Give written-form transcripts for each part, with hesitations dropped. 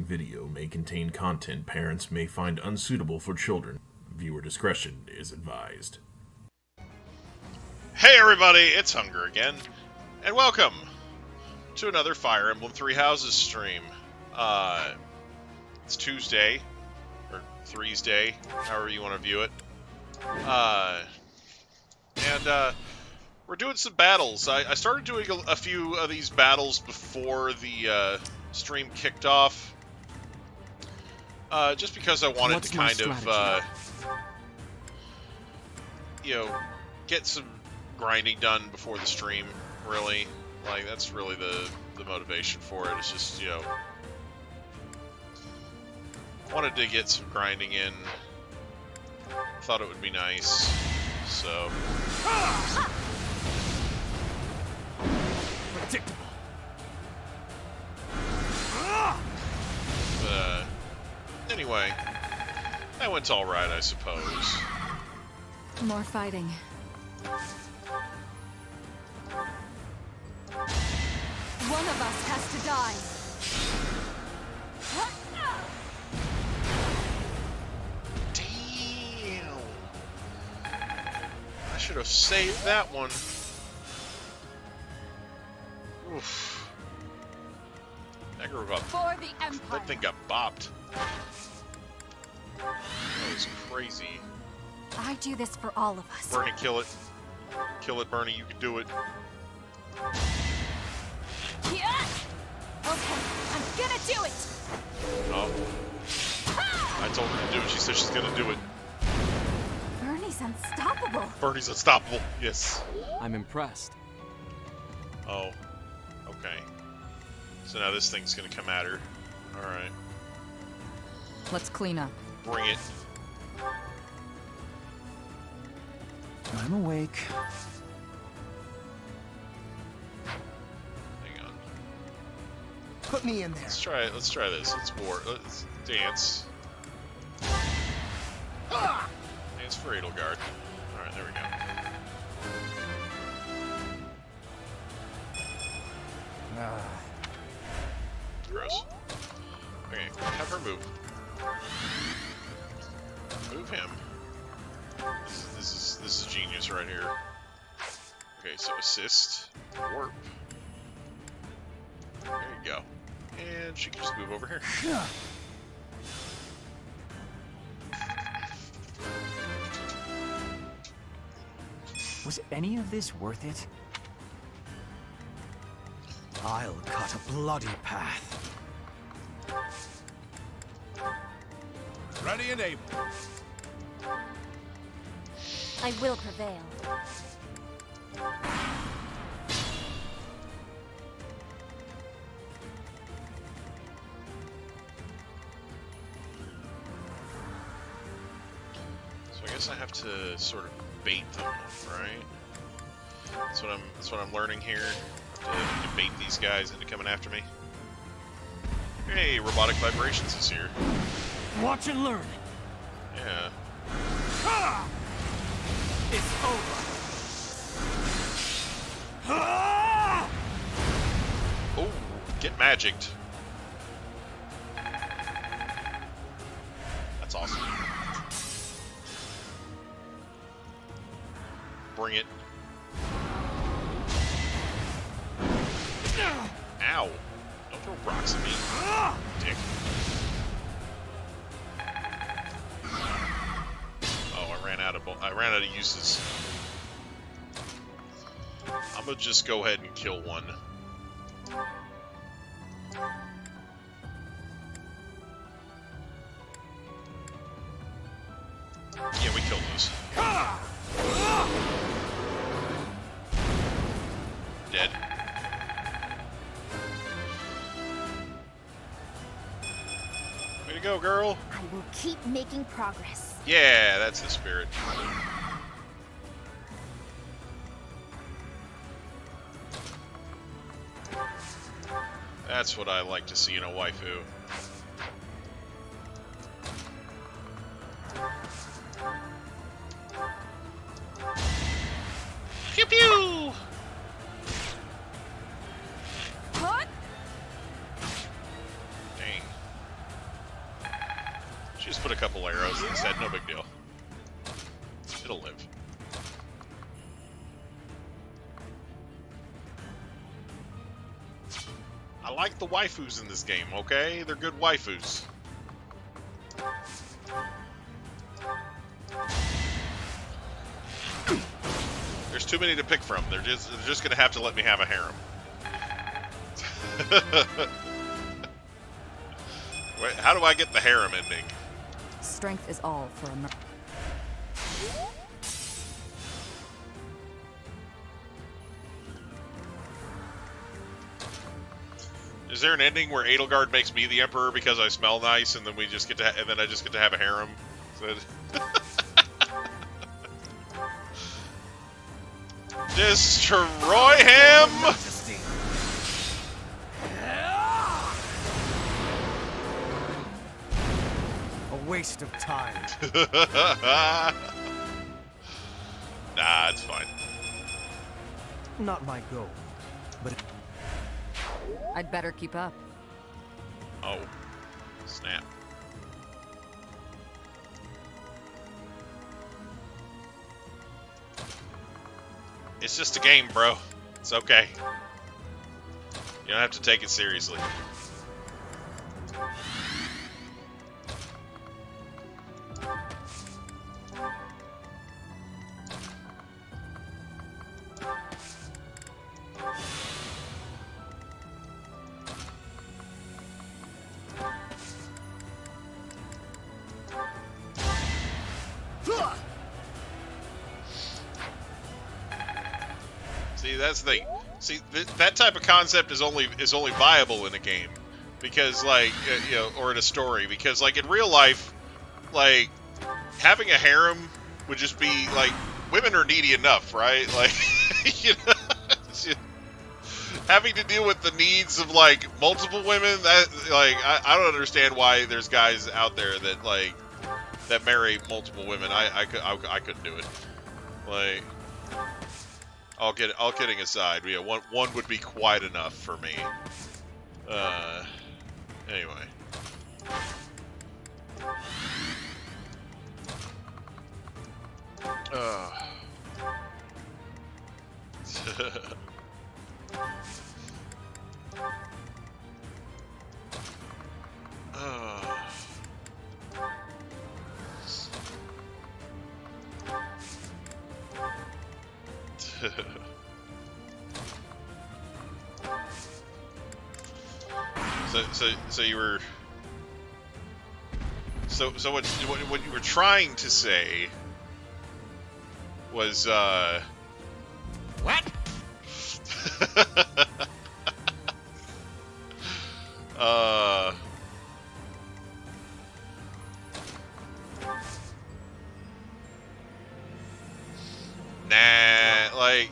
video may contain content parents may find unsuitable for children. Viewer discretion is advised. Hey everybody, it's Hunger again, and welcome to another Fire Emblem Three Houses stream. It's Tuesday, or Threes Day, however you want to view it. We're doing some battles. I started doing a few of these battles before the stream kicked off, just because I wanted to kind of, get some grinding done before the stream, really. Like, that's really the motivation for it. It's just, wanted to get some grinding in. Thought it would be nice, so... Predictable. But, anyway, that went alright, I suppose. More fighting. One of us has to die. Damn! I should have saved that one. Oof. That thing got bopped. That was crazy. I do this for all of us. Bernie, kill it. Kill it, Bernie. You can do it. Yeah. Okay, I'm gonna do it. Oh. I told her to do it. She said she's gonna do it. Bernie's unstoppable. Bernie's unstoppable. Yes. I'm impressed. Oh. Okay. So now this thing's gonna come at her. Alright. Let's clean up. Bring it. I'm awake. Hang on. Put me in there. Let's try it. Let's try this. Let's dance. Dance for Edelgard. Alright, there we go. Gross. Okay, have her move. Move him. This is genius right here. Okay, so assist, warp. There you go. And she can just move over here. Was any of this worth it? I'll cut a bloody path. Ready and able. I will prevail. So I guess I have to sort of bait them, right? That's what I'm learning here. I have to bait these guys into coming after me. Hey, Robotic Vibrations is here. Watch and learn. Yeah. Ha! It's over. Oh, get magicked. That's awesome. Bring it. Ow. Don't throw rocks at me. Dick. Oh, I ran out of uses. I'm gonna just go ahead and kill one. Yeah, we killed those. Dead. Way to go, girl. I will keep making progress. Yeah, that's the spirit. That's what I like to see in a waifu. Pew pew! It'll live. I like the waifus in this game, okay? They're good waifus. There's too many to pick from. They're just gonna have to let me have a harem. Wait, how do I get the harem ending? Strength is all for a Is there an ending where Edelgard makes me the emperor because I smell nice, and then we just get to, and then I just get to have a harem? Destroy him! A waste of time. Nah, it's fine. Not my goal, but I'd better keep up. Oh, snap. It's just a game, bro. It's okay. You don't have to take it seriously. See, that's the thing. See, that type of concept is only viable in a game, because like you know, or in a story, because like in real life, like having a harem would just be like women are needy enough, right? Like you know, having to deal with the needs of like multiple women. That like I don't understand why there's guys out there that like that marry multiple women. I couldn't do it. Like. All kidding aside, yeah, one would be quite enough for me. Anyway. So you were so what you were trying to say was what? Nah, like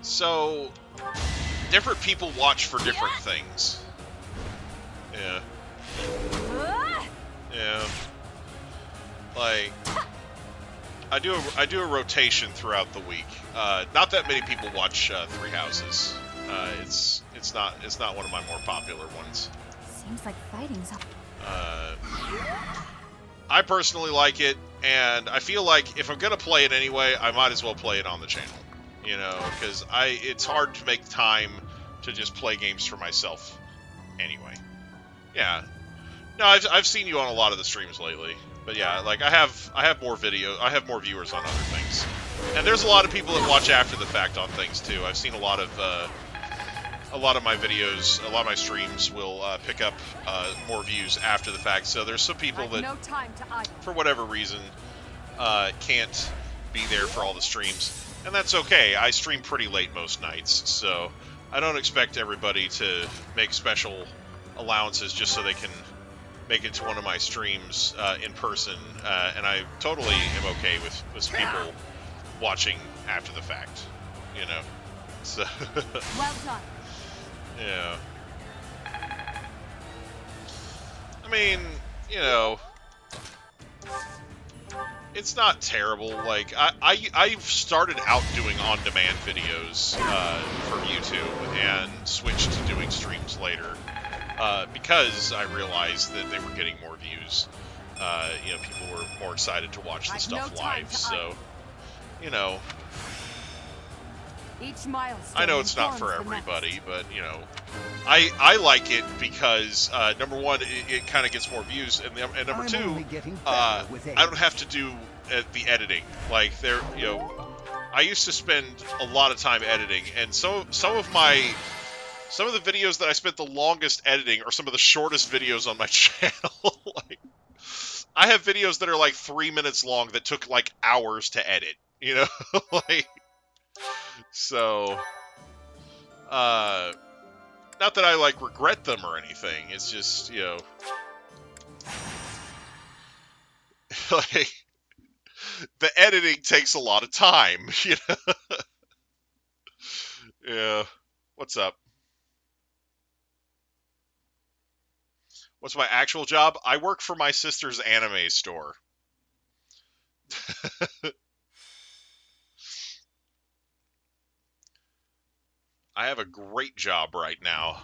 so different people watch for different things. Yeah. Yeah. Like I do a rotation throughout the week. Not that many people watch Three Houses. It's not one of my more popular ones. Seems like fighting's up. I personally like it, and I feel like if I'm gonna play it anyway, I might as well play it on the channel. You know, because it's hard to make time to just play games for myself. Anyway. Yeah. No, I've seen you on a lot of the streams lately. But yeah, like I have more viewers on other things. And there's a lot of people that watch after the fact on things too. I've seen a lot of my videos, a lot of my streams will pick up more views after the fact. So there's some people that, no time to idle. for whatever reason, can't be there for all the streams. And that's okay. I stream pretty late most nights, so I don't expect everybody to make special allowances just so they can make it to one of my streams in person, and I totally am okay with people watching after the fact, you know. So Well done. yeah. I mean, you know, it's not terrible. Like I've started out doing on-demand videos for YouTube and switched to doing streams later. Because I realized that they were getting more views. you know, people were more excited to watch the I've stuff no time live. to So, you know, Each milestone I know it's not for informs the next. everybody, but you know, I like it because number one, it kind of gets more views, and number I'm two, only getting I better with age. don't have to do the editing. Like there, you know, I used to spend a lot of time editing, and some of the videos that I spent the longest editing are some of the shortest videos on my channel. Like, I have videos that are like 3 minutes long that took like hours to edit. You know, like. So, not that I, like, regret them or anything. It's just, you know, like, the editing takes a lot of time, you know? Yeah. What's up? What's my actual job? I work for my sister's anime store. I have a great job right now.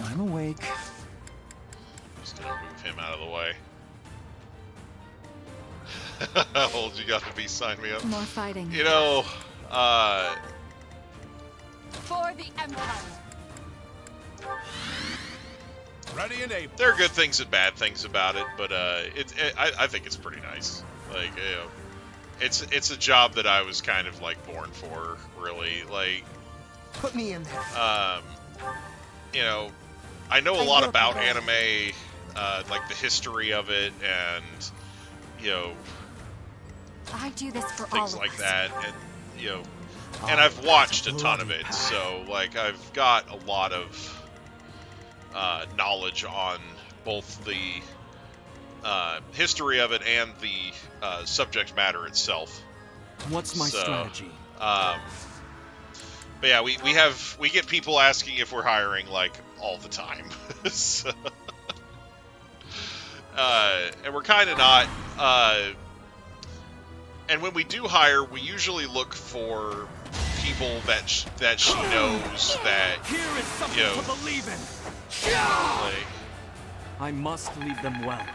I'm awake. Just gonna move him out of the way. How old you got to be? Sign me up. More fighting. You know, For the Empire. Ready and able. there are good things and bad things about it, but I think it's pretty nice. Like, you know, it's a job that I was kind of like born for, really. Like, Put me in there. you know, I know a lot about anime, like the history of it, and you know, I do this for all things of like us. that, and you know, and I've watched a ton of it, so like I've got a lot of knowledge on both the history of it and the subject matter itself. What's my So, strategy? But yeah, we get people asking if we're hiring like all the time, so, and we're kind of not. And when we do hire, we usually look for people that she knows that, Here is something you know, to believe in. like, I must lead them well.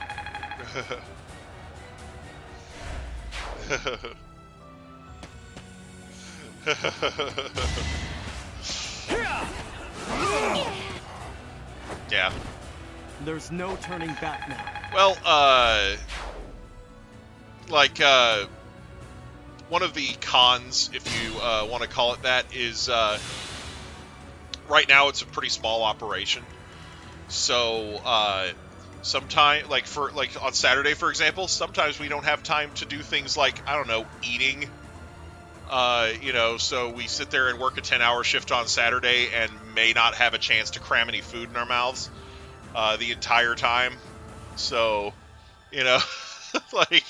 yeah. There's no turning back now. Well, like, one of the cons, if you want to call it that, is right now it's a pretty small operation. So, sometime, like on Saturday, for example, sometimes we don't have time to do things like, I don't know, eating. You know, so we sit there and work a 10-hour shift on Saturday and may not have a chance to cram any food in our mouths the entire time. So, you know, like,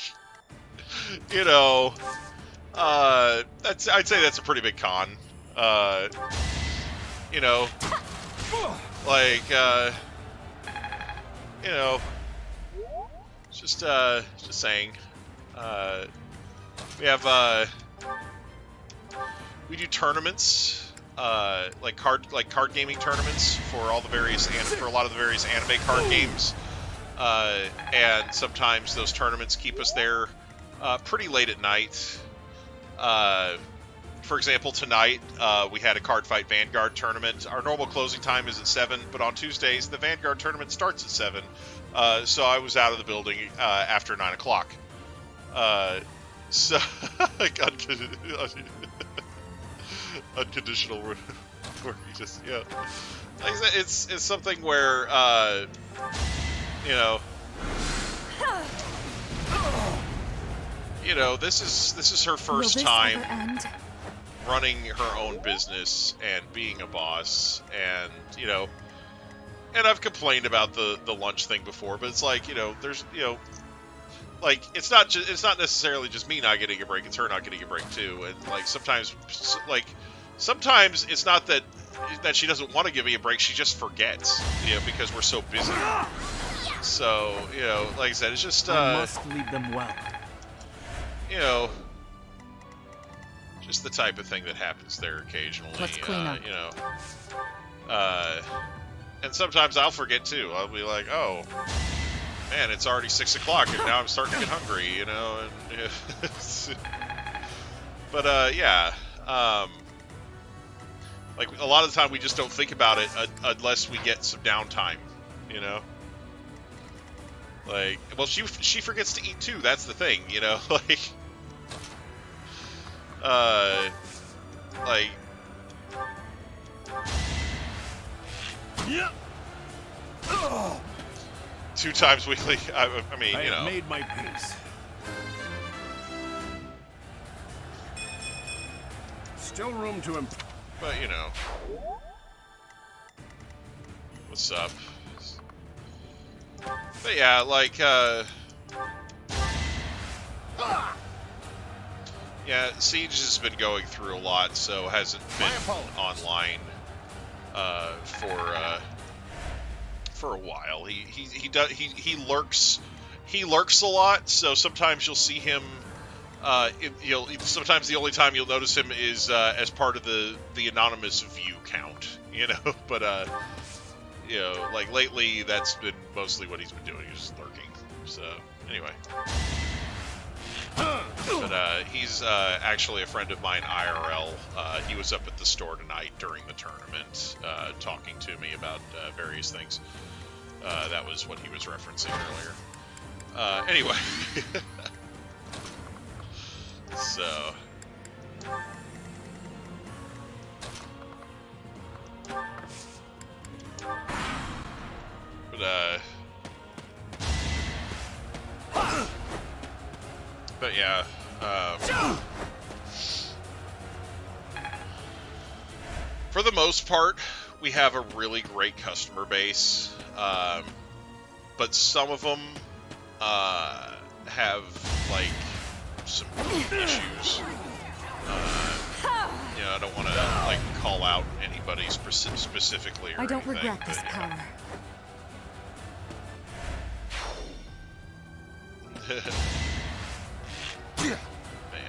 you know, I'd say that's a pretty big con. You know, like, you know, just saying, we do tournaments, like card gaming tournaments for all the various for a lot of the various anime card games, and sometimes those tournaments keep us there pretty late at night. For example, tonight we had a Card Fight Vanguard tournament. Our normal closing time is at 7, but on Tuesdays the Vanguard tournament starts at 7. So I was out of the building after 9 o'clock. So unconditional where you just, yeah. Like I said, it's something where you know, this is her first time running her own business and being a boss, and you know, and I've complained about the lunch thing before, but it's like, you know, there's, you know, like, it's not necessarily just me not getting a break, it's her not getting a break too. And like sometimes it's not that she doesn't want to give me a break, she just forgets, because we're so busy. So, like I said, it's just I must lead them well. Just the type of thing that happens there occasionally. Let's clean up. And sometimes I'll forget too. I'll be like, oh man, it's already 6 o'clock and now I'm starting to get hungry, and but yeah, like a lot of the time we just don't think about it unless we get some downtime, like, well, she forgets to eat too, that's the thing, like Yeah. 2 times weekly. I mean, I have made my peace. Still room to improve. But what's up? But yeah, like, yeah, Siege has been going through a lot, so hasn't been online for a while. He lurks a lot, so sometimes you'll see him. Sometimes the only time you'll notice him is as part of the anonymous view count, But like lately, that's been mostly what he's been doing, is just lurking. So anyway. But he's actually a friend of mine, IRL. He was up at the store tonight during the tournament, talking to me about various things. That was what he was referencing earlier. Anyway. So. But yeah, for the most part, we have a really great customer base, but some of them have like some issues. I don't want to like call out anybody specifically or I don't anything, regret this power. Man.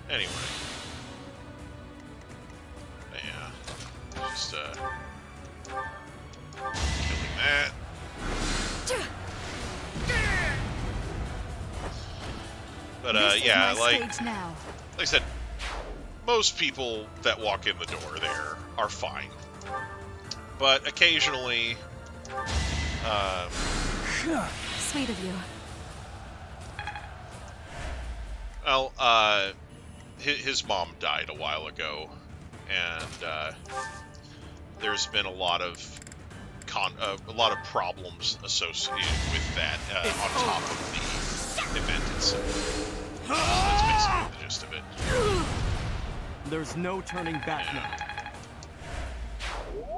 Anyway. Yeah. Just, killing that. But, yeah, like I said, most people that walk in the door there are fine. But occasionally, Sweet of you. well, his mom died a while ago, and there's been a lot of problems associated with that on top of the event itself. That's basically the gist of it. There's no turning back now.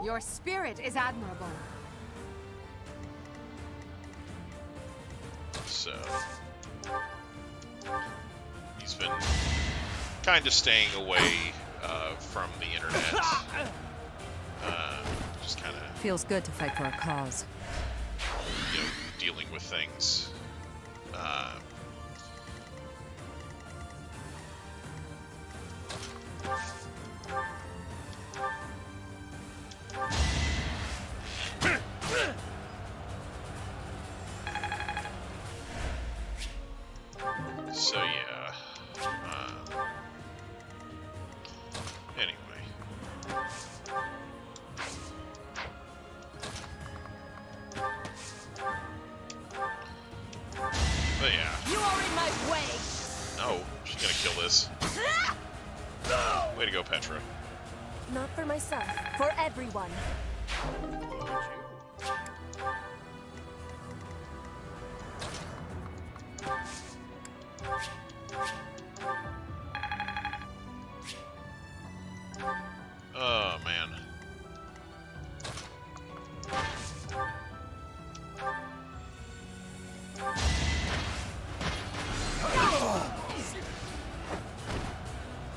Your spirit is admirable. So he's been kind of staying away from the internet. Just kind of Feels good to fight for a cause. Dealing with things. So yeah. Anyway. But yeah. You are in my way. No, she's gonna kill this. Way to go, Petra. Not for myself, for everyone. Oh, man.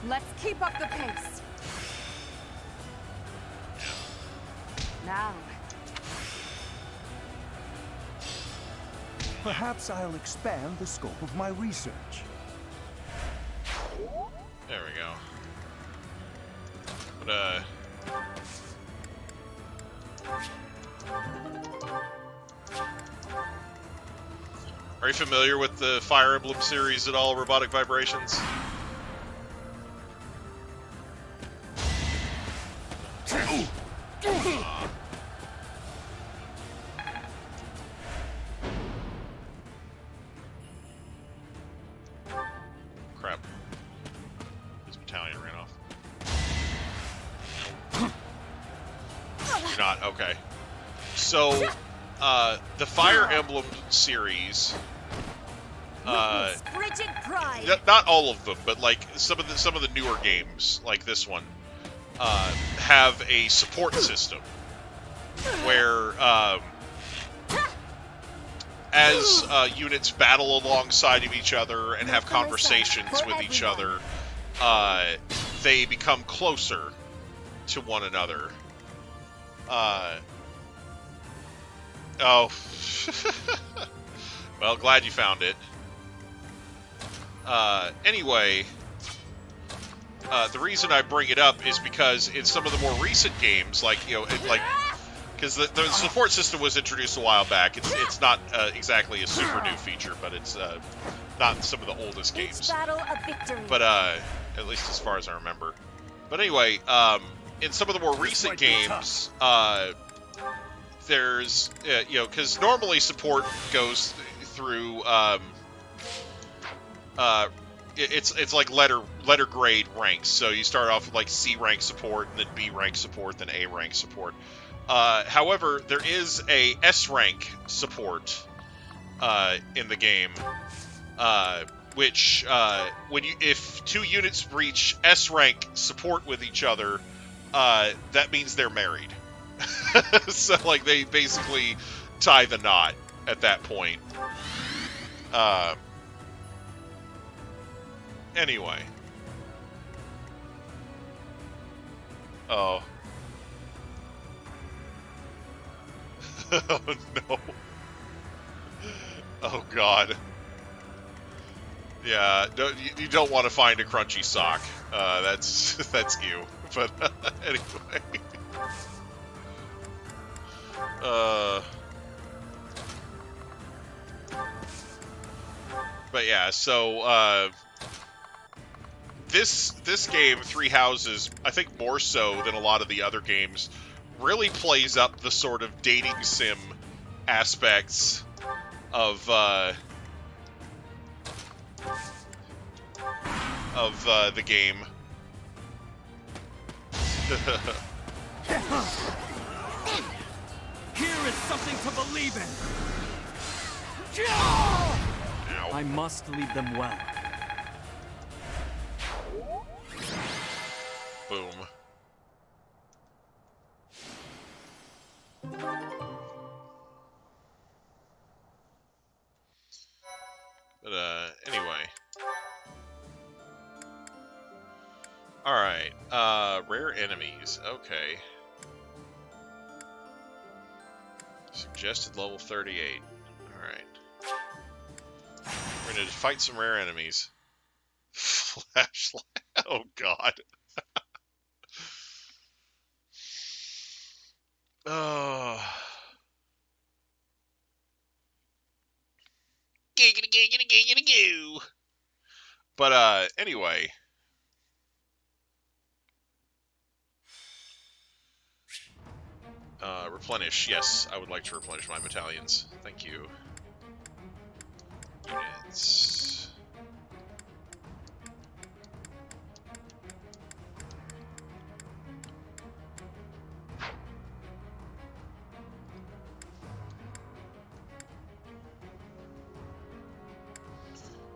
Let's keep up the pace. Now. Perhaps I'll expand the scope of my research. There we go. But, are you familiar with the Fire Emblem series at all, Robotic Vibrations? Crap. His battalion ran off. You're not? Okay. So, the Fire Emblem series... Frigid pride. not all of them, but like some of the newer games, like this one, have a support system where as units battle alongside of each other and have conversations with each other, they become closer to one another. Oh. Well, glad you found it. Anyway, the reason I bring it up is because in some of the more recent games, like, you know, because the support system was introduced a while back. It's not exactly a super new feature, but it's not in some of the oldest games. Battle a victory. But at least as far as I remember. But anyway, in some of the more recent games, there's you know, because normally support goes through it's like letter grade ranks. So you start off with like C rank support, and then B rank support, then A rank support. However, there is a S rank support in the game, which if two units reach S rank support with each other, that means they're married. So like they basically tie the knot at that point. Anyway. Oh. Oh no. Oh god. Yeah, you don't want to find a crunchy sock. That's you. But anyway. But yeah, so this game, Three Houses, I think more so than a lot of the other games, really plays up the sort of dating sim aspects of the game. Here is something to believe in. Ow. I must lead them well. Boom. But anyway. Alright, rare enemies, okay. Suggested level 38. Alright. We're gonna fight some rare enemies. Flashlight. Oh god. Oh. But anyway. Replenish. Yes, I would like to replenish my battalions. Thank you. Units.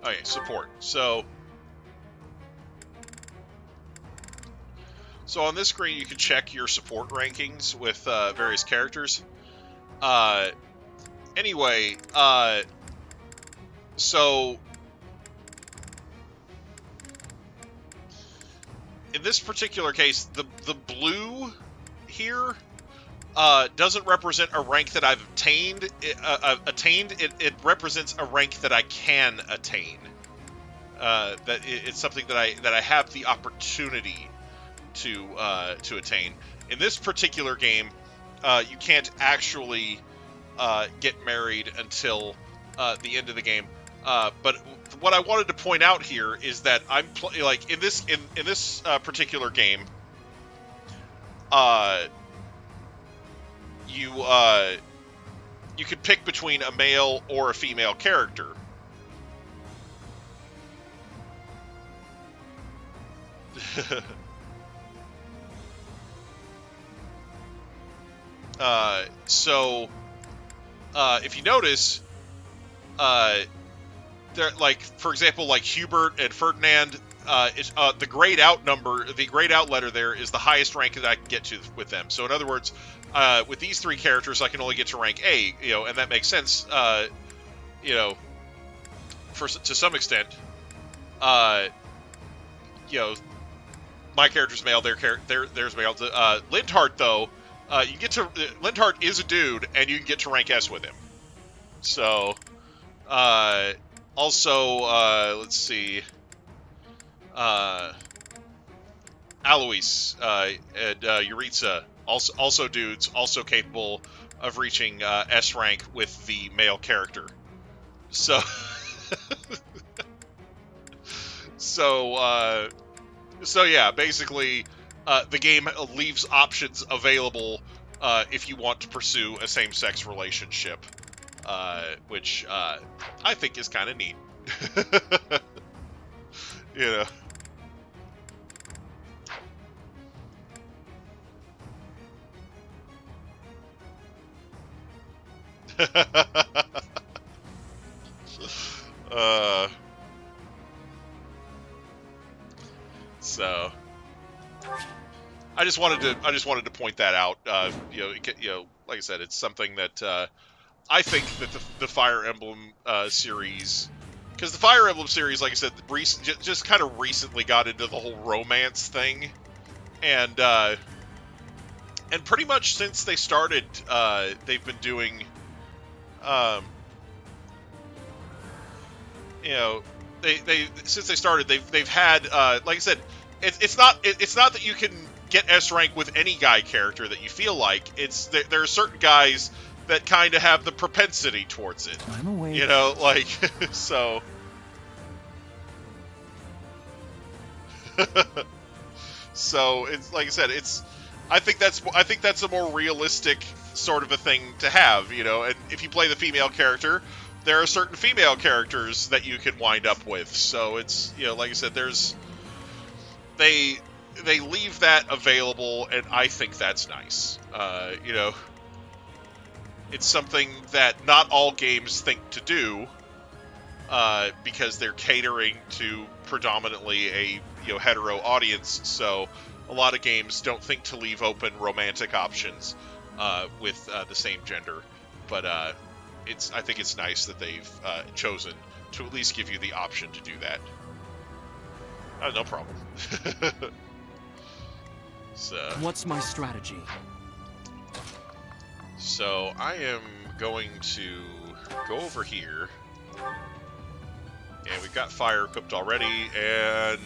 Okay, support. So on this screen, you can check your support rankings with various characters. Anyway, so in this particular case, the blue here doesn't represent a rank that I've attained. It represents a rank that I can attain. It's something that I have the opportunity to attain. In this particular game, you can't actually get married until the end of the game. But what I wanted to point out here is that I'm like in this particular game, you can pick between a male or a female character. So if you notice, there, like, for example, like Hubert and Ferdinand, the grayed out number, the grayed out letter there is the highest rank that I can get to with them. So in other words, with these three characters, I can only get to rank A, and that makes sense, to some extent. My character's male, there's male. Lindhart, though, you get to Lindhart is a dude, and you can get to rank S with him. So, also, let's see, Alois and Yuritsa, also dudes, also capable of reaching S rank with the male character. So, so yeah, basically, the game leaves options available if you want to pursue a same-sex relationship, which I think is kind of neat. So I just wanted to point that out. Like I said, it's something that I think that the Fire Emblem series, because the Fire Emblem series, like I said, just kind of recently got into the whole romance thing, and pretty much since they started, they've been doing, since they started, they've had, like I said, it's not that you can get S rank with any guy character that you feel like. It's there are certain guys that kind of have the propensity towards it. I'm awake. Like so. So it's like I said, I think that's a more realistic sort of a thing to have, and if you play the female character, there are certain female characters that you can wind up with. So it's, like I said, they leave that available, and I think that's nice. It's something that not all games think to do, because they're catering to predominantly a hetero audience. So a lot of games don't think to leave open romantic options with the same gender. But I think it's nice that they've chosen to at least give you the option to do that. No problem. So, what's my strategy? So I am going to go over here, and we've got fire equipped already, and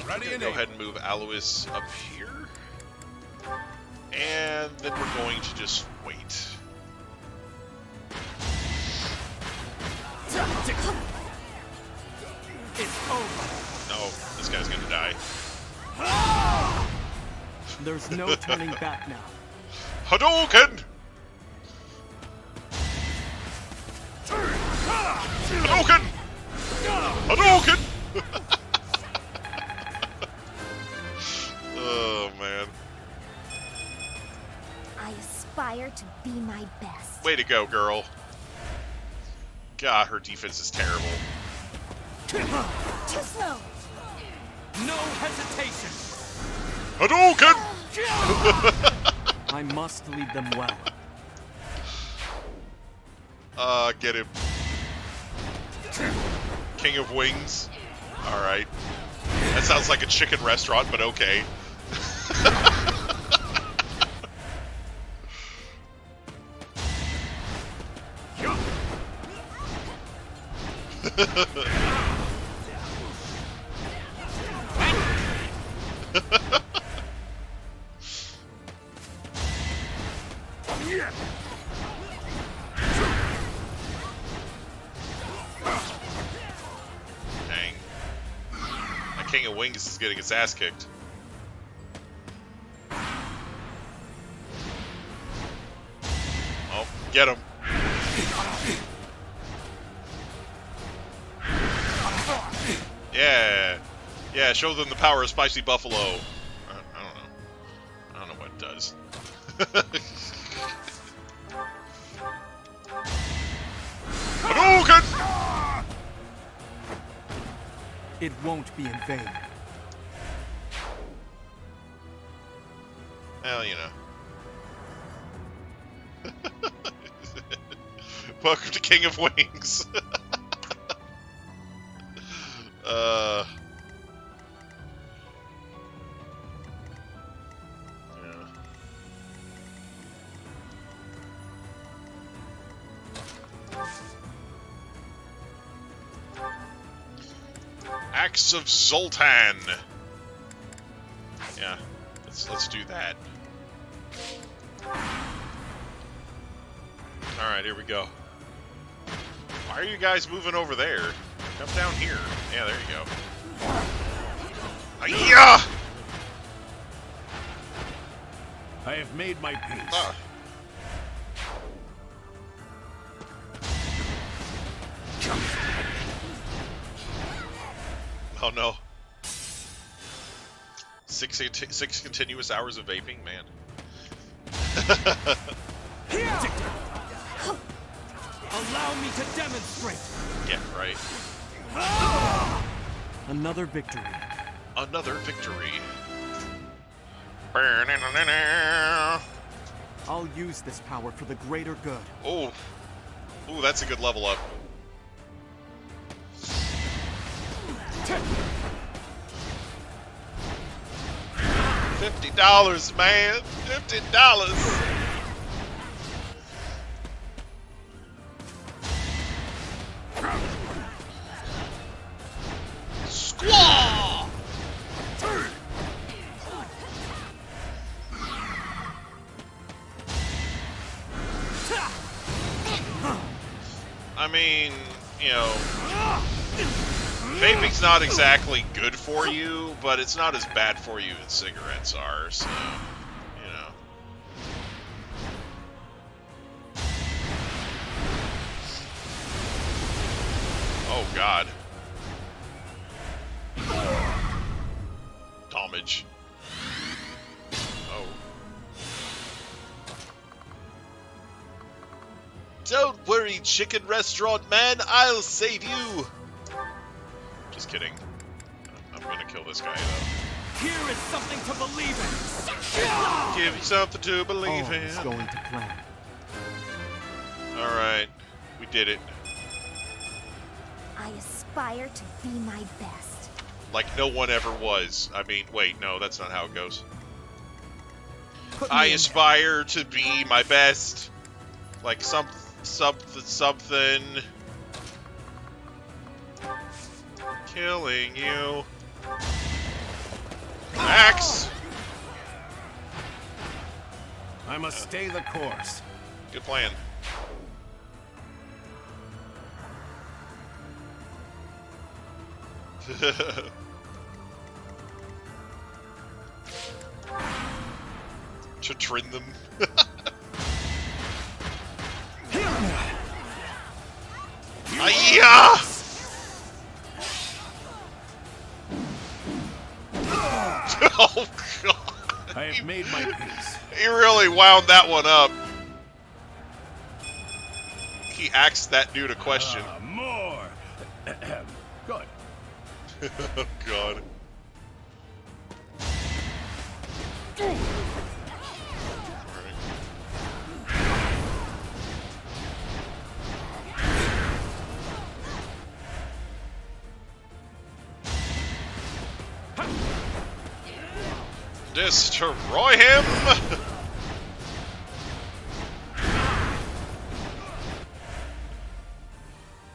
I'm going to go ahead and move Alois up here, and then we're going to just wait. It's over. No, this guy's going to die. There's no turning back now. Hadouken! Hadouken! Hadouken! Oh, man. I aspire to be my best. Way to go, girl. God, her defense is terrible. Too slow. No hesitation! Hadouken! I must lead them well. Get him. King of Wings. Alright. That sounds like a chicken restaurant, but okay. Dang. That King of Wings is getting its ass kicked. Oh, get him. Yeah. Yeah, show them the power of Spicy Buffalo. I don't know. I don't know what it does. Hadouken! It won't be in vain. Well, you know. Welcome to King of Wings. Yeah. Axe of Zoltan. Yeah, let's do that. All right, here we go. Why are you guys moving over there? Come down here. Yeah, there you go. Yeah. I have made my peace. Oh no. Six continuous hours of vaping, man. Allow me to demonstrate! Yeah, right. Another victory. Another victory. I'll use this power for the greater good. Oh. Ooh, that's a good level up. $50, man. $50. Squaw! I mean, you know, vaping's not exactly good for you, but it's not as bad for you as cigarettes are, so, you know. Oh, God. Damage. Oh. Don't worry, chicken restaurant man, I'll save you! Just kidding. I'm gonna kill this guy, though. Here is something to believe in! Give you something to believe All in. is going to plan. Alright, we did it. I aspire to be my best. Like no one ever was. I mean, wait, no, that's not how it goes. Put me I in aspire to be my best. Like something. Killing you. Axe! I must stay the course. Good plan. To trim them. Hiya! Oh God! I have made my peace. He really wound that one up. he asked that dude a question. More. Good. Oh, God. Destroy him!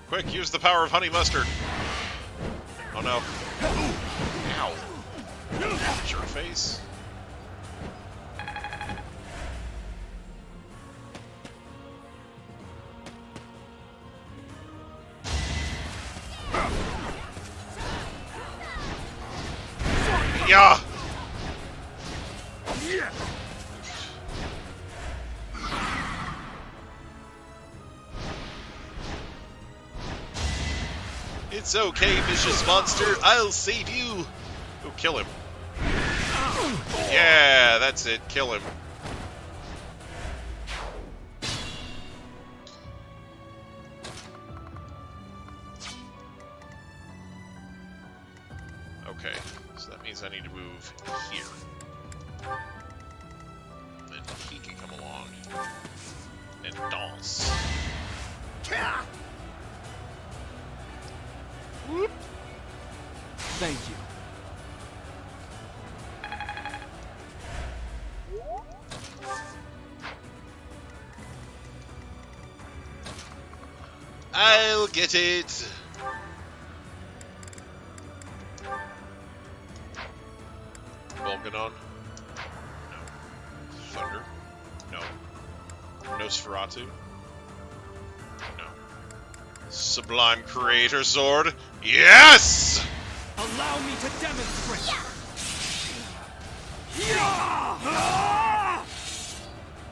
Quick, use the power of honey mustard. Oh no. Ow. Your face. Yeah. It's okay, vicious monster. I'll save you. Go kill him. Yeah, that's it. Kill him. Okay, so that means I need to move here. Then he can come along and dance. Whoop. Thank you. I'll get it. Volcanon? No. Thunder? No. Nosferatu? No. Sublime Creator Sword? Yes! Allow me to demonstrate.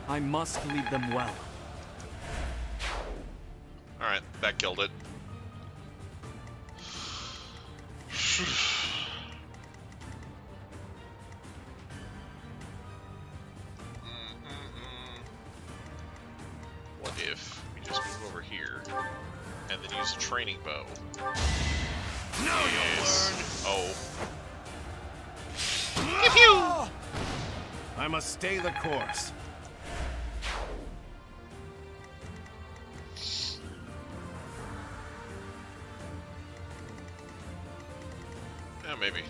I must lead them well. Alright, that killed it. What if we just move over here and then use a training bow? Now you'll learn. Oh. Pew! I must stay the course. Yeah, maybe.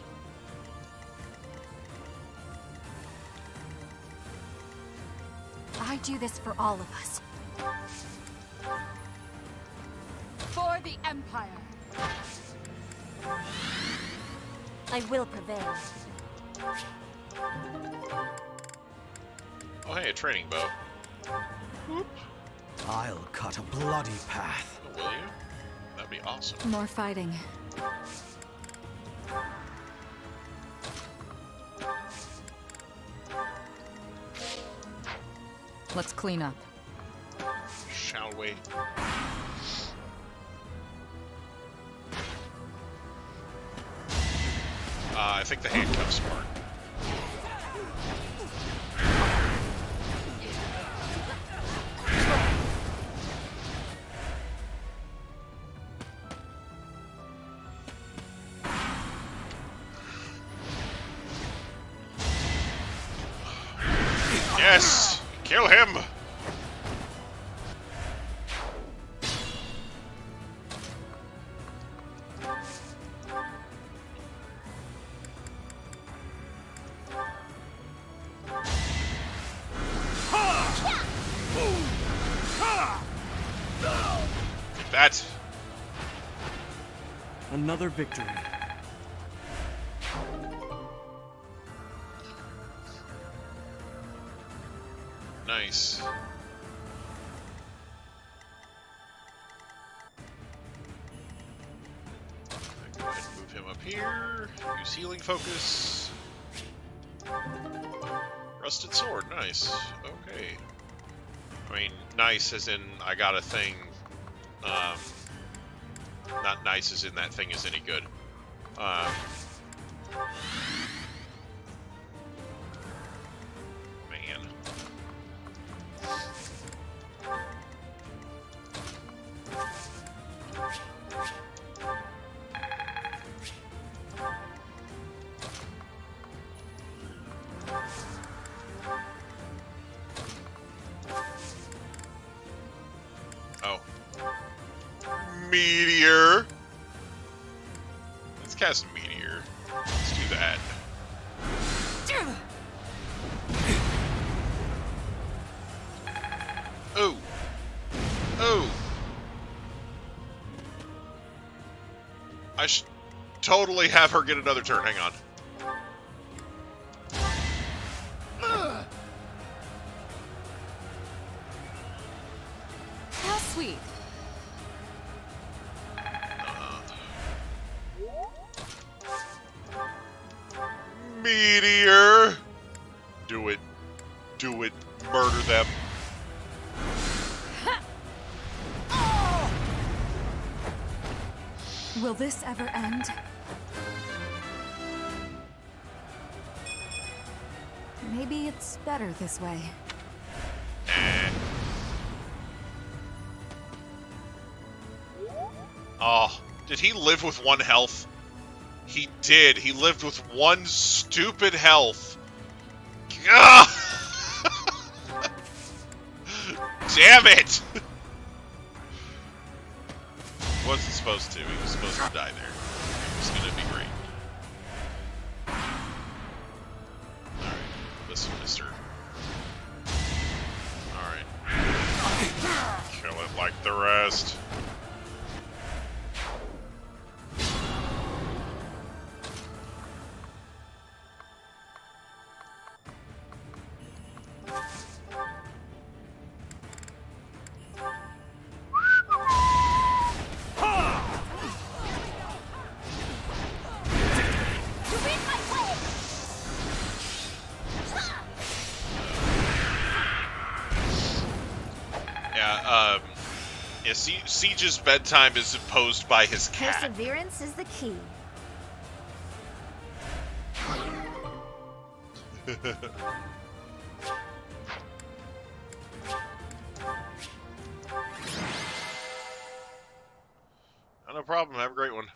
I do this for all of us. For the Empire. I will prevail. Oh, hey, a training bow. I'll cut a bloody path. Oh, will you? That'd be awesome. More fighting. Let's clean up. Shall we? I think the handcuffs part. Yes! Kill him! That. Another victory. Nice. Go ahead and move him up here. Use healing focus. Rusted sword, nice. Okay. I mean, nice as in I got a thing. Not nice as in that thing is any good. Man. Meteor. Let's cast Meteor. Let's do that. Oh. Oh. I should totally have her get another turn. Hang on. How sweet. Meteor. Do it. Do it. Murder them. Will this ever end? Maybe it's better this way. Oh, did he live with 1 health? He did. He lived with 1 stupid health. Gah! Damn it! Wasn't supposed to. He was supposed to die there. It's gonna be great. Alright. Listen, mister. Alright. Kill it like the rest. Siege's bedtime is imposed by his cat. Perseverance is the key. No problem. Have a great one.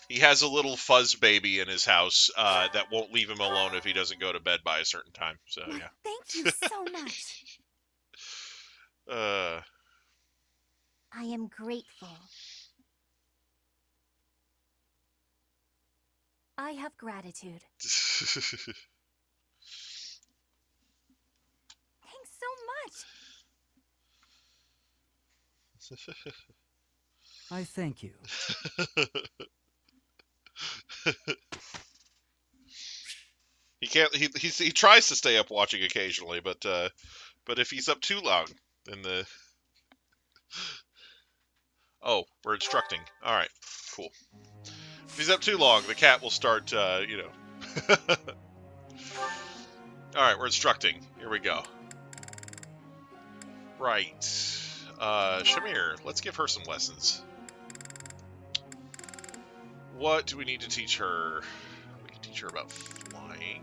He has a little fuzz baby in his house that won't leave him alone if he doesn't go to bed by a certain time. So yeah. Thank you so much. I am grateful. I have gratitude. Thanks so much. I thank you. He can't. He tries to stay up watching occasionally, but if he's up too long, then the. Oh, we're instructing. All right, cool. If he's up too long, the cat will start. You know. All right, we're instructing. Here we go. Right. Shamir, let's give her some lessons. What do we need to teach her? We can teach her about flying.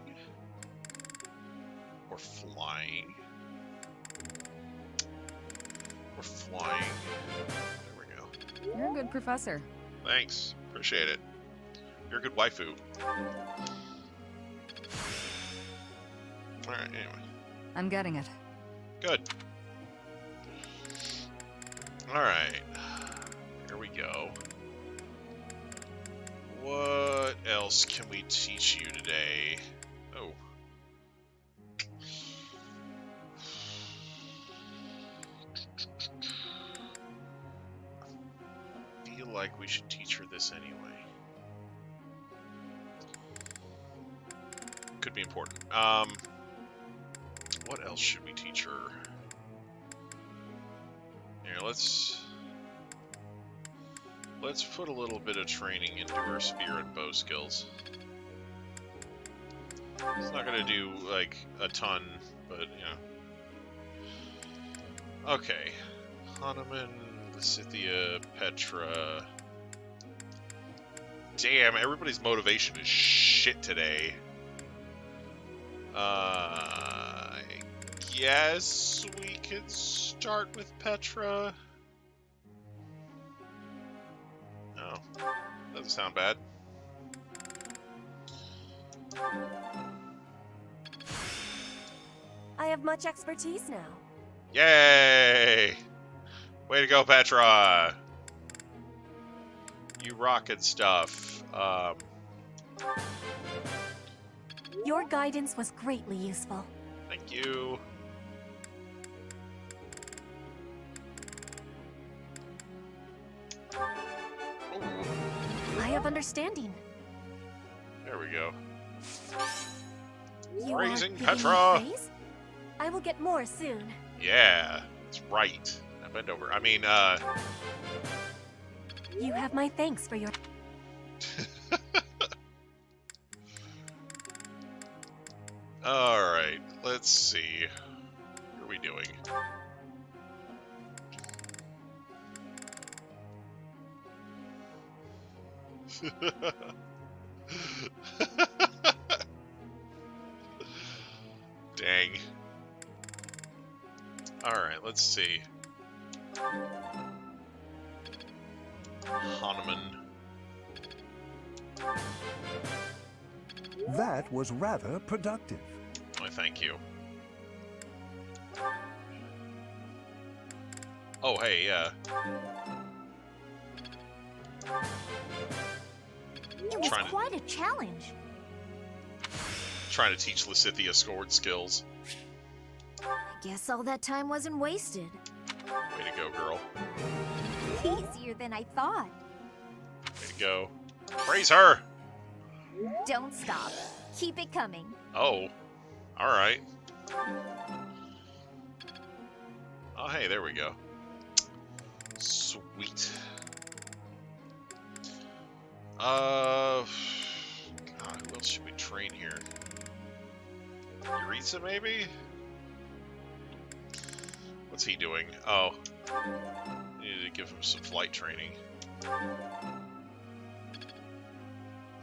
Or flying. Or flying. There we go. You're a good professor. Thanks. Appreciate it. You're a good waifu. Alright, anyway. I'm getting it. Good. Alright. Here we go. What else can we teach you today? Oh. I feel like we should teach her this anyway. Could be important. What else should we teach her? Here, let's put a little bit of training into her spear and bow skills. It's not gonna do, like, a ton, but, you know. Okay. Hanuman, Scythia, Petra. Damn, everybody's motivation is shit today. I guess we could start with Petra. No, doesn't sound bad. I have much expertise now. Yay! Way to go, Petra! You rockin' stuff. Your guidance was greatly useful. Thank you. Ooh, I have understanding. there we go. You Praising are giving me Petra. praise? I will get more soon. Yeah, that's right. Now bend over. I mean, You have my thanks for your... alright, let's see. What are we doing? Dang. Alright, let's see. Hahnemann. That was rather productive. Why, thank you. Oh, hey, yeah. It was Trying to- quite a challenge. Trying to teach Lysithia sword skills. I guess all that time wasn't wasted. Way to go, girl. Easier than I thought. Way to go. Praise her! Don't stop. Keep it coming. Oh. Alright. Oh, hey, there we go. Sweet. God, who else should we train here? Yuritsa, maybe? What's he doing? Oh. Needed to give him some flight training.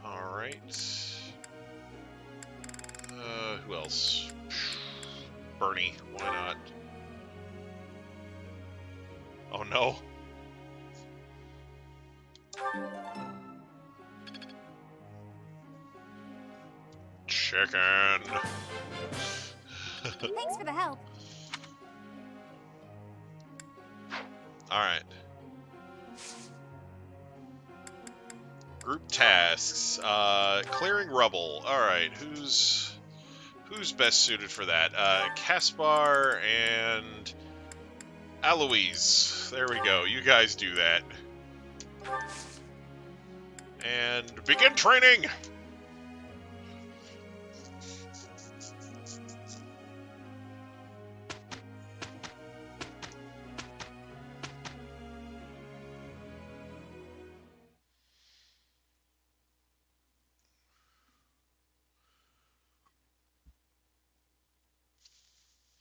Alright. Who else? Bernie, why not? Oh no. Chicken. Thanks for the help. Alright. Group tasks. Clearing rubble. Alright, who's best suited for that? Caspar and Eloise. There we go. You guys do that. And begin training!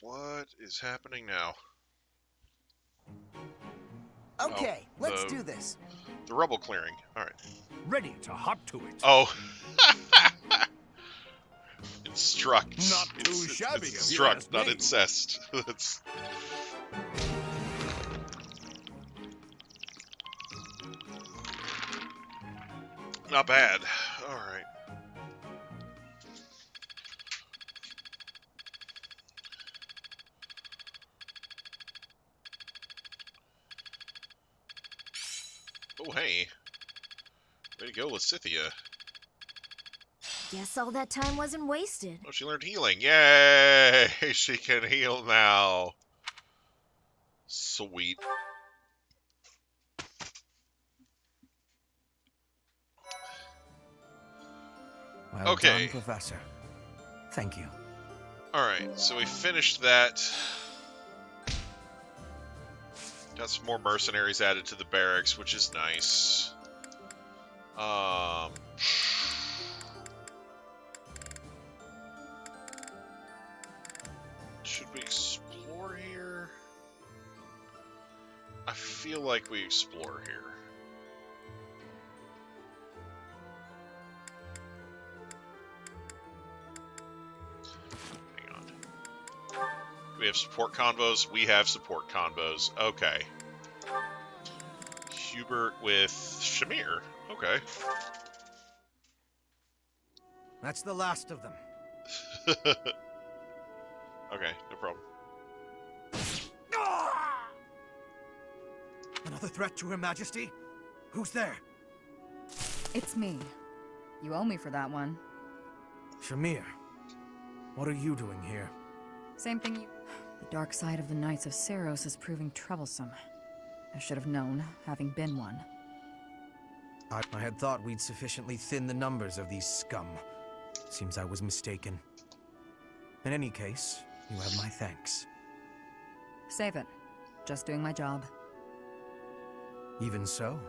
What is happening now? Okay, let's the- do this. The rubble clearing. Alright. Ready to hop to it. Oh. Instruct. Not too It's shabby, if you instruct, ask not me. incest. That's... Not bad. Alright. Oh, hey. Way to go, Lysithia. Guess all that time wasn't wasted. Oh, she learned healing. Yay! She can heal now. Sweet. Well Okay. done, Professor. Thank you. Alright, so we finished that. Got some more mercenaries added to the barracks, which is nice. Should we explore here? I feel like we explore here. Hang on. Do we have support convos? We have support convos. Okay. Hubert with Shamir. Okay. That's the last of them. Okay, no problem. Another threat to Her Majesty? Who's there? It's me. You owe me for that one. Shamir. What are you doing here? Same thing you... The dark side of the Knights of Saros is proving troublesome. I should have known, having been one. I had thought we'd sufficiently thin the numbers of these scum. Seems I was mistaken. In any case, you have my thanks. Save it. Just doing my job. Even so,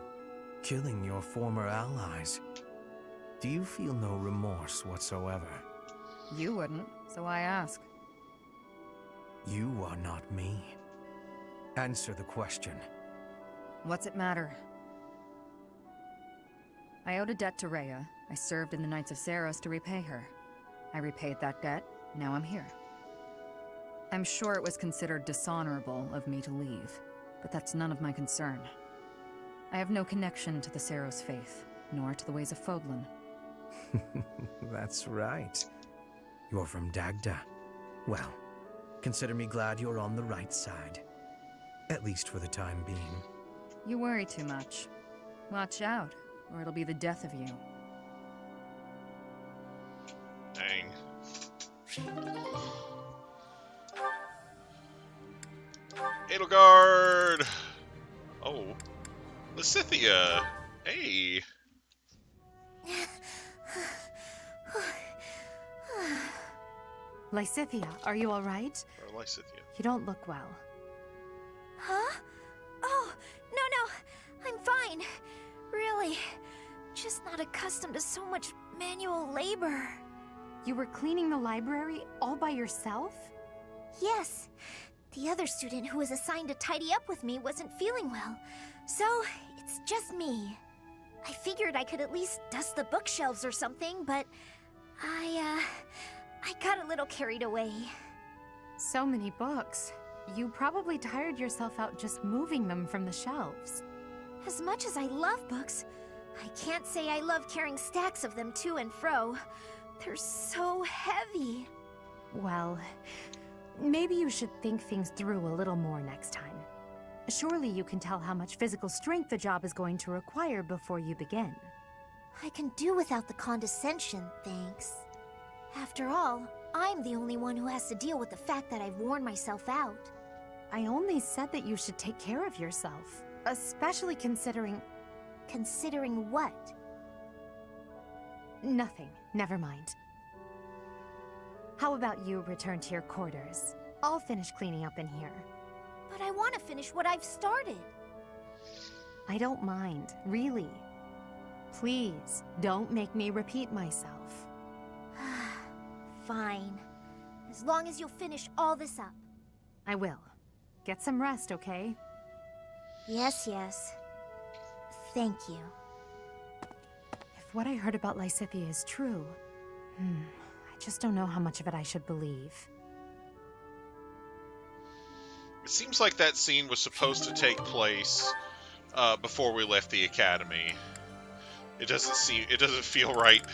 killing your former allies. Do you feel no remorse whatsoever? You wouldn't, so I ask. You are not me. Answer the question. What's it matter? I owed a debt to Rhea. I served in the Knights of Saros to repay her. I repaid that debt, now I'm here. I'm sure it was considered dishonorable of me to leave, but that's none of my concern. I have no connection to the Saros faith, nor to the ways of Fodlan. That's right. You're from Dagda. Well, consider me glad you're on the right side. At least for the time being. You worry too much. Watch out, or it'll be the death of you. Dang. Edelgard! Oh. Lysithia! Hey! Lysithia, are you all right? Or Lysithia. You don't look well. Huh? Oh, no, I'm fine. Really. Just not accustomed to so much manual labor. You were cleaning the library all by yourself? Yes. The other student who was assigned to tidy up with me wasn't feeling well, so it's just me. I figured I could at least dust the bookshelves or something, but I got a little carried away. So many books. You probably tired yourself out just moving them from the shelves. As much as I love books, I can't say I love carrying stacks of them to and fro. They're so heavy. Well, maybe you should think things through a little more next time. Surely you can tell how much physical strength the job is going to require before you begin. I can do without the condescension, thanks. After all, I'm the only one who has to deal with the fact that I've worn myself out. I only said that you should take care of yourself, especially considering... Considering what? Nothing. Never mind. How about you return to your quarters? I'll finish cleaning up in here. But I want to finish what I've started. I don't mind, really. Please, don't make me repeat myself. Fine. As long as you'll finish all this up. I will. Get some rest, okay? Yes, yes. Thank you. If what I heard about Lysithia is true, I just don't know how much of it I should believe. It seems like that scene was supposed to take place before we left the academy. It doesn't feel right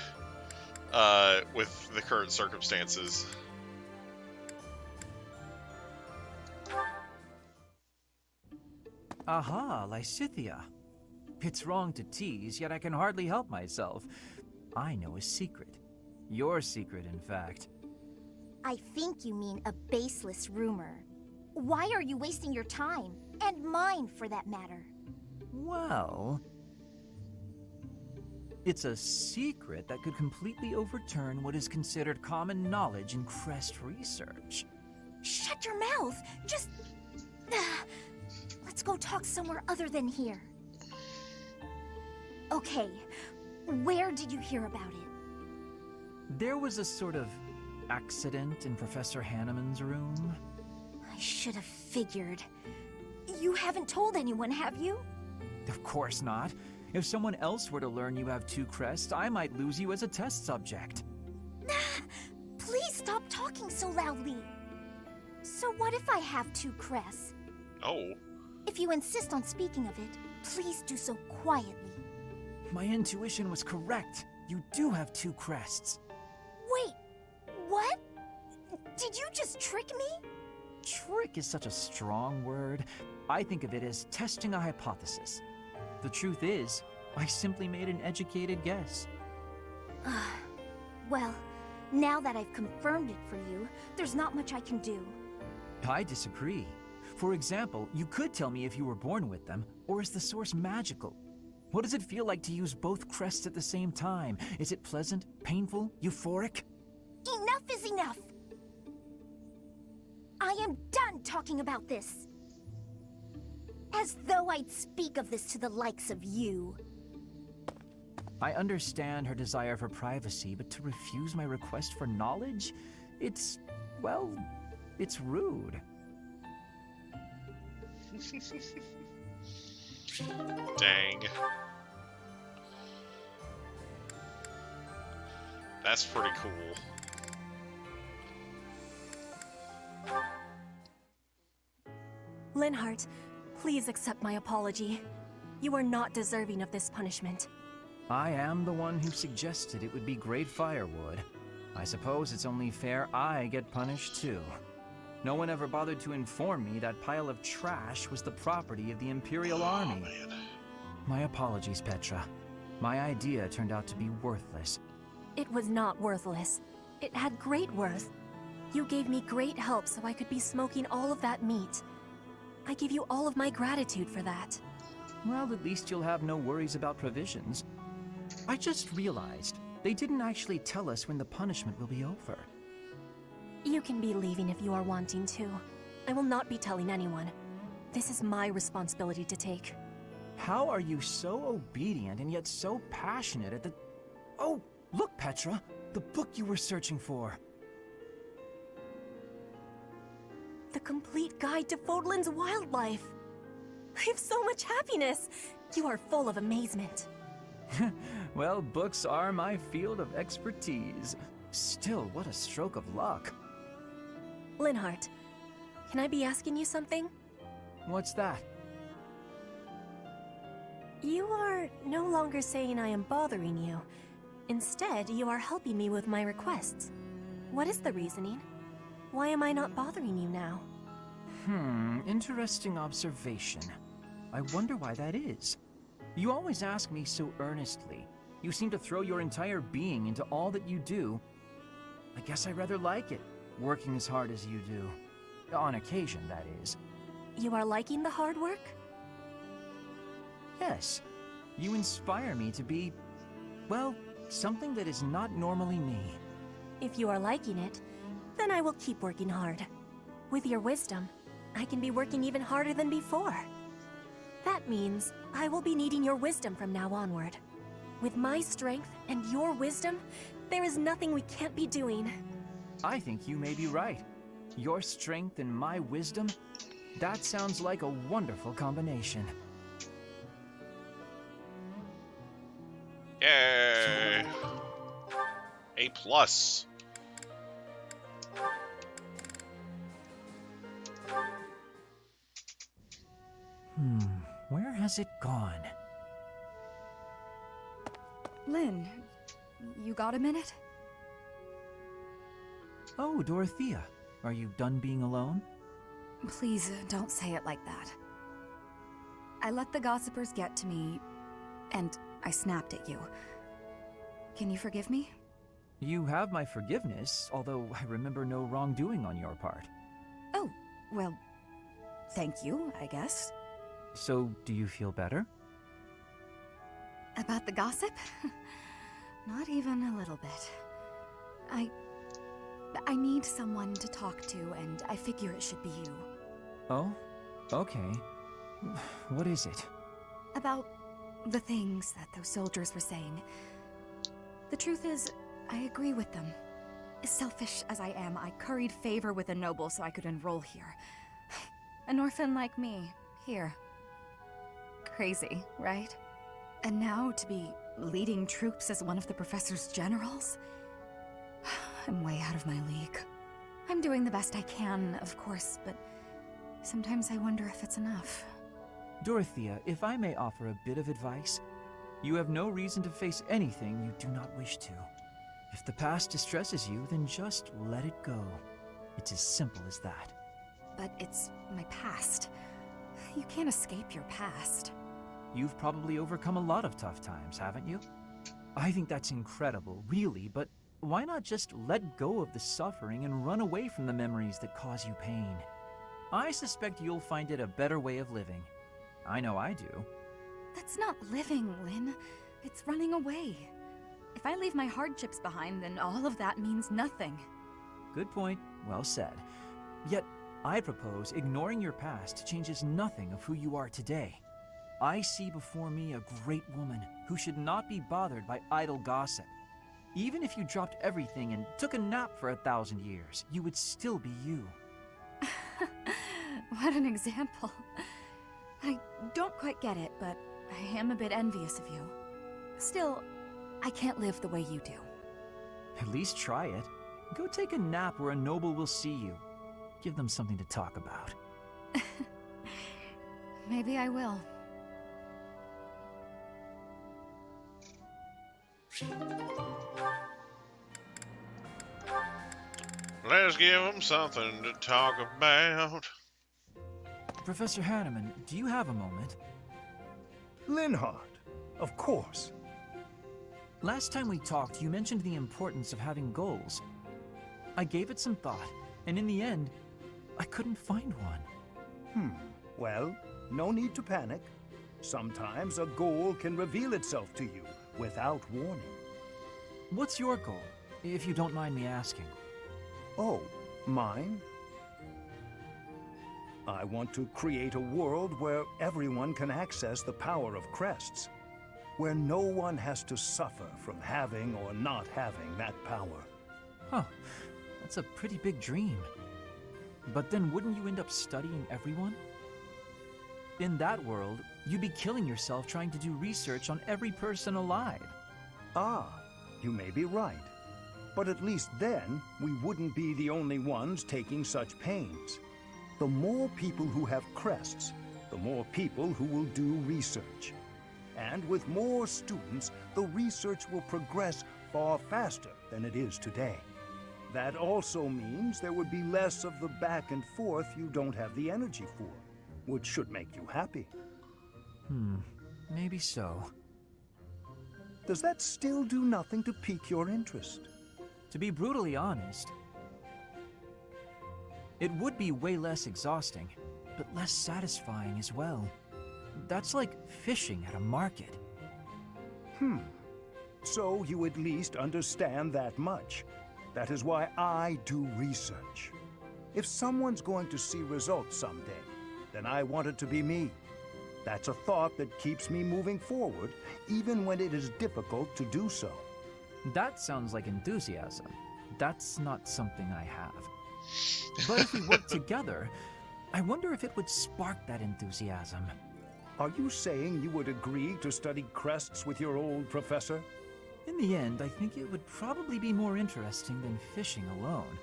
with the current circumstances. Aha, Lysithia. It's wrong to tease, yet I can hardly help myself. I know a secret. Your secret, in fact. I think you mean a baseless rumor. Why are you wasting your time? And mine, for that matter. Well... it's a secret that could completely overturn what is considered common knowledge in Crest research. Shut your mouth! Just... Let's go talk somewhere other than here. Okay, where did you hear about it? There was a sort of accident in Professor Hanneman's room. I should have figured. You haven't told anyone, have you? Of course not. If someone else were to learn you have 2 crests, I might lose you as a test subject. Please stop talking so loudly. So what if I have 2 crests? Oh. If you insist on speaking of it, please do so quietly. My intuition was correct. You do have 2 crests. Wait, what? Did you just trick me? Trick is such a strong word. I think of it as testing a hypothesis. The truth is, I simply made an educated guess. Well, now that I've confirmed it for you, there's not much I can do. I disagree. For example, you could tell me if you were born with them, or is the source magical? What does it feel like to use both crests at the same time? Is it pleasant, painful, euphoric? Enough is enough! I am done talking about this! As though I'd speak of this to the likes of you. I understand her desire for privacy, but to refuse my request for knowledge? It's, well, it's rude. Dang. That's pretty cool. Linhardt, please accept my apology. You are not deserving of this punishment. I am the one who suggested it would be great firewood. I suppose it's only fair I get punished too. No one ever bothered to inform me that pile of trash was the property of the Imperial Army. Man. My apologies, Petra. My idea turned out to be worthless. It was not worthless. It had great worth. You gave me great help so I could be smoking all of that meat. I give you all of my gratitude for that. Well, at least you'll have no worries about provisions. I just realized they didn't actually tell us when the punishment will be over. You can be leaving if you are wanting to. I will not be telling anyone. This is my responsibility to take. How are you so obedient and yet so passionate at the... Oh, look, Petra! The book you were searching for. The complete guide to Fodlan's wildlife. I have so much happiness. You are full of amazement. Well, books are my field of expertise. Still, what a stroke of luck. Linhardt, can I be asking you something? What's that? You are no longer saying I am bothering you. Instead, you are helping me with my requests. What is the reasoning? Why am I not bothering you now? Interesting observation. I wonder why that is. You always ask me so earnestly. You seem to throw your entire being into all that you do. I guess I rather like it, working as hard as you do. On occasion, that is. You are liking the hard work? Yes. You inspire me to be, well, something that is not normally me. If you are liking it, then I will keep working hard. With your wisdom, I can be working even harder than before. That means I will be needing your wisdom from now onward. With my strength and your wisdom, there is nothing we can't be doing. I think you may be right. Your strength and my wisdom? That sounds like a wonderful combination. Yay! A plus. Where has it gone? Lynn, you got a minute? Oh, Dorothea. Are you done being alone? Please, don't say it like that. I let the gossipers get to me, and I snapped at you. Can you forgive me? You have my forgiveness, although I remember no wrongdoing on your part. Oh, well, thank you, I guess. So, do you feel better? About the gossip? Not even a little bit. I need someone to talk to, and I figure it should be you. Oh? Okay. What is it? About the things that those soldiers were saying. The truth is, I agree with them. As selfish as I am, I curried favor with a noble so I could enroll here. An orphan like me, here. Crazy, right? And now to be leading troops as one of the professor's generals? I'm way out of my league. I'm doing the best I can, of course, but sometimes I wonder if it's enough. Dorothea, if I may offer a bit of advice, you have no reason to face anything you do not wish to. If the past distresses you, then just let it go. It's as simple as that. But it's my past. You can't escape your past. You've probably overcome a lot of tough times, haven't you? I think that's incredible, really, but why not just let go of the suffering and run away from the memories that cause you pain? I suspect you'll find it a better way of living. I know I do. That's not living, Lynn. It's running away. If I leave my hardships behind, then all of that means nothing. Good point. Well said. Yet, I propose ignoring your past changes nothing of who you are today. I see before me a great woman who should not be bothered by idle gossip. Even if you dropped everything and took a nap for 1,000 years, you would still be you. What an example. I don't quite get it, but I am a bit envious of you. Still, I can't live the way you do. At least try it. Go take a nap where a noble will see you. Give them something to talk about. Maybe I will. Let's give them something to talk about. Professor Hanneman, do you have a moment? Linhardt, of course. Last time we talked, you mentioned the importance of having goals. I gave it some thought, and in the end, I couldn't find one. Well, no need to panic. Sometimes a goal can reveal itself to you without warning. What's your goal, if you don't mind me asking? Oh, mine? I want to create a world where everyone can access the power of crests, where no one has to suffer from having or not having that power. Huh, that's a pretty big dream. But then wouldn't you end up studying everyone? In that world, you'd be killing yourself trying to do research on every person alive. Ah, you may be right. But at least then, we wouldn't be the only ones taking such pains. The more people who have crests, the more people who will do research. And with more students, the research will progress far faster than it is today. That also means there would be less of the back and forth you don't have the energy for, which should make you happy. Maybe so. Does that still do nothing to pique your interest? To be brutally honest, it would be way less exhausting, but less satisfying as well. That's like fishing at a market. So you at least understand that much. That is why I do research. If someone's going to see results someday, then I want it to be me. That's a thought that keeps me moving forward, even when it is difficult to do so. That sounds like enthusiasm. That's not something I have. But if we work together, I wonder if it would spark that enthusiasm. Are you saying you would agree to study crests with your old professor? In the end, I think it would probably be more interesting than fishing alone.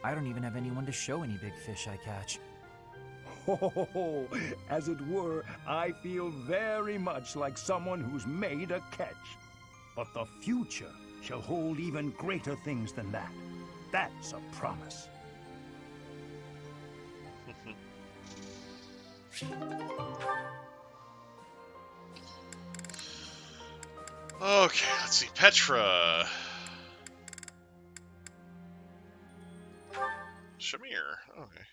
I don't even have anyone to show any big fish I catch. Oh, as it were, I feel very much like someone who's made a catch. But the future shall hold even greater things than that. That's a promise. Okay, let's see. Petra. Shamir. Okay.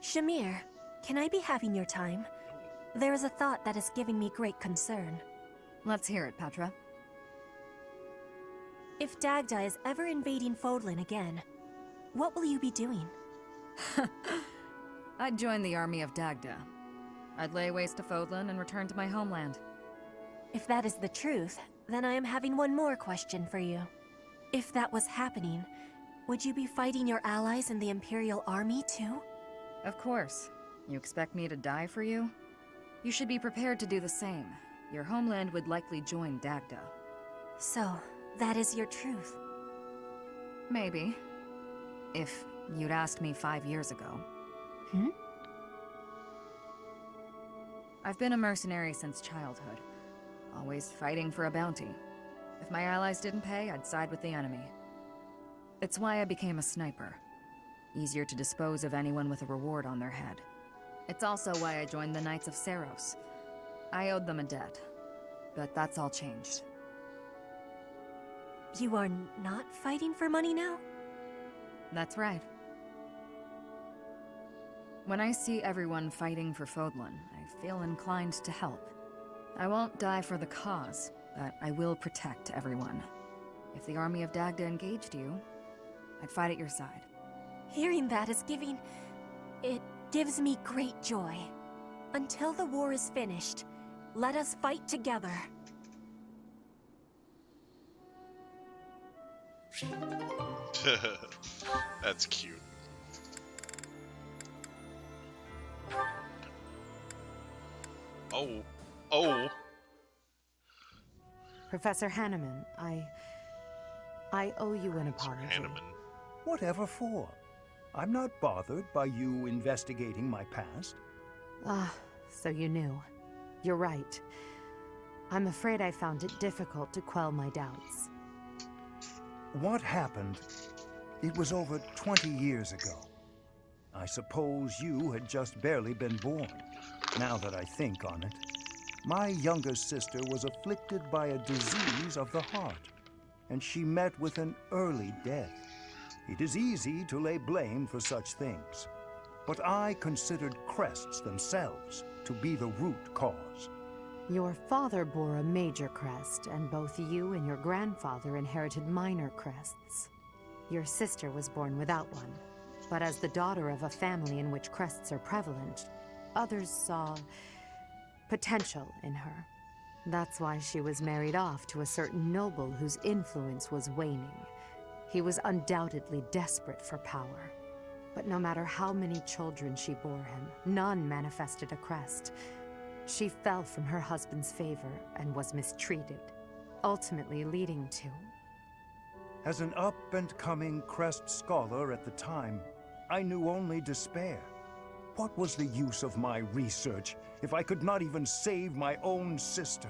Shamir, can I be having your time? There is a thought that is giving me great concern. Let's hear it, Petra. If Dagda is ever invading Fodlan again, what will you be doing? I'd join the army of Dagda. I'd lay waste to Fodlan and return to my homeland. If that is the truth, then I am having one more question for you. If that was happening, would you be fighting your allies in the Imperial Army too? Of course. You expect me to die for you? You should be prepared to do the same. Your homeland would likely join Dagda. So, that is your truth? Maybe. If you'd asked me 5 years ago. I've been a mercenary since childhood. Always fighting for a bounty. If my allies didn't pay, I'd side with the enemy. It's why I became a sniper. Easier to dispose of anyone with a reward on their head. It's also why I joined the Knights of Seiros. I owed them a debt, but that's all changed. You are not fighting for money now? That's right. When I see everyone fighting for Fodlan, I feel inclined to help. I won't die for the cause, but I will protect everyone. If the army of Dagda engaged you, I'd fight at your side. Hearing that is it gives me great joy. Until the war is finished, let us fight together. That's cute. Oh. Professor Hanneman, I owe you an apology. Hanneman. Whatever for? I'm not bothered by you investigating my past. Ah, so you knew. You're right. I'm afraid I found it difficult to quell my doubts. What happened? It was over 20 years ago. I suppose you had just barely been born, now that I think on it. My younger sister was afflicted by a disease of the heart, and she met with an early death. It is easy to lay blame for such things, but I considered crests themselves to be the root cause. Your father bore a major crest, and both you and your grandfather inherited minor crests. Your sister was born without one, but as the daughter of a family in which crests are prevalent, others saw potential in her. That's why she was married off to a certain noble whose influence was waning. He was undoubtedly desperate for power. But no matter how many children she bore him, none manifested a crest. She fell from her husband's favor and was mistreated, ultimately leading to... As an up-and-coming crest scholar at the time, I knew only despair. What was the use of my research if I could not even save my own sister?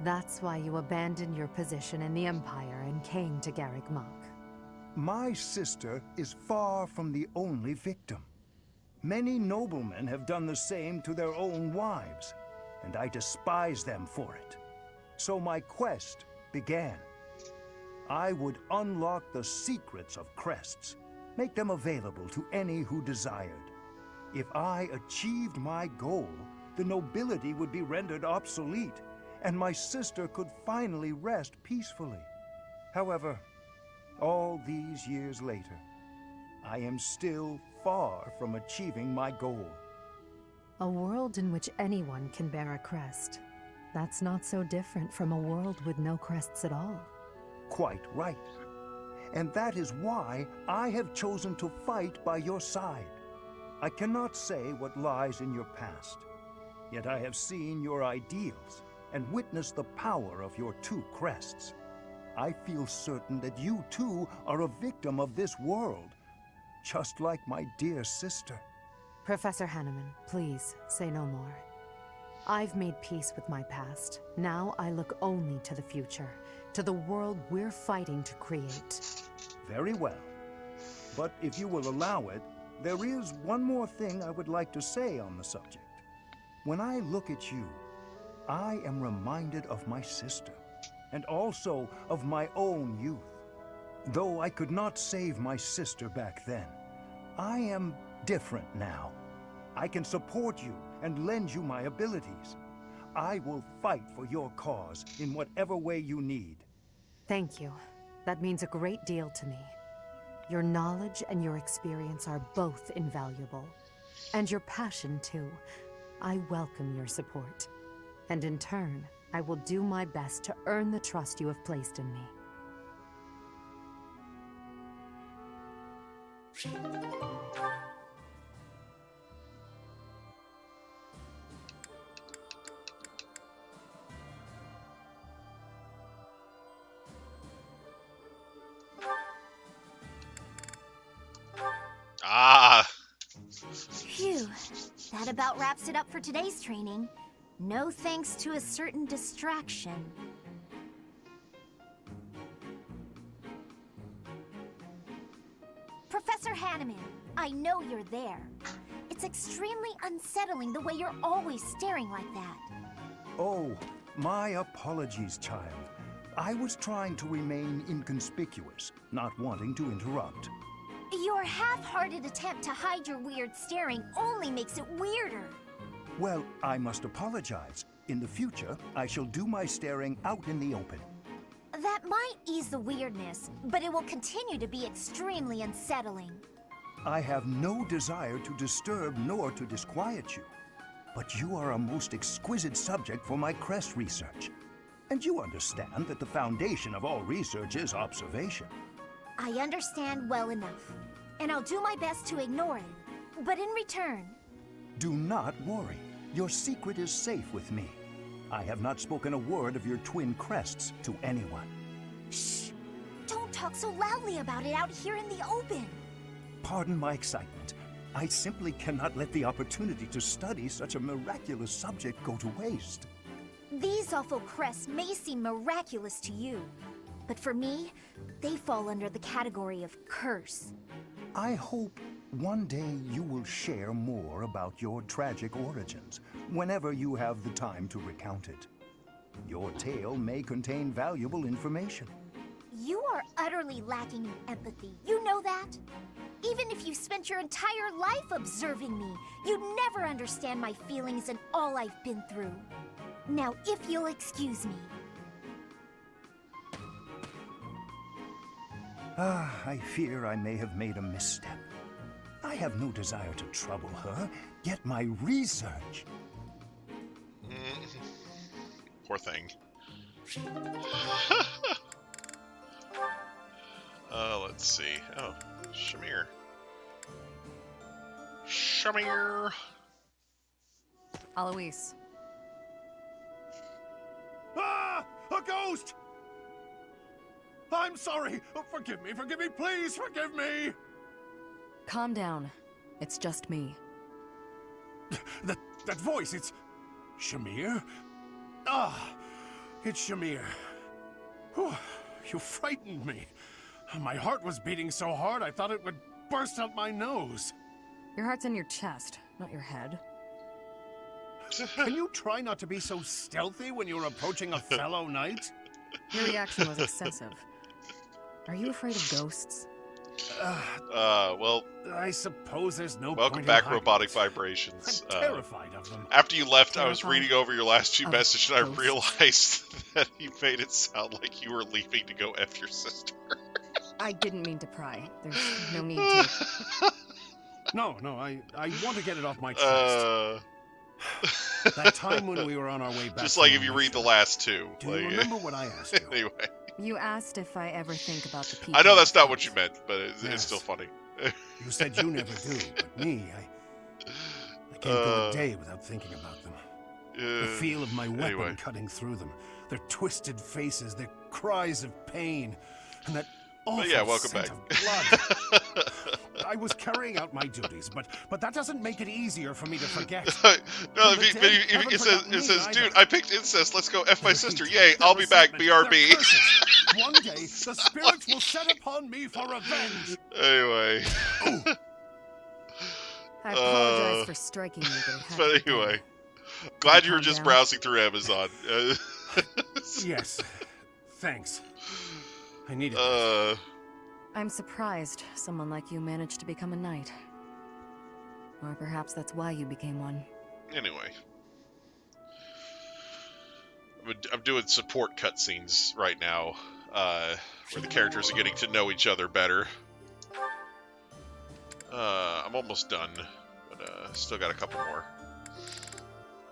That's why you abandoned your position in the Empire and came to Garrick Monk. My sister is far from the only victim. Many noblemen have done the same to their own wives, and I despise them for it. So my quest began. I would unlock the secrets of crests, make them available to any who desired. If I achieved my goal, the nobility would be rendered obsolete, and my sister could finally rest peacefully. However, all these years later, I am still far from achieving my goal. A world in which anyone can bear a crest. That's not so different from a world with no crests at all. Quite right. And that is why I have chosen to fight by your side. I cannot say what lies in your past, yet I have seen your ideals and witnessed the power of your two crests. I feel certain that you too are a victim of this world, just like my dear sister. Professor Hanneman, please, say no more. I've made peace with my past. Now I look only to the future, to the world we're fighting to create. Very well. But if you will allow it, there is one more thing I would like to say on the subject. When I look at you, I am reminded of my sister, and also of my own youth. Though I could not save my sister back then, I am different now. I can support you and lend you my abilities. I will fight for your cause in whatever way you need. Thank you. That means a great deal to me. Your knowledge and your experience are both invaluable. And your passion, too. I welcome your support. And in turn, I will do my best to earn the trust you have placed in me. Ah! Phew. That about wraps it up for today's training. No thanks to a certain distraction. Professor Hanneman, I know you're there. It's extremely unsettling the way you're always staring like that. Oh, my apologies, child. I was trying to remain inconspicuous, not wanting to interrupt. Your half-hearted attempt to hide your weird staring only makes it weirder. Well, I must apologize. In the future, I shall do my staring out in the open. That might ease the weirdness, but it will continue to be extremely unsettling. I have no desire to disturb nor to disquiet you. But you are a most exquisite subject for my crest research. And you understand that the foundation of all research is observation. I understand well enough, and I'll do my best to ignore it. But in return... Do not worry. Your secret is safe with me. I have not spoken a word of your twin crests to anyone. Shh! Don't talk so loudly about it out here in the open. Pardon my excitement. I simply cannot let the opportunity to study such a miraculous subject go to waste. These awful crests may seem miraculous to you, but for me, they fall under the category of curse. I hope one day you will share more about your tragic origins, whenever you have the time to recount it. Your tale may contain valuable information. You are utterly lacking in empathy, you know that? Even if you spent your entire life observing me, you'd never understand my feelings and all I've been through. Now, if you'll excuse me. I fear I may have made a misstep. I have no desire to trouble her, yet my research... Poor thing. Let's see. Oh, Shamir. Shamir! Alois. Ah! A ghost! I'm sorry! Oh, forgive me, please forgive me! Calm down. It's just me. That voice, it's... Shamir? Ah, it's Shamir. Whew, you frightened me. My heart was beating so hard I thought it would burst out my nose. Your heart's in your chest, not your head. Can you try not to be so stealthy when you're approaching a fellow knight? Your reaction was excessive. Are you afraid of ghosts? Well... I suppose there's no welcome point back, in Robotic Vibrations. I'm terrified of them. After you left, I was reading over your last two messages, and I ghosts. realized that you made it sound like you were leaving to go F your sister. I didn't mean to pry. There's no need to. No, I want to get it off my chest. That time when we were on our way back. Just like if you read the last two. Do you remember what I asked you? Anyway. You asked if I ever think about the people. I know that's not what you meant, but it's Yes. still funny. You said you never do, but me, I can't go a day without thinking about them. The feel of my weapon anyway. cutting through them, their twisted faces, their cries of pain, and that awful yeah, welcome scent back. of blood. I was carrying out my duties, but that doesn't make it easier for me to forget. No, And the dead haven't it forgotten says, me dude, either. I picked incest. Let's go F my Their sister. heat, Yay, their I'll be back. resentment, their BRB. curses. One day, the spirits will set upon me for revenge. Anyway. I apologize for striking you, but it had But to be done. anyway. Glad you were Calm just down. browsing through Amazon. Yes, thanks. I needed that. Uh, I'm surprised someone like you managed to become a knight. Or perhaps that's why you became one. anyway. I'm doing support cutscenes right now, where the characters are getting to know each other better. I'm almost done, but still got a couple more.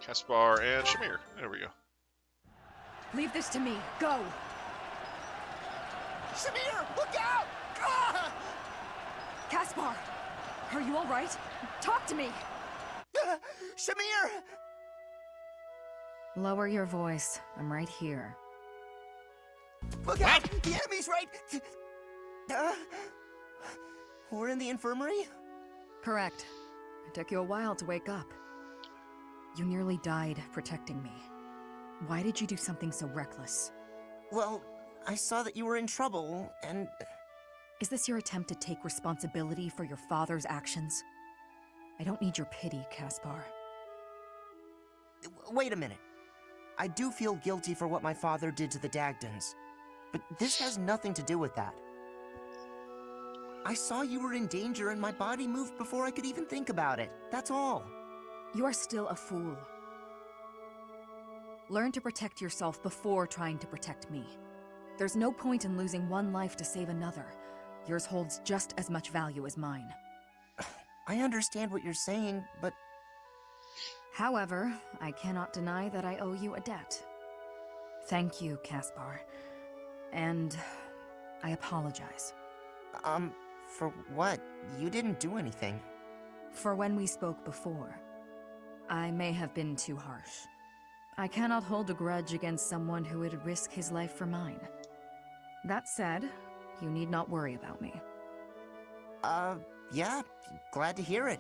Caspar and Shamir. There we go. Leave this to me. Go! Shamir, look out! Ah! Caspar! Are you alright? Talk to me! Shamir! Lower your voice. I'm right here. Look out! The enemy's right! We're in the infirmary? Correct. It took you a while to wake up. You nearly died protecting me. Why did you do something so reckless? Well, I saw that you were in trouble, and Is this your attempt to take responsibility for your father's actions? I don't need your pity, Caspar. Wait a minute. I do feel guilty for what my father did to the Dagdans, but this has nothing to do with that. I saw you were in danger and my body moved before I could even think about it. That's all. You are still a fool. Learn to protect yourself before trying to protect me. There's no point in losing one life to save another. Yours holds just as much value as mine. I understand what you're saying, but... However, I cannot deny that I owe you a debt. Thank you, Caspar. And I apologize. For what? You didn't do anything. For when we spoke before. I may have been too harsh. I cannot hold a grudge against someone who would risk his life for mine. That said, you need not worry about me. Yeah, glad to hear it.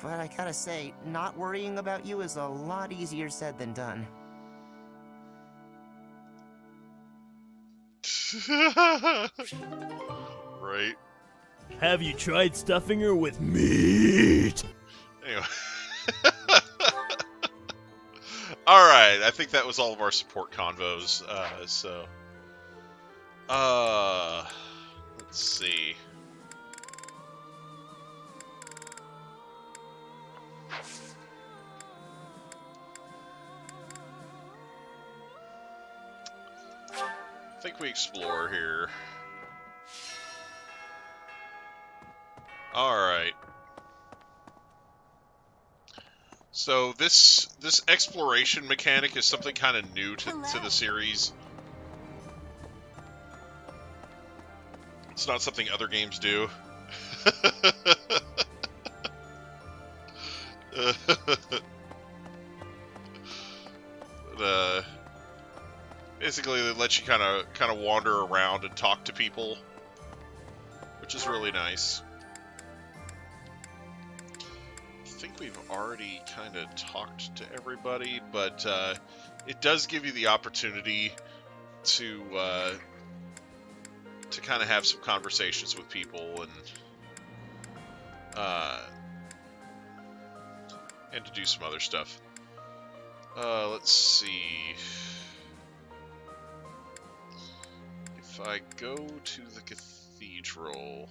But I gotta say, not worrying about you is a lot easier said than done. Right. Have you tried stuffing her with meat? Anyway. Alright, I think that was all of our support convos, let's see. I think we explore here. Alright. So this exploration mechanic is something kind of new to the series. It's not something other games do. But, basically, they let you kind of wander around and talk to people, which is really nice. I think we've already kind of talked to everybody, but it does give you the opportunity to kind of have some conversations with people and to do some other stuff. Let's see. If I go to the cathedral...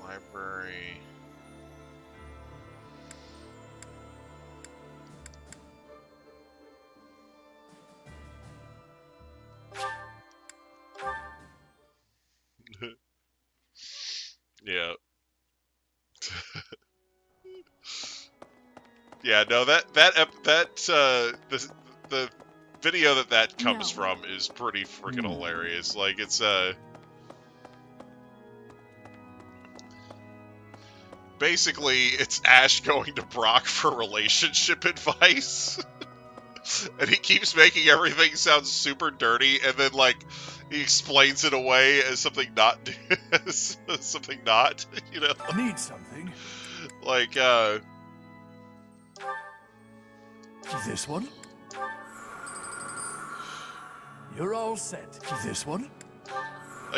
Library... Yeah. Yeah, no, the video that comes from is pretty freaking hilarious. Like, it's basically it's Ash going to Brock for relationship advice. And he keeps making everything sound super dirty, and then, like, he explains it away as something not, as something not, you know? Need something? Like, This one? You're all set. This one?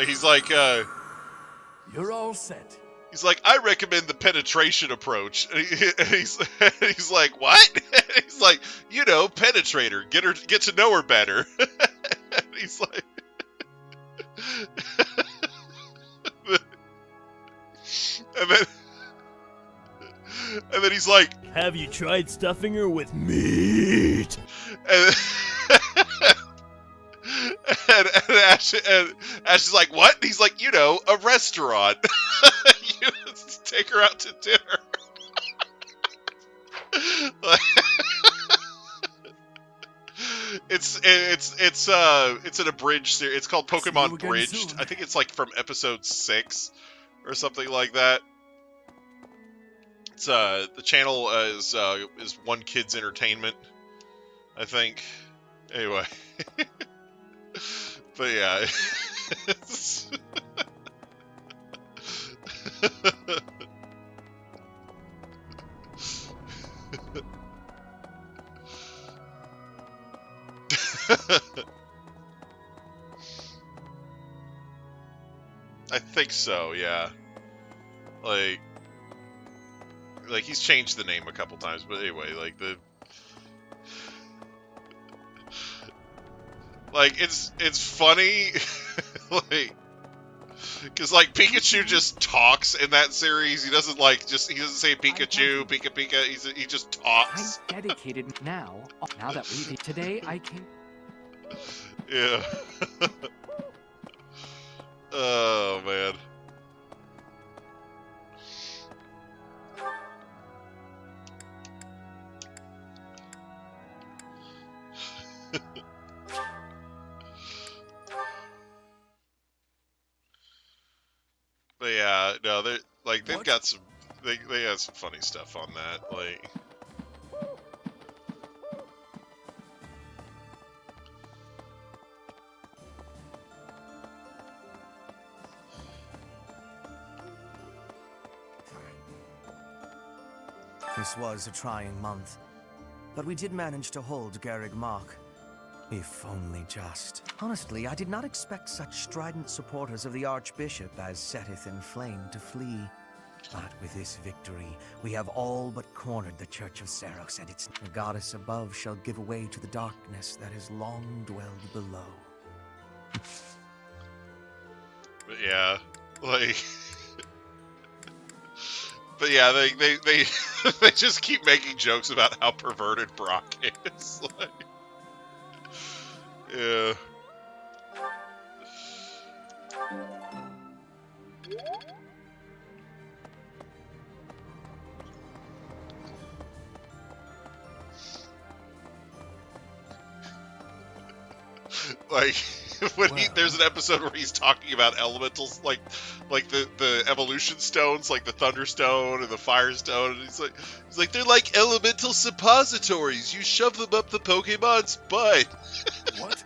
he's like, You're all set. he's like, I recommend the penetration approach. And he's like, what? And he's like, you know, penetrate her, get to know her better. And he's like, and then he's like, have you tried stuffing her with meat? And Ash is like, what? And he's like, you know, a restaurant. You take her out to dinner. It's an abridged series. It's called Pokemon Bridged. Soon. I think it's like from episode 6 or something like that. It's the channel is One Kid's Entertainment, I think. Anyway. But yeah. think so, yeah. Like he's changed the name a couple times, but anyway, like it's funny, like, because like Pikachu just talks in that series. He doesn't say Pikachu, Pika Pika. He just talks. I'm dedicated now. Now that today I can. Yeah. Oh man. But yeah, no, they've got some they got some funny stuff on that, like. This was a trying month, but we did manage to hold Garrig Mark. If only just. Honestly, I did not expect such strident supporters of the Archbishop as setteth in flame to flee. But with this victory, we have all but cornered the Church of Seros, and the goddess above shall give way to the darkness that has long dwelled below. But yeah, like... But yeah, they they just keep making jokes about how perverted Brock is. Like, yeah. Like when there's an episode where he's talking about elementals, like the evolution stones, like the Thunderstone and the Firestone, and he's like they're like elemental suppositories. You shove them up the Pokemon's butt. What?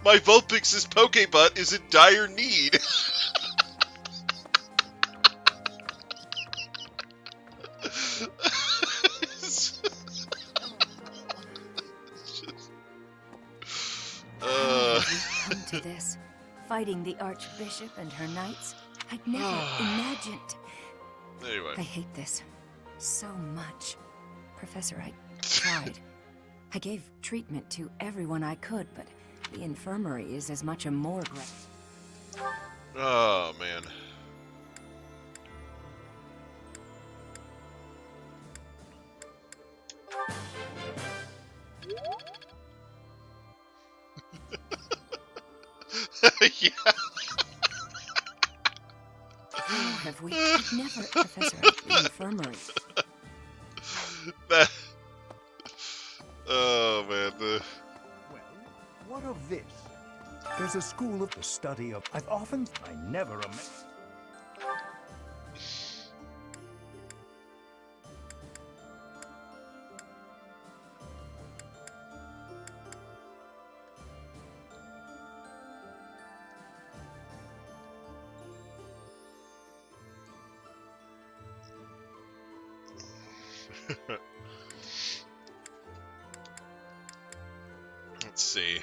My Vulpix's Pokebutt is in dire need. Come to this, fighting the Archbishop and her knights. I'd never imagined. Anyway. I hate this so much. Professor, I tried. I gave treatment to everyone I could, but the infirmary is as much a morgue. Oh, man. Yeah. How have we? I've never, Professor, the infirmary. That... Oh, man. Well, what of this? There's a school of the study of... I never imagined... Let's see.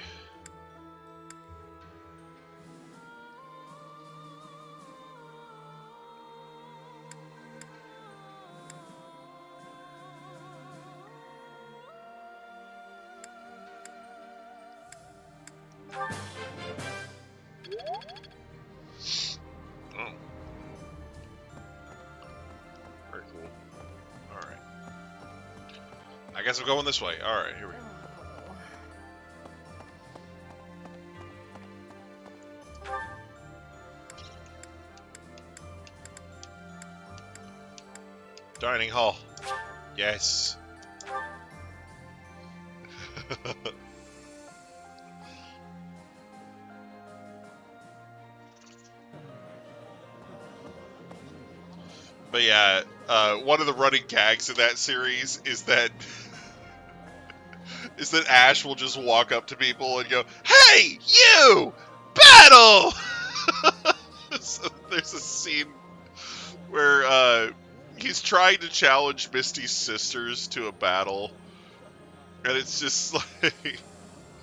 Oh. Very cool. Alright. I guess I'm going this way. Alright, here we go. Dining hall. Yes. But yeah, one of the running gags in that series is that Ash will just walk up to people and go, "Hey, you! Battle!" So there's a scene where he's trying to challenge Misty's sisters to a battle, and it's just like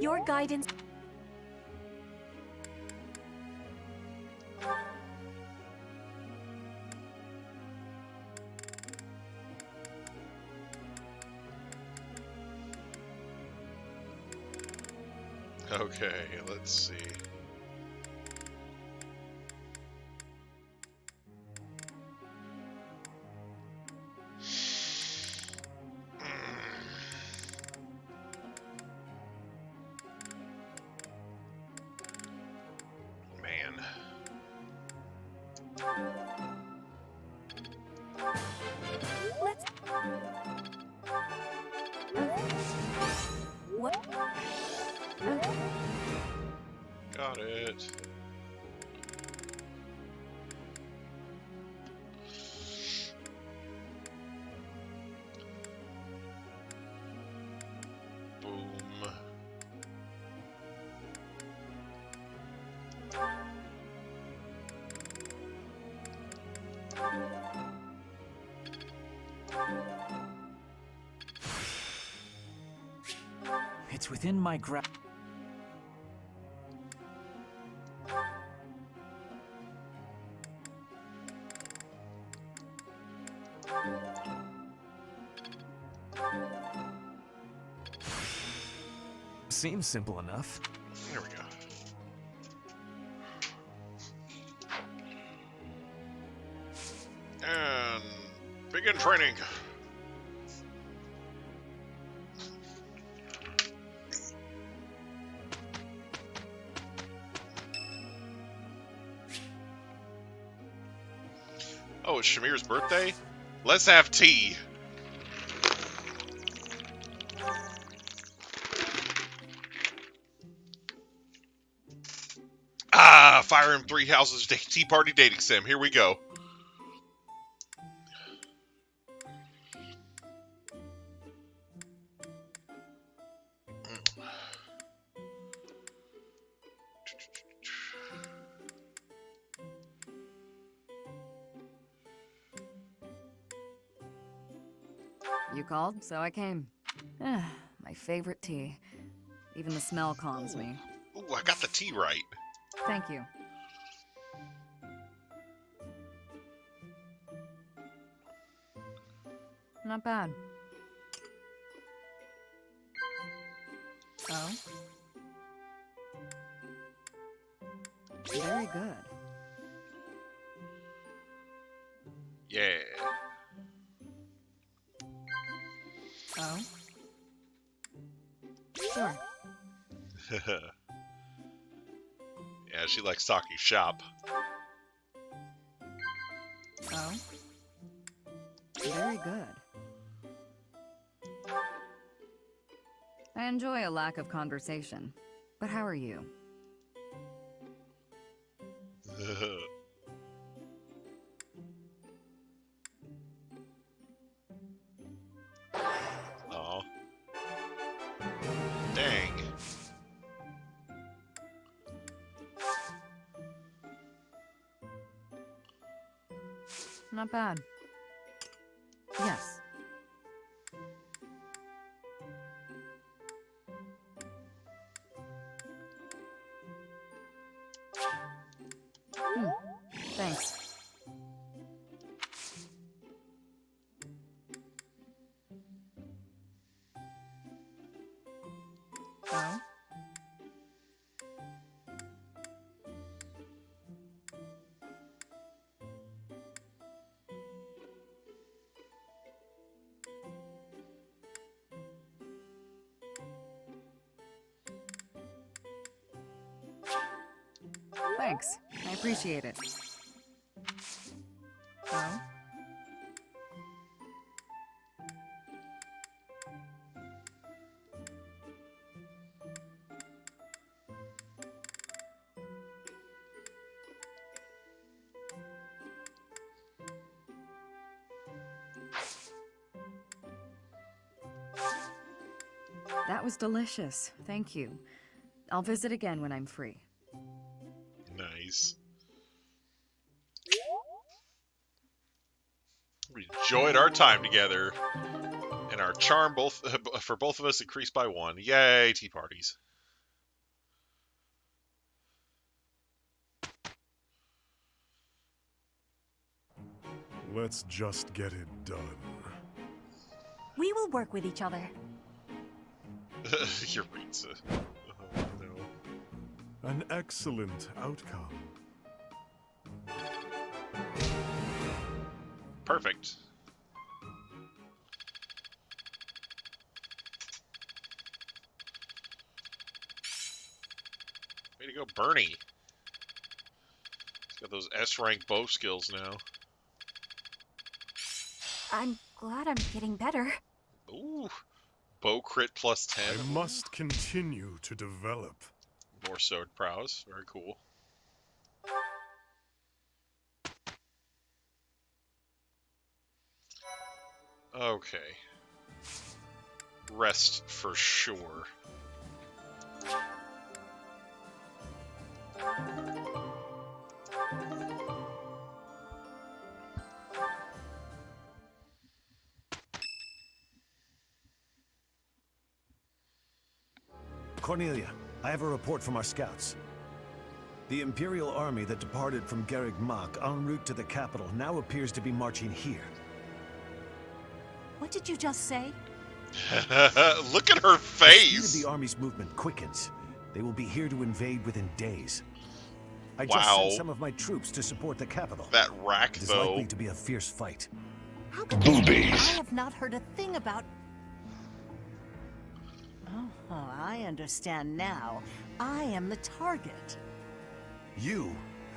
Your guidance... Okay, let's see. Man. Let's... What? Got it. Boom. It's within my grasp. Seems simple enough. There we go. And begin training. Oh, it's Shamir's birthday? Let's have tea. Ah, Fire Emblem Three Houses Tea Party Dating Sim. Here we go. You called, so I came. My favorite tea. Even the smell calms me. Ooh, I got the tea right. Thank you. Not bad. Oh? Very good. Yeah. Oh? Sure. Yeah, she likes talking shop. Oh? Very good. I enjoy a lack of conversation. But how are you? Aw. Dang. Not bad. Yes. Thanks. Oh? Thanks. I appreciate it. Oh? That was delicious. Thank you. I'll visit again when I'm free. Nice. We enjoyed our time together, and our charm for both of us increased by 1. Yay, tea parties. Let's just get it done. We will work with each other. Yuritsa. Oh, no. An excellent outcome. Perfect. Way to go, Bernie. He's got those S-rank bow skills now. I'm glad I'm getting better. Ooh. Bow crit plus 10. I must continue to develop. More sword prowess. Very cool. Okay. Rest for sure. Cornelia, I have a report from our scouts. The Imperial army that departed from Garreg Mach en route to the capital now appears to be marching here. What did you just say? Look at her face! The speed of the army's movement quickens. They will be here to invade within days. I just Wow. sent some of my troops to support the capital. That rack, It is though. likely to be a fierce fight. How could I have not heard a thing about... Oh, I understand now. I am the target. You?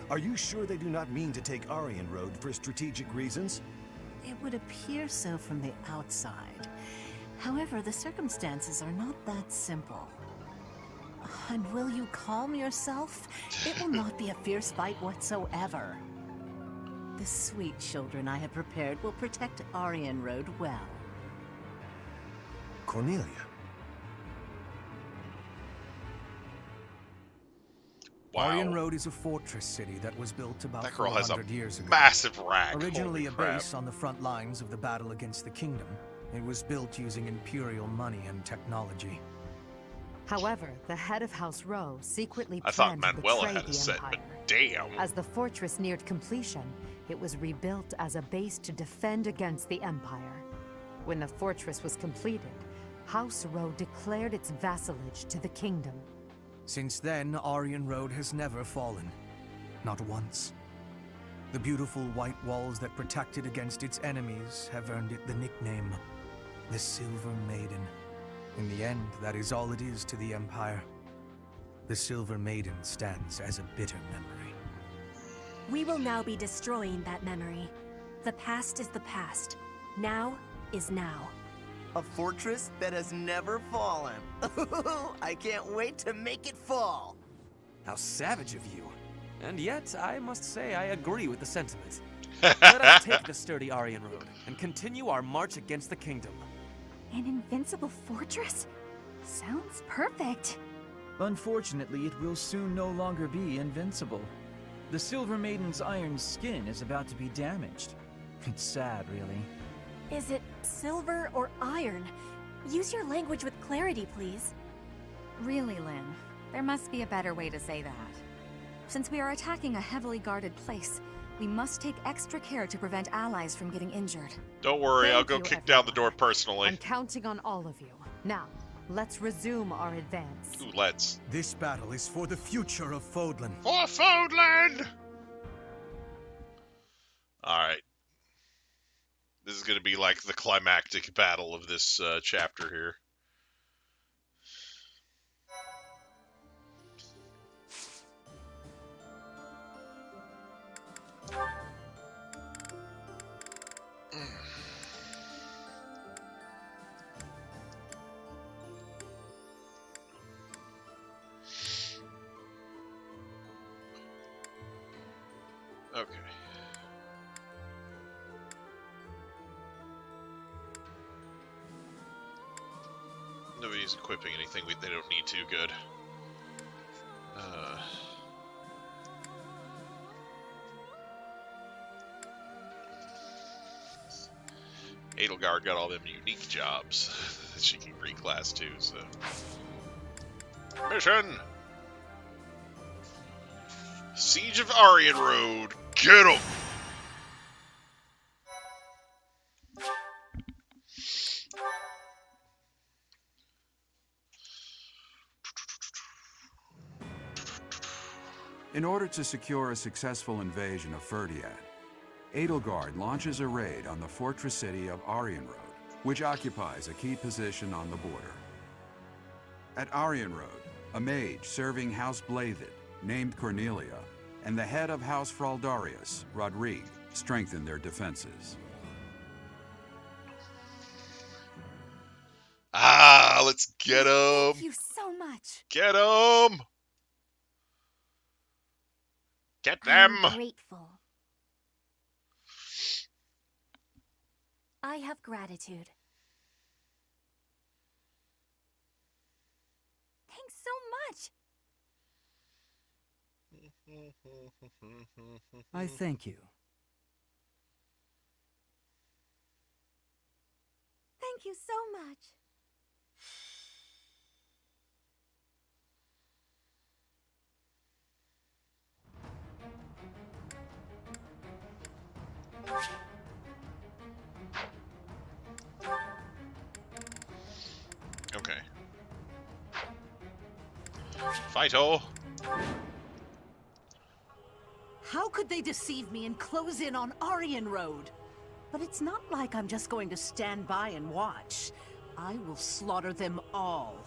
Are you sure they do not mean to take Aryan Road for strategic reasons? It would appear so from the outside. However, the circumstances are not that simple. And will you calm yourself? It will not be a fierce fight whatsoever. The sweet children I have prepared will protect Aryan Road well. Cornelia. Wow. Aryan Road is a fortress city that was built about That girl has a 400 years ago. massive rack. Originally Holy a crap. base on the front lines of the battle against the kingdom, it was built using Imperial money and technology. However, the head of House Rowe secretly I thought planned to Manuela betray had a the set, Empire. but damn. As the fortress neared completion, it was rebuilt as a base to defend against the Empire. When the fortress was completed, House Rowe declared its vassalage to the kingdom. Since then, Aryan Road has never fallen. Not once. The beautiful white walls that protected against its enemies have earned it the nickname, the Silver Maiden. In the end, that is all it is to the Empire. The Silver Maiden stands as a bitter memory. We will now be destroying that memory. The past is the past. Now is now. A fortress that has never fallen. I can't wait to make it fall. How savage of you. And yet, I must say I agree with the sentiment. Let us take the sturdy Aryan Road and continue our march against the kingdom. An invincible fortress? Sounds perfect. Unfortunately, it will soon no longer be invincible. The Silver Maiden's iron skin is about to be damaged. It's sad, really. Is it silver or iron? Use your language with clarity, please. Really, Lynn, there must be a better way to say that. Since we are attacking a heavily guarded place, we must take extra care to prevent allies from getting injured. Don't worry, Thank I'll go you, kick down the door personally. I'm counting on all of you. Now, let's resume our advance. Ooh, let's. This battle is for the future of Fodlan. For Fodlan! Alright. This is gonna be like the climactic battle of this chapter here. Okay. Nobody's equipping anything they don't need to. Good. Edelgard got all them unique jobs that she can reclass too, so. Mission! Siege of Aryan Road! Get 'em! In order to secure a successful invasion of Ferdiad, Edelgard launches a raid on the fortress city of Arianrode, which occupies a key position on the border. At Arianrode, a mage serving House Blathid, named Cornelia, and the head of House Fraldarius, Rodrigue, strengthen their defenses. Ah, let's get him. Thank you so much. Get him. Get them. I'm grateful. I have gratitude. Thanks so much. I thank you. Thank you so much. Okay. Fight-o. How could they deceive me and close in on Arianrode? But it's not like I'm just going to stand by and watch. I will slaughter them all.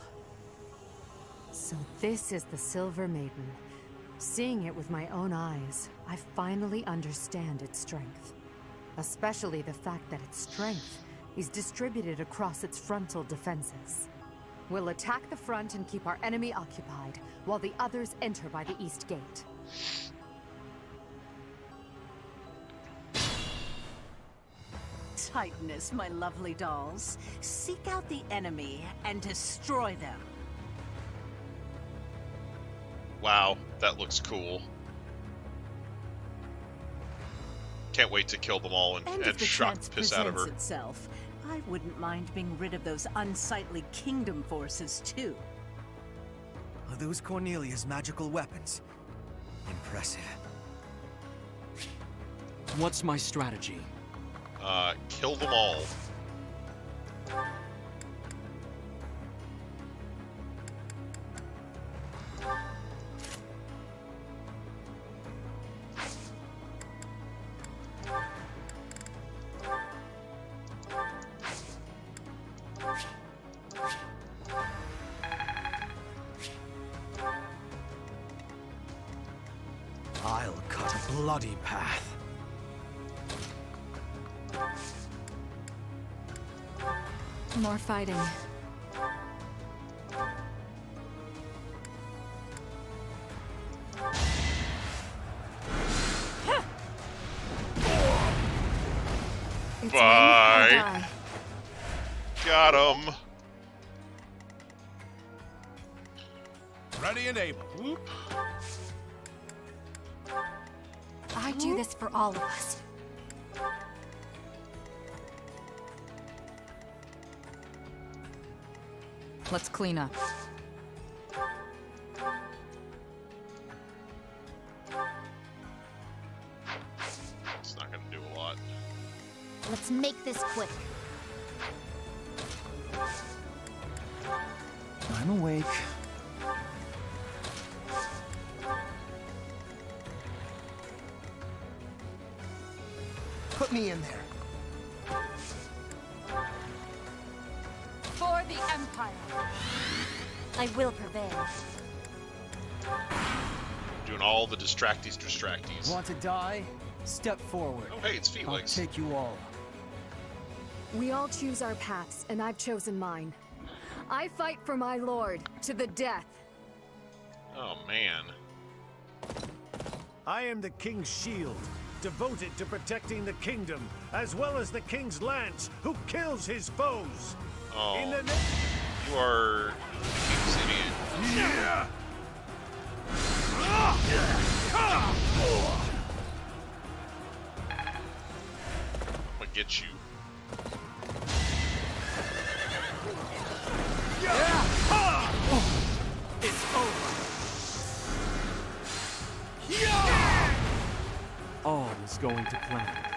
So this is the Silver Maiden. Seeing it with my own eyes, I finally understand its strength. Especially the fact that its strength is distributed across its frontal defenses. We'll attack the front and keep our enemy occupied, while the others enter by the east gate. Titaness, my lovely dolls. Seek out the enemy and destroy them. Wow, that looks cool. Can't wait to kill them all and if the shock chance the piss out of her. presents itself, I wouldn't mind being rid of those unsightly kingdom forces too. Are those Cornelia's magical weapons? Impressive. What's my strategy? Kill them all. I'll cut a bloody path. More fighting. Bye. Got him. Ready and able. Whoop. I do this for all of us. Let's clean up. It's not gonna do a lot. Let's make this quick. I'm awake. Put me in there. For the Empire. I will prevail. Doing all the distracties. Want to die? Step forward. Oh, hey, it's Felix. I'll take you all. We all choose our paths, and I've chosen mine. I fight for my lord, to the death. Oh, man. I am the king's shield, devoted to protecting the kingdom, as well as the king's lance, who kills his foes. Oh, In the you are the king's idiot. Yeah! I'm gonna get you. It's over. All is going to plan.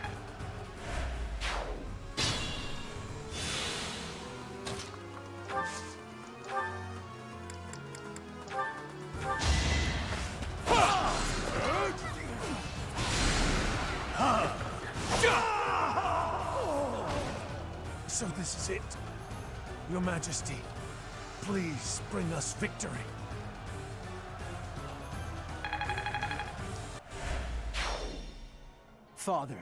this is it. Your Majesty, please bring us victory. Father,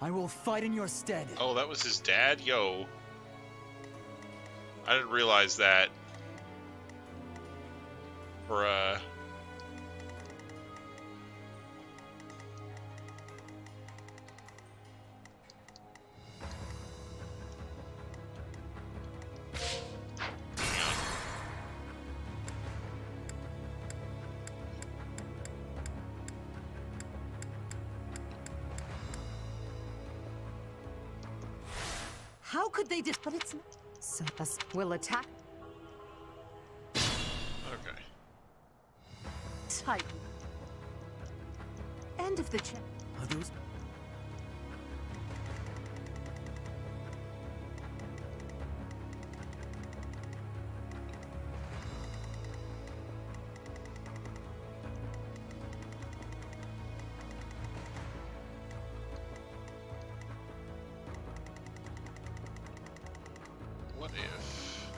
I will fight in your stead. Oh, that was his dad? Yo. I didn't realize that. Bruh. How could they just... But it's... So us will attack... Okay. Tight. End of the check. Are those... What if...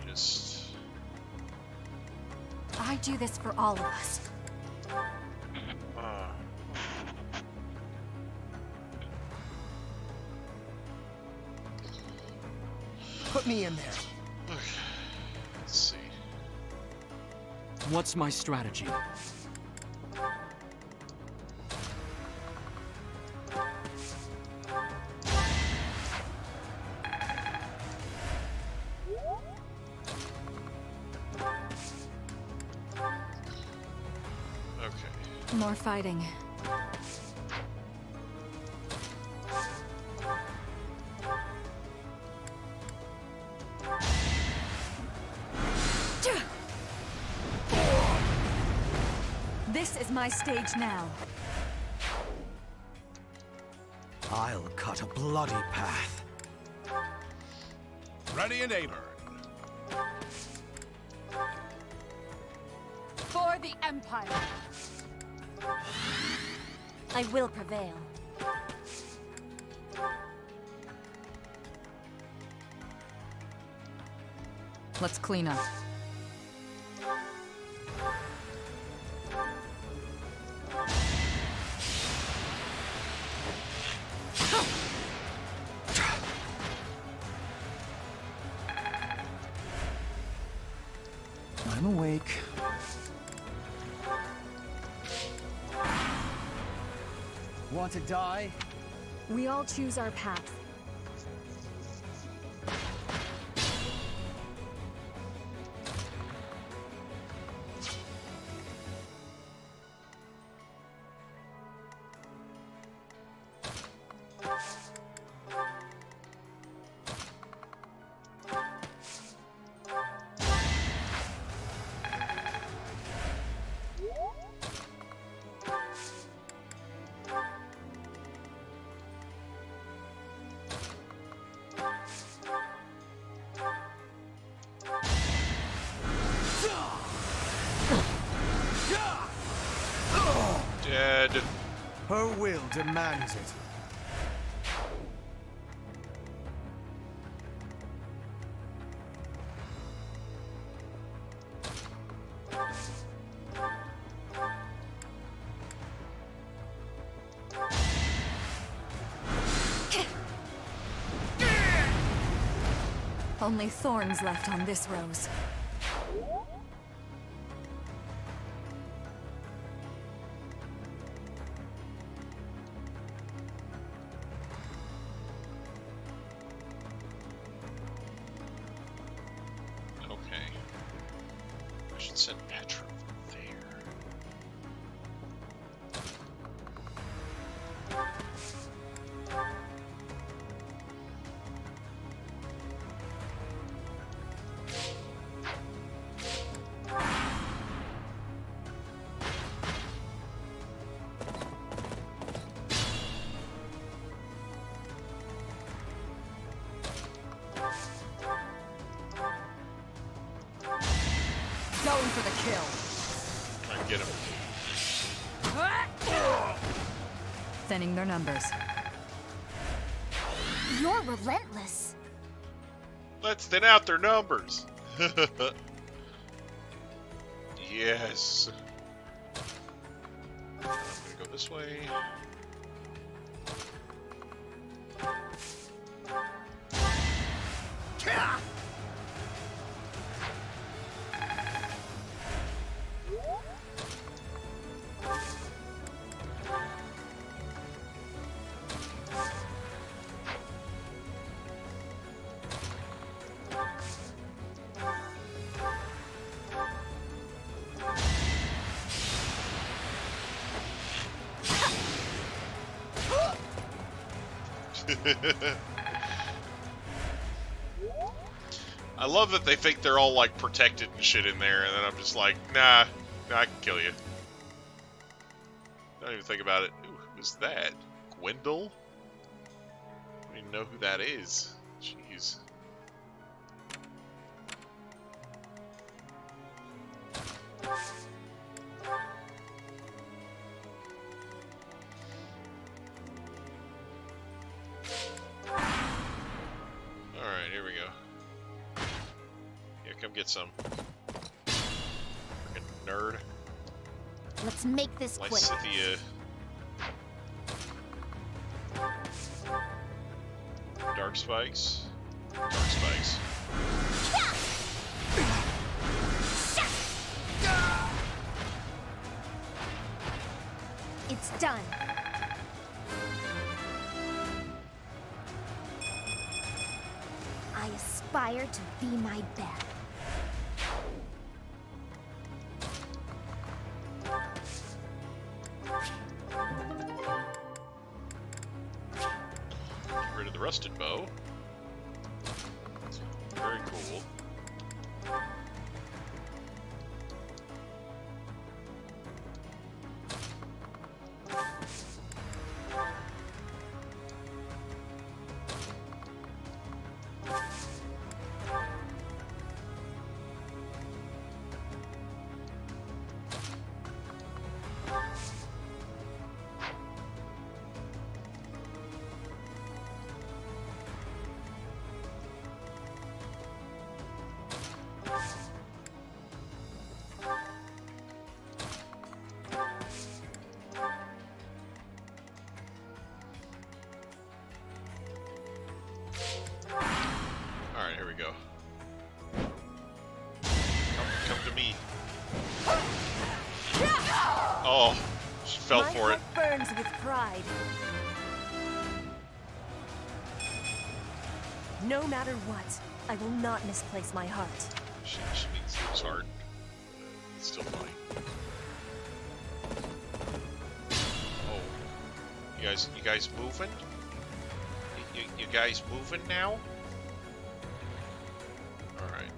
Just... I do this for all of us. Put me in there. Okay. Let's see. What's my strategy? Okay. More fighting. This is my stage now. I'll cut a bloody path. Ready and able. For the Empire. I will prevail. Let's clean up. I'm awake. Want to die? We all choose our path. Dead. Her will demands it. Only thorns left on this rose. Okay. I should send Petra there. Going for the kill. Try and get him. Thinning their numbers. You're relentless. Let's thin out their numbers. Yes. I'm gonna go this way. I love that they think they're all like protected and shit in there, and then I'm just like, nah, I can kill you. Don't even think about it. Ooh, who's that? Gwendol? I don't even know who that is. Jeez. Alright, here we go. Yeah, come get some. Freaking nerd. Let's make this quick. Lysithia. Dark spikes. Dark spikes. It's done. I aspire to be my best. Get rid of the rusted bow. Very cool. Alright, here we go. Come to me. Oh, she fell for it. My heart burns with pride. No matter what, I will not misplace my heart. She needs to lose heart. It's still funny. Oh, you guys moving? You guys moving now? All right.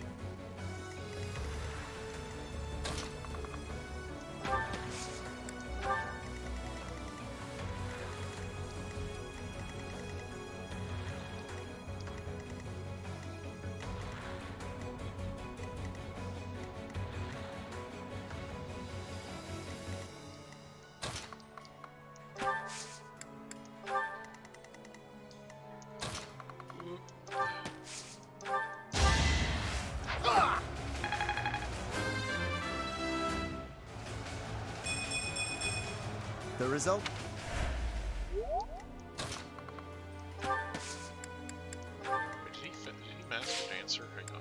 The result? Wait, did he master dancer? Hang on.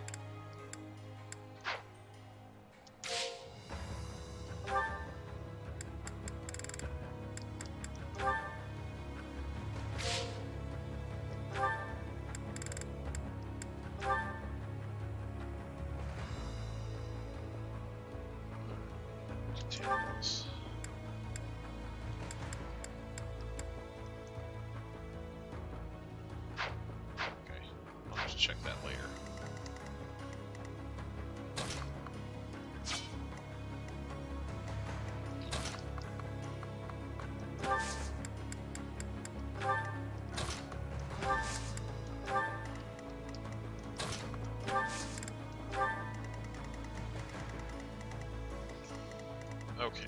Details. Okay, I'll just check that later. Okay.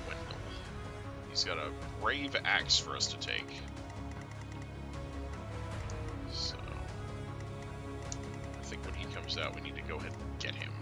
Wendell. He's got a brave axe for us to take. So, I think when he comes out, we need to go ahead and get him.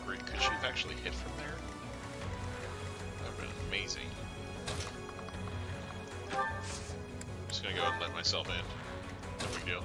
Great, could she have actually hit from there? That would have been amazing. I'm just gonna go ahead and let myself in. No big deal.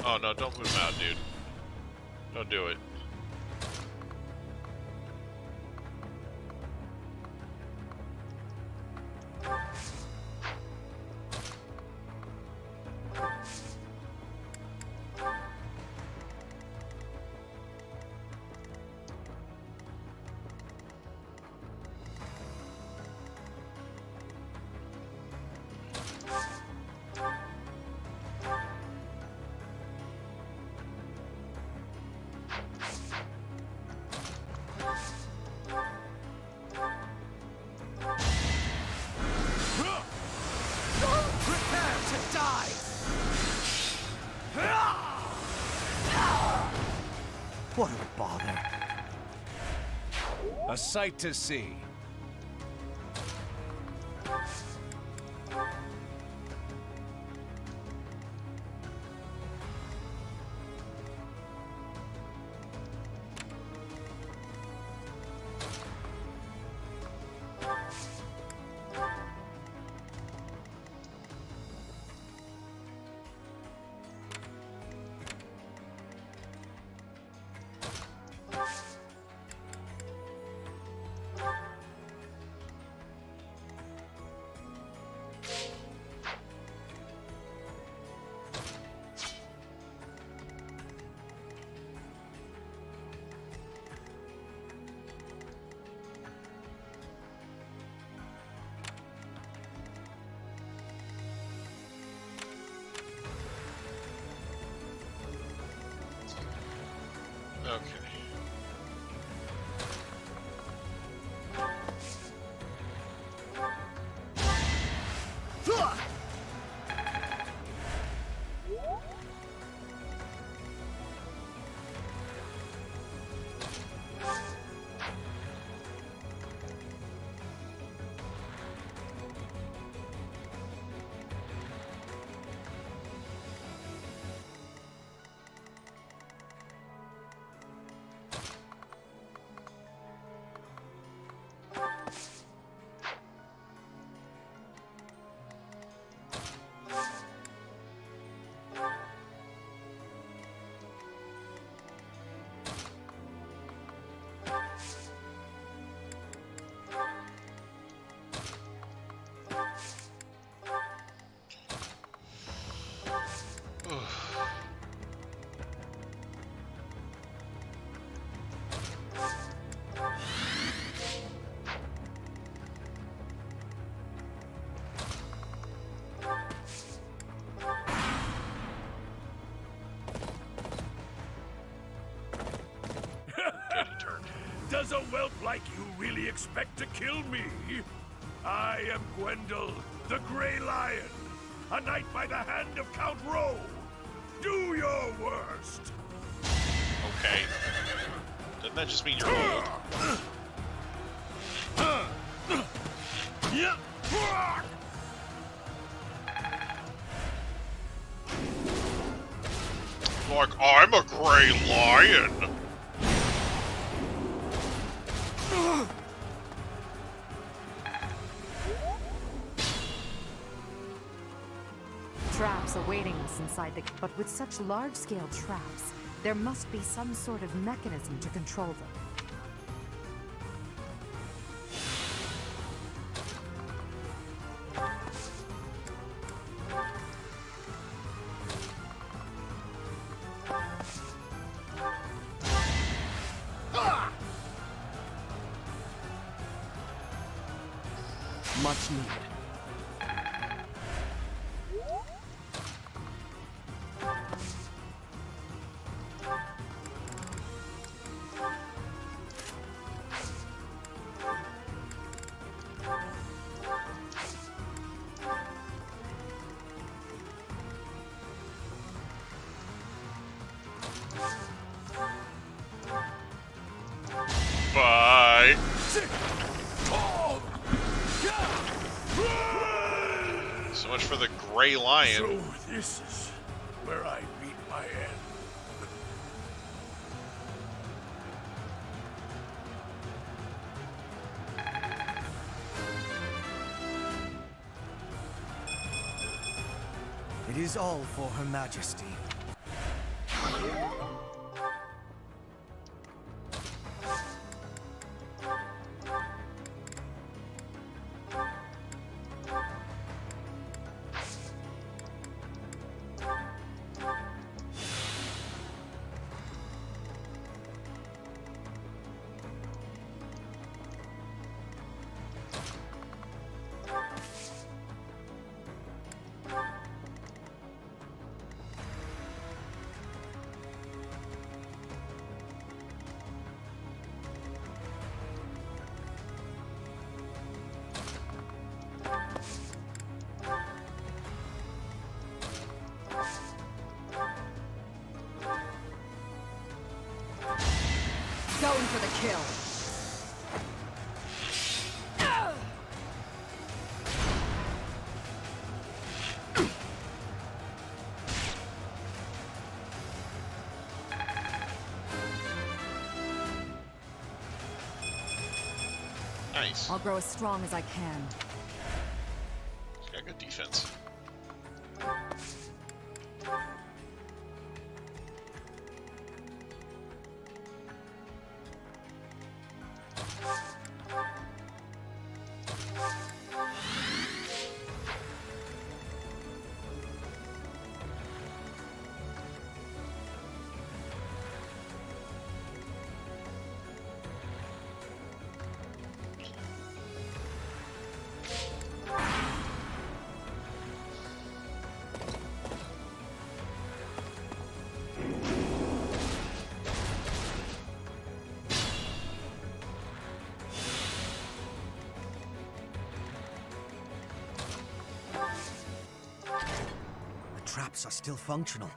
Oh no, don't put him out, dude. Don't do it. What a bother. A sight to see. Okay. expect to kill me? I am Gwendol, the Grey Lion, a knight by the hand of Count Rowe. Do your worst. Okay. Doesn't that just mean you're old? Yeah. Like, I'm a Grey Lion. Traps awaiting us inside the... But with such large-scale traps, there must be some sort of mechanism to control them. Much needed. Bye. So much for the Grey Lion. So this is where I meet my end. It is all for Her Majesty. Going for the kill. Nice. I'll grow as strong as I can. Got good defense. The traps are still functional.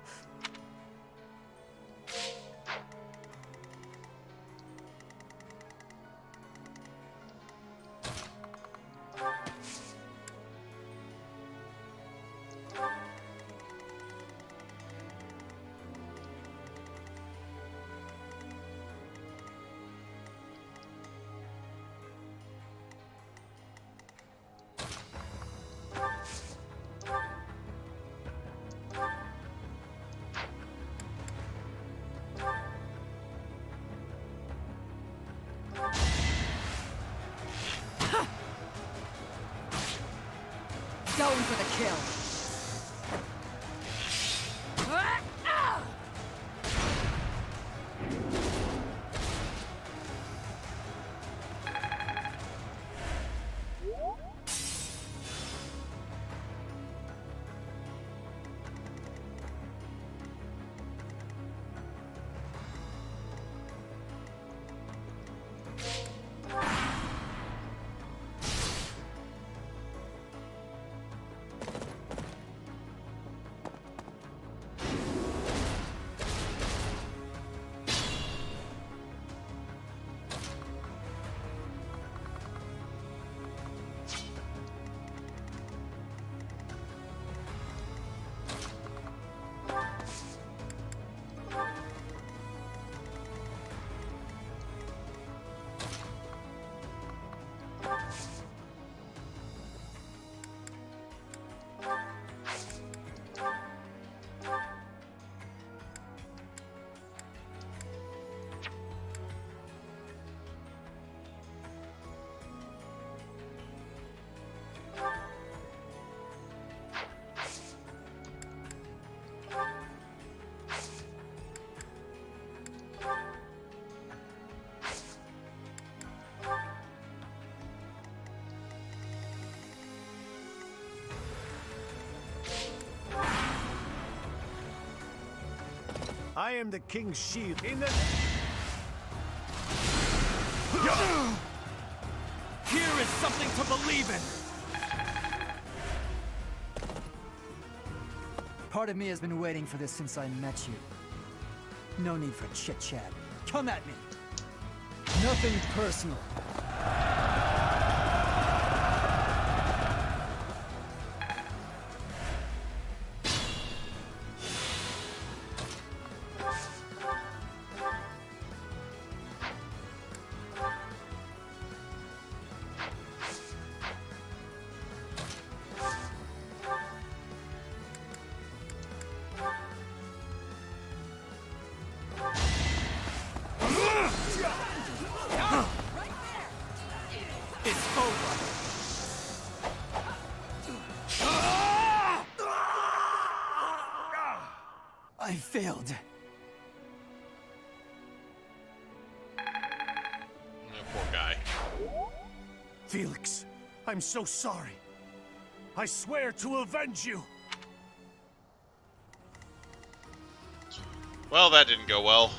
Going for the kill. I am the king's shield in the... Here is something to believe in! Part of me has been waiting for this since I met you. No need for chit-chat. Come at me. Nothing personal. I failed. Poor guy. Felix, I'm so sorry. I swear to avenge you. Well, that didn't go well.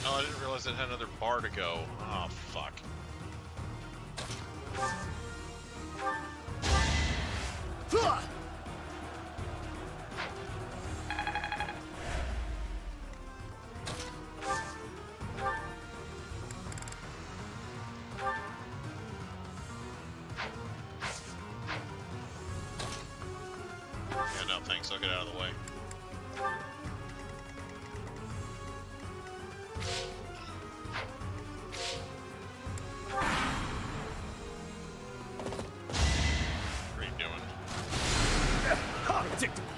Oh, I didn't realize it had another bar to go. Oh, fuck. Yeah, no, thanks. I'll get out of the way. What are you doing? Predictable.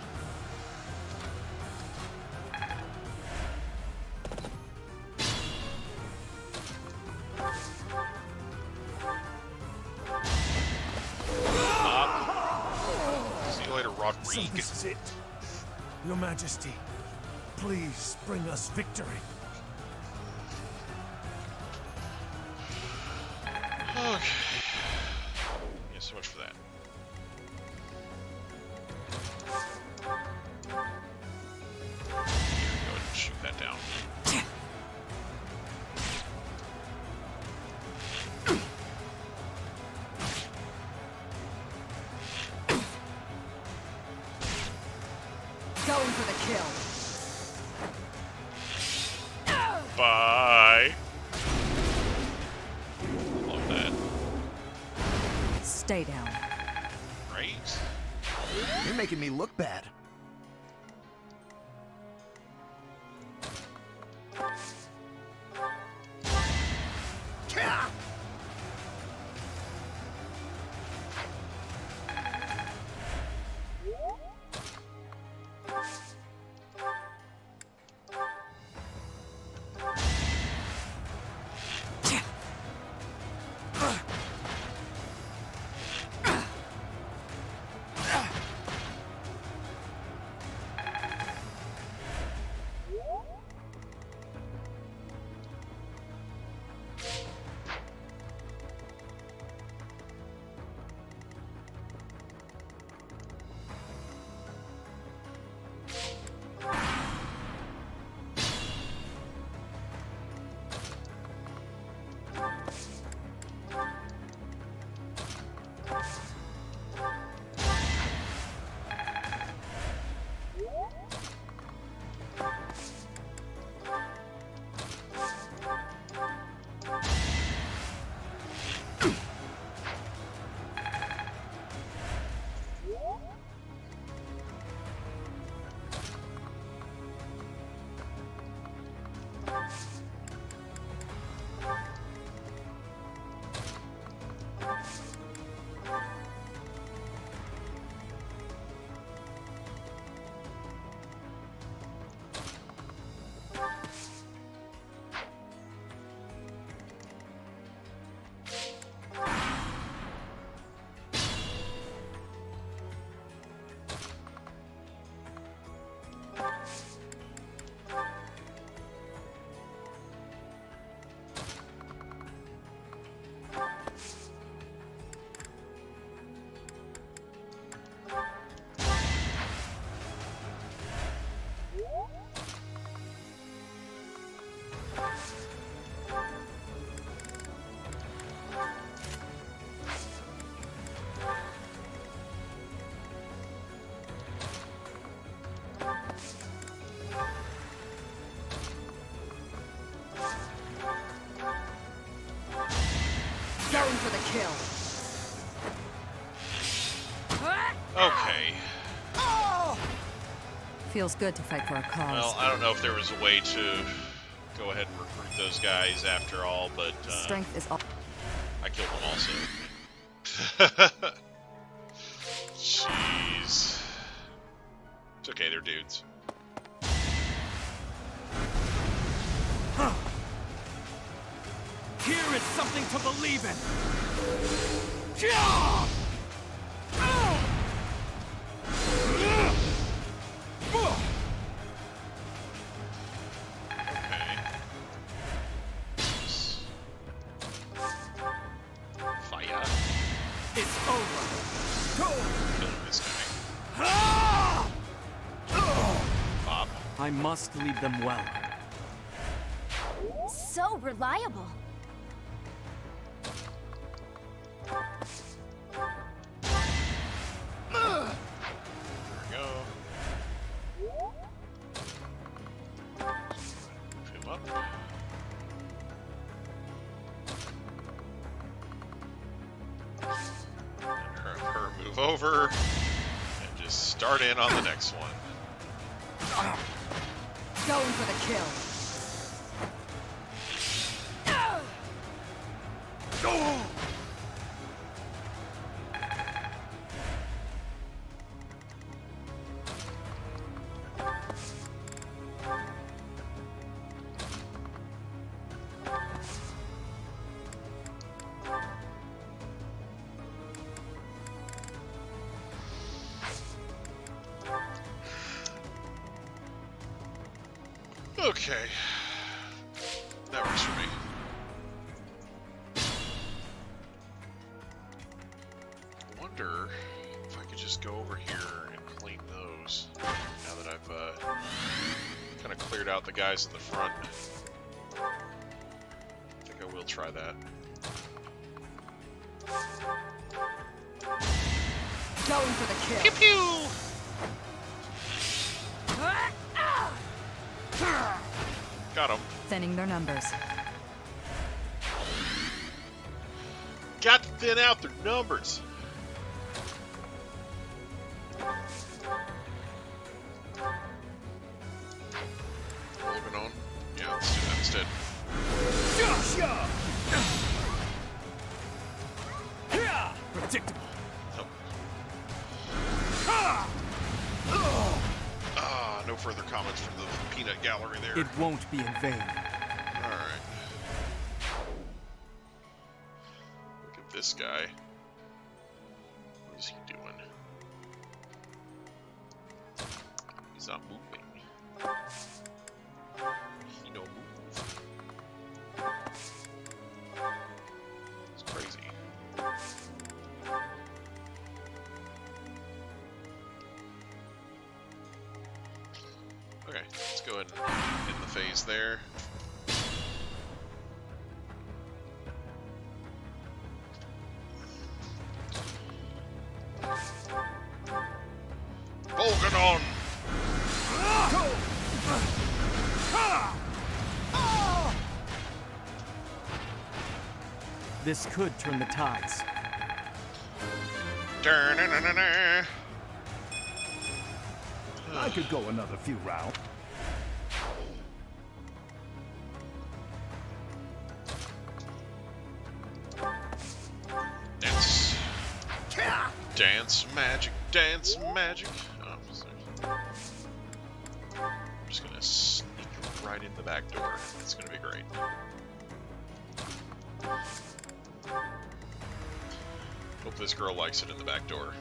See you later, So Rodrigue. this is it. Your Majesty, please bring us victory. Okay. Yeah, so much for that. Go ahead and shoot that down. Going for the kill. Bye. Love that. Stay down. Right? You're making me look bad. kill. Okay. Feels good to fight for a cause. Well, I don't know if there was a way to go ahead and recruit those guys after all, but Strength is all. I killed them also. Jeez. It's okay, they're dudes. Here is something to believe in. Fire. It's over. Killing this guy. Bob. I must lead them well. So reliable. There we go. Move him up. And her move over. And just start in on the next one. Going for the kill. Okay. That works for me. I wonder if I could just go over here and clean those now that I've kind of cleared out the guys in the front. I think I will try that. Going for the kill. Pew pew! Got him. Thinning their numbers. Got to thin out their numbers. Moving on. Yeah, let's do that instead. Predictable. No further comments from the peanut gallery there. It won't be in vain. Alright. Look at this guy. What is he doing? He's not moving. He no move. It's crazy. Okay, let's go ahead and end the phase there. Volganon! This could turn the tides. I could go another few rounds. Dance. Dance magic, dance magic. Oh, sorry. I'm just gonna sneak right in the back door. It's gonna be great. Hope this girl likes it in the back door.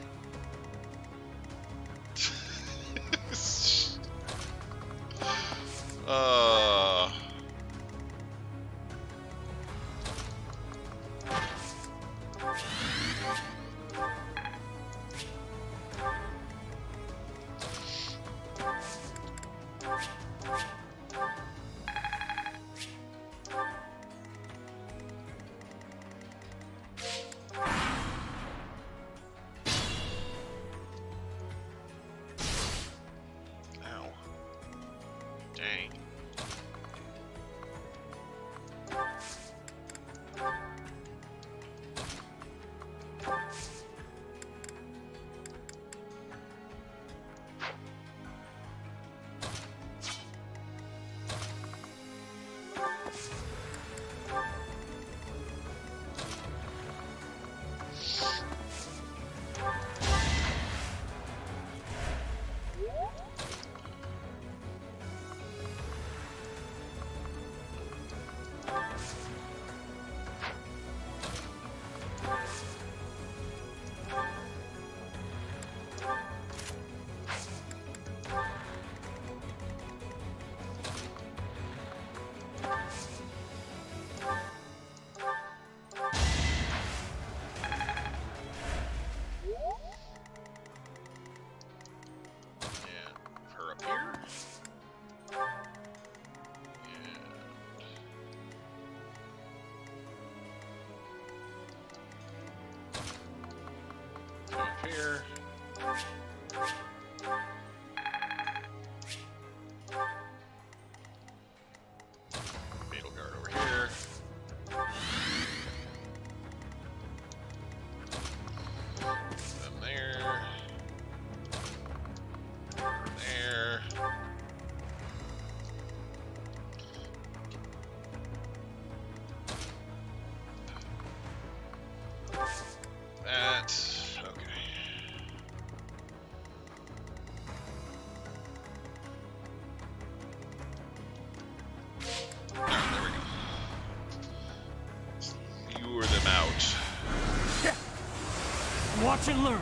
Watch and learn.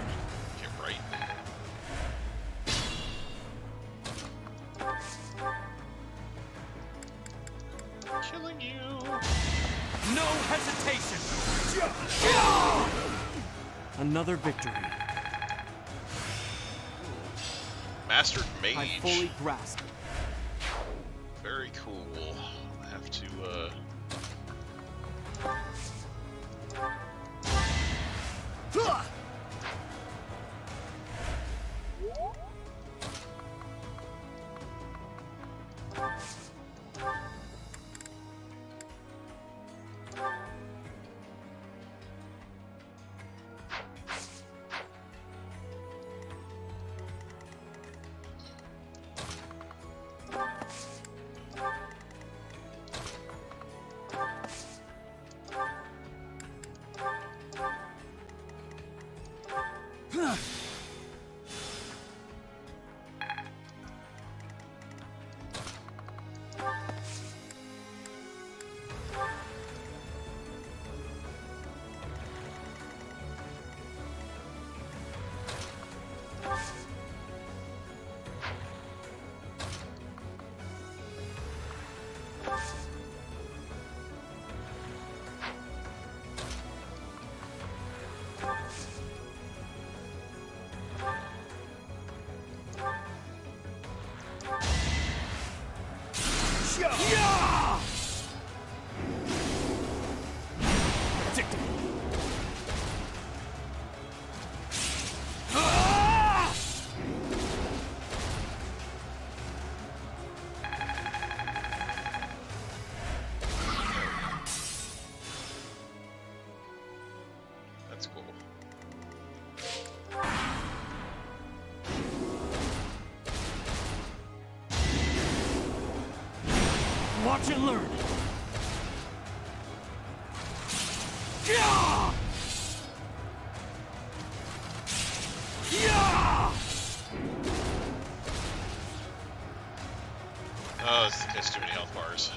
Get right. Killing you. No hesitation. Another victory. Mastered Mage. I fully grasp. Very cool. I have to, that's cool. Watch and learn. Oh, it's has too many health bars.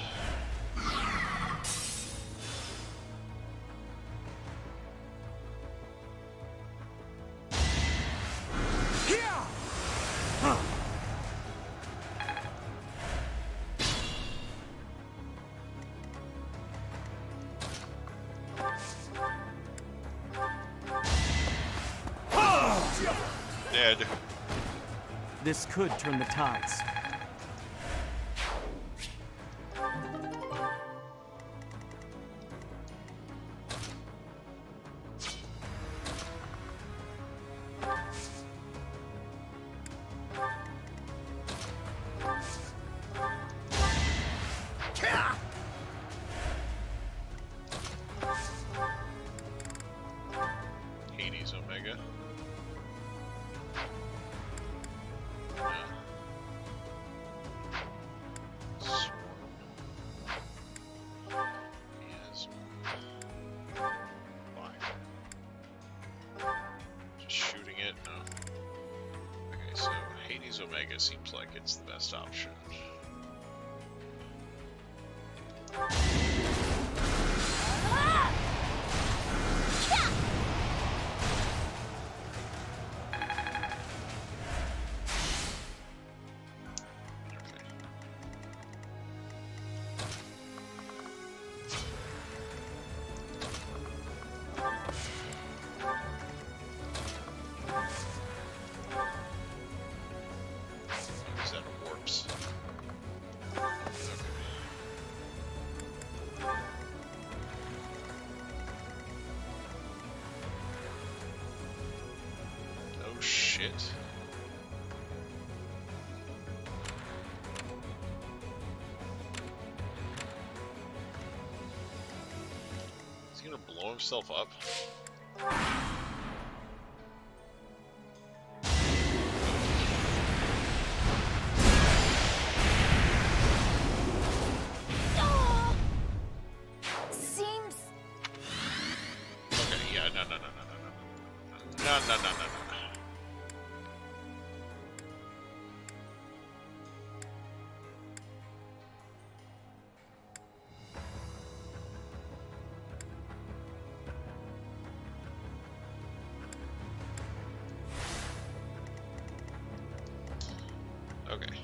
Dead. This could turn the tides. Hades Omega. Omega seems like it's the best option. Shit. Is he gonna blow himself up? Seems... Okay, yeah, no. No.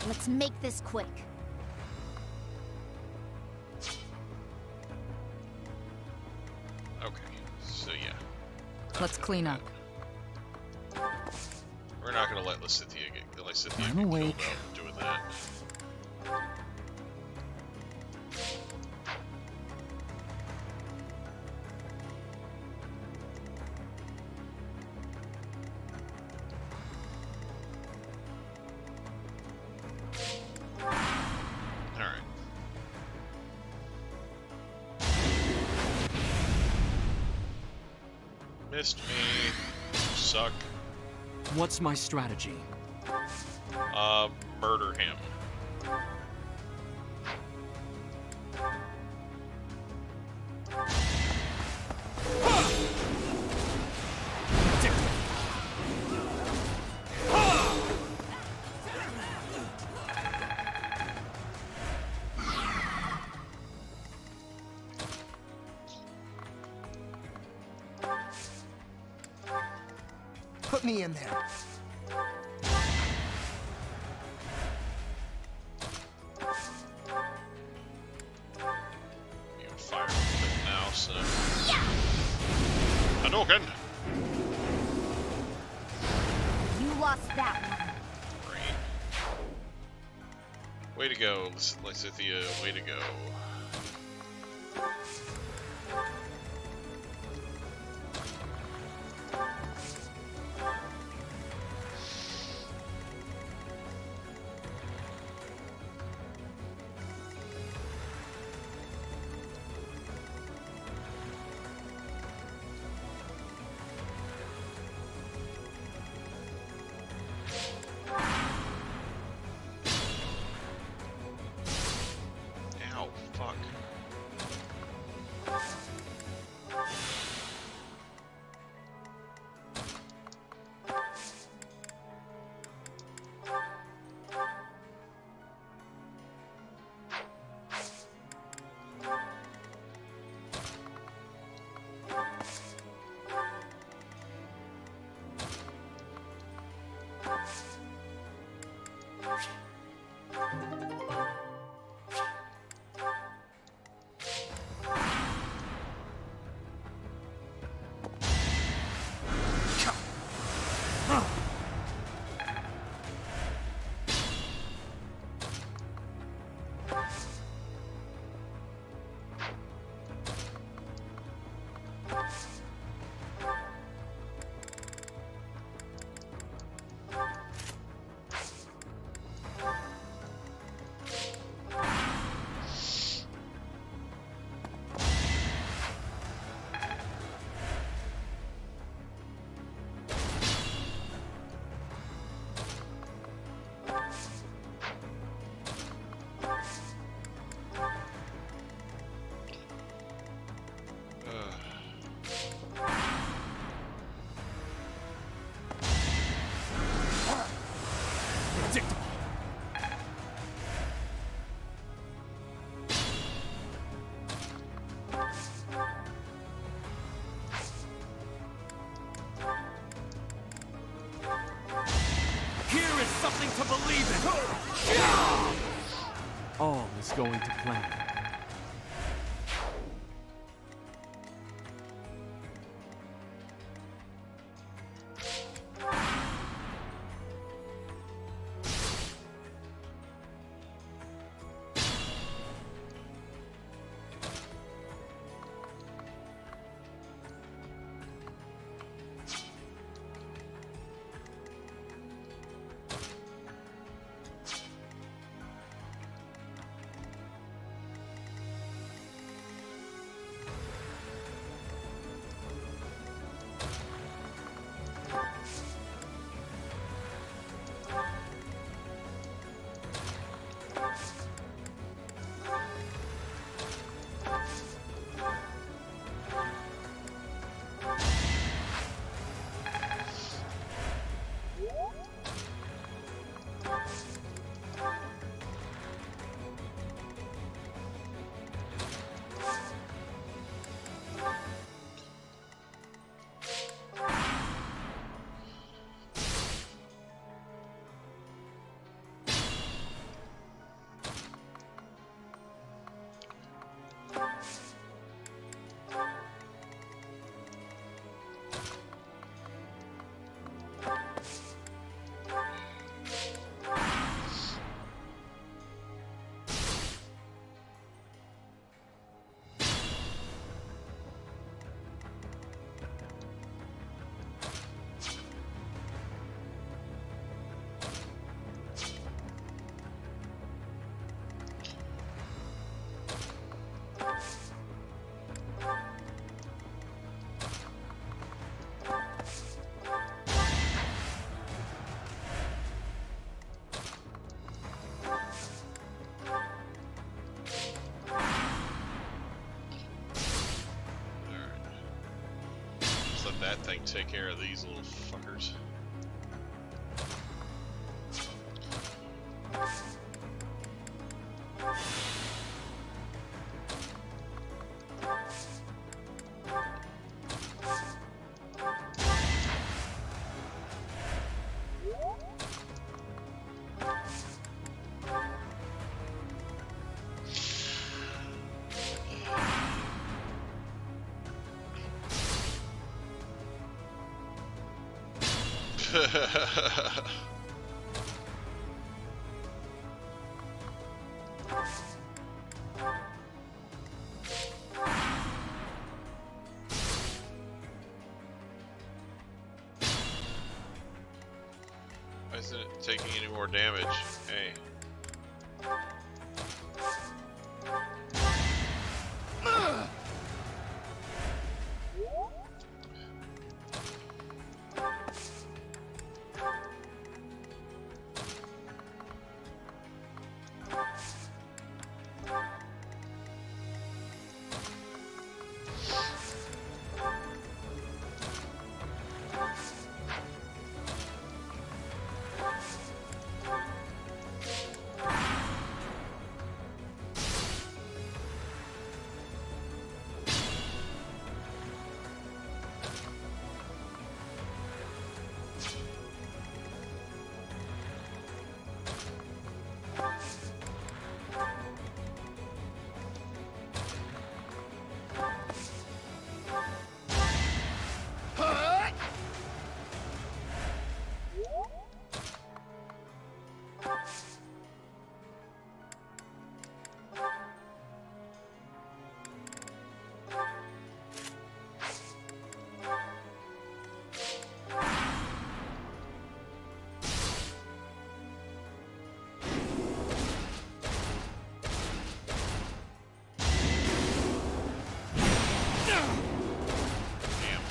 Let's make this quick. Okay, so yeah. Let's clean up. We're not gonna let Lysithea get I'm killed awake. out doing that. Alright. Missed me. Suck. What's my strategy? Murder him. Put me in there. You fire kill now, so. Hadouken! You lost that one. Great. Way to go, Lysithea. Way to go. Ow, fuck. Here is something to believe in! All is going to plan. that thing take care of these little fuckers. Why isn't it taking any more damage? Hey.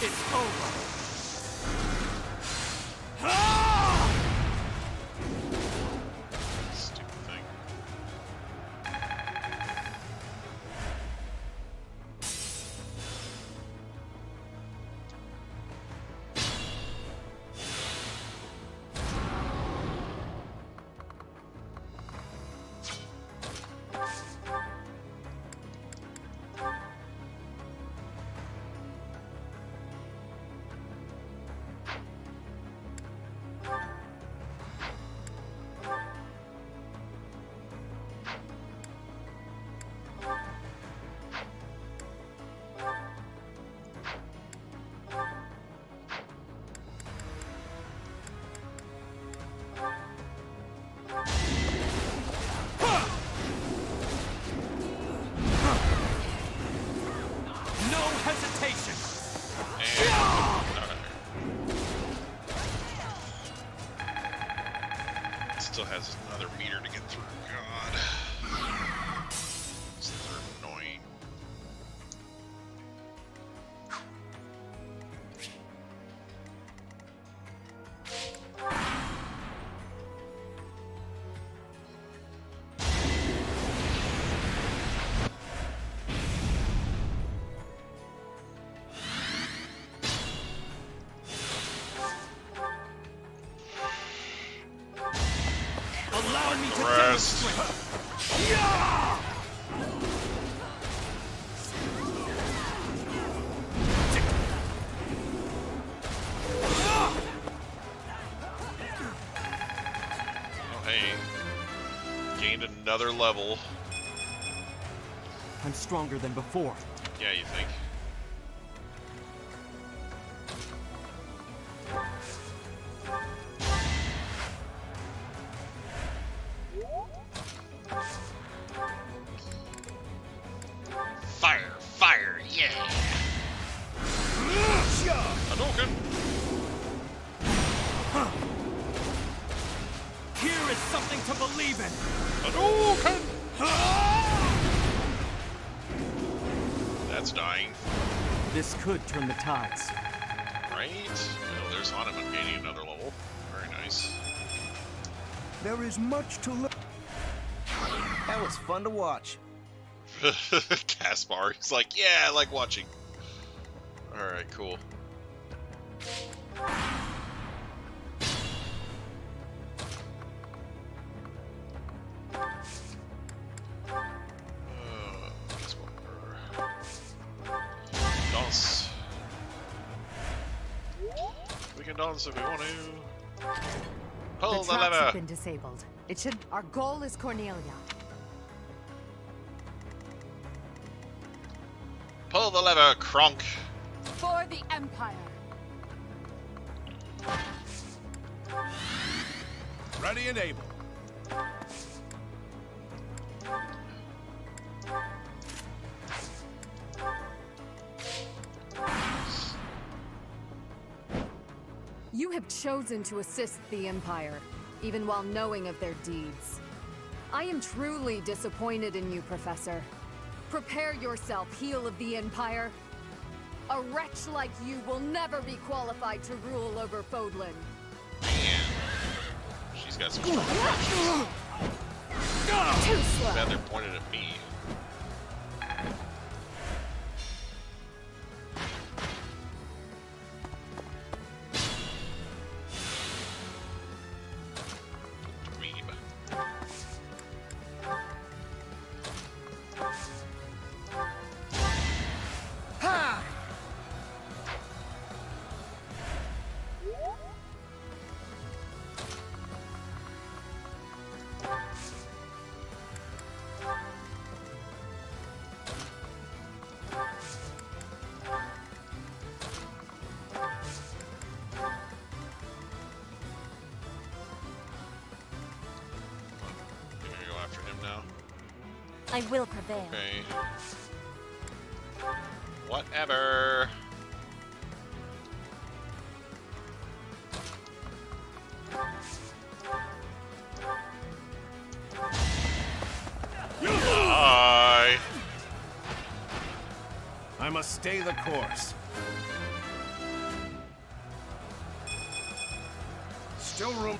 It's over. Stupid thing. No hesitation. Still has another meter to get through. God. These things are annoying. Allow me to Rest. Oh, hey. Gained another level. I'm stronger than before. Yeah, you think? Fire! Fire! Yeah! Hadouken! Here is something to believe in. Hadouken! That's dying. This could turn the tides. Right? Oh, there's Hanuman gaining another level. Very nice. There is much to learn. That was fun to watch. Caspar, he's like, yeah, I like watching. Alright, cool. Dance. We can dance if we want to. Pull the traps lever. have been disabled. It should. Our goal is Cornelia. Pull the lever, Kronk. For the Empire. Ready and able. You have chosen to assist the Empire, even while knowing of their deeds. I am truly disappointed in you, Professor. Prepare yourself, heel of the Empire. A wretch like you will never be qualified to rule over Fodlan. She's got some. Too slow. Bad they're pointed at me. I will prevail. Okay. Whatever. Bye. I must stay the course. Still room.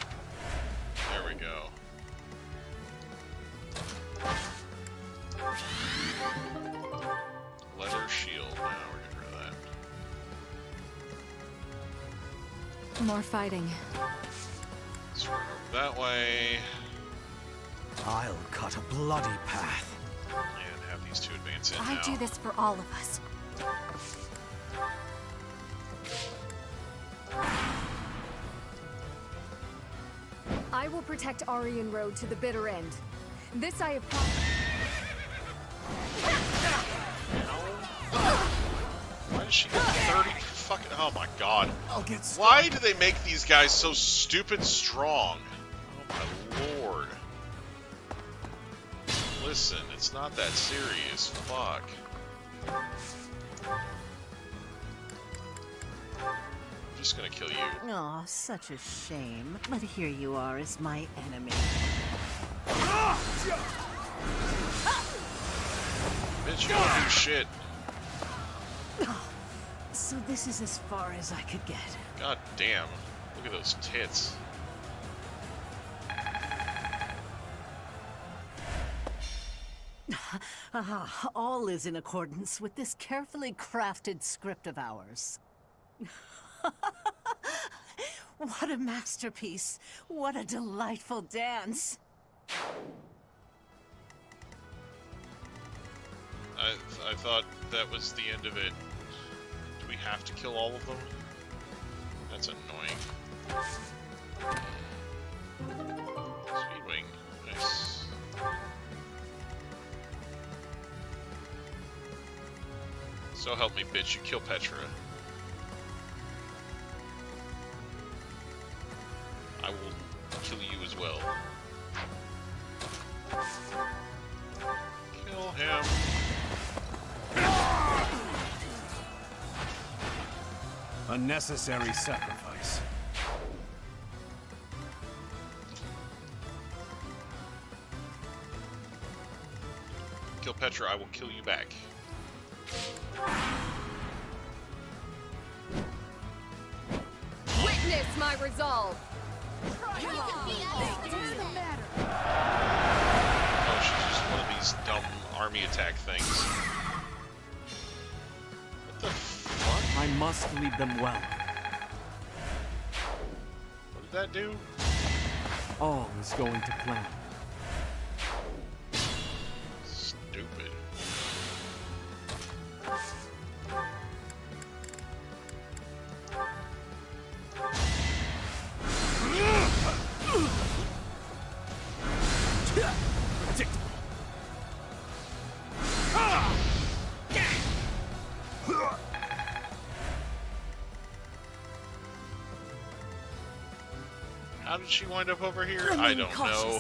There we go. Leather shield. Now we're getting rid of that. More fighting. Sword over that way. I'll cut a bloody path. And have these two advance in I now. do this for all of us. I will protect Aryan Road to the bitter end. This I have promised. Why does she get 30 fucking... Oh my god. I'll get Why do they make these guys so stupid strong? Oh my lord. Listen, it's not that serious. Fuck. I'm just gonna kill you. Oh, such a shame. But here you are as my enemy. Bitch, you don't do shit. So this is as far as I could get. God damn. Look at those tits. All is in accordance with this carefully crafted script of ours. What a masterpiece. What a delightful dance. I thought that was the end of it. Do we have to kill all of them? That's annoying. Speedwing. Nice. So help me, bitch. You kill Petra. I will kill you as well. Kill him. A necessary sacrifice. Kill Petra, I will kill you back. Witness my resolve. Oh, she's just one of these dumb army attack things. What the fuck? I must lead them well. that do? All is going to plan. Stupid. How did she wind up over here? I don't know.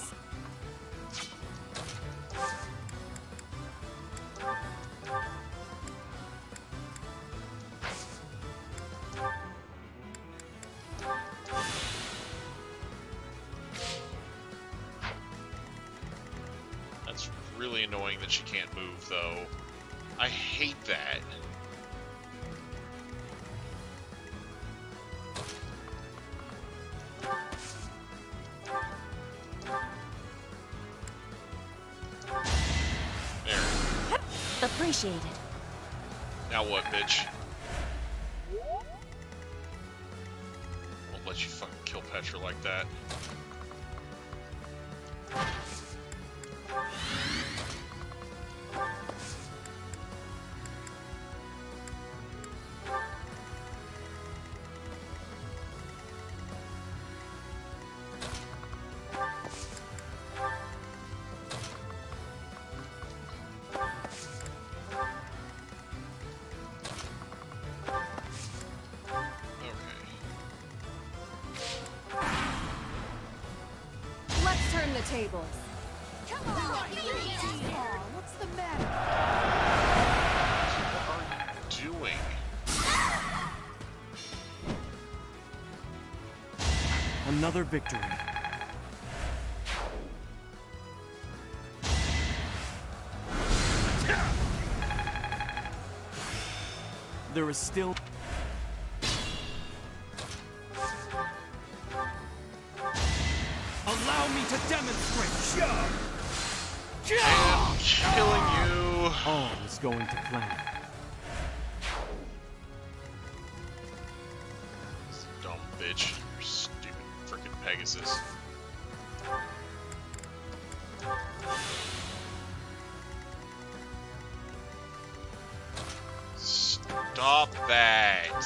That's really annoying that she can't move, though. I hate that. Appreciated. Now what, bitch? Won't let you fucking kill Petra like that. Turn the tables. Come on! What's the matter? What are you doing? Another victory. There is still... Allow me to demonstrate! I'm killing you! All is going to plan. Dumb bitch. You stupid frickin' Pegasus. Stop that.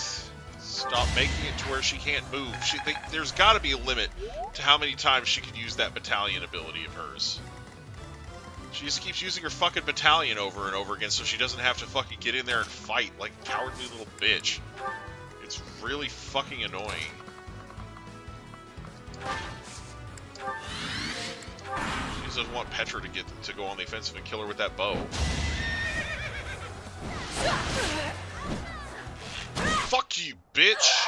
Stop making it to where she can't move. There's got to be a limit to how many times she can use that battalion ability of hers. She just keeps using her fucking battalion over and over again so she doesn't have to fucking get in there and fight like a cowardly little bitch. It's really fucking annoying. She just doesn't want Petra to go on the offensive and kill her with that bow. Fuck you, bitch!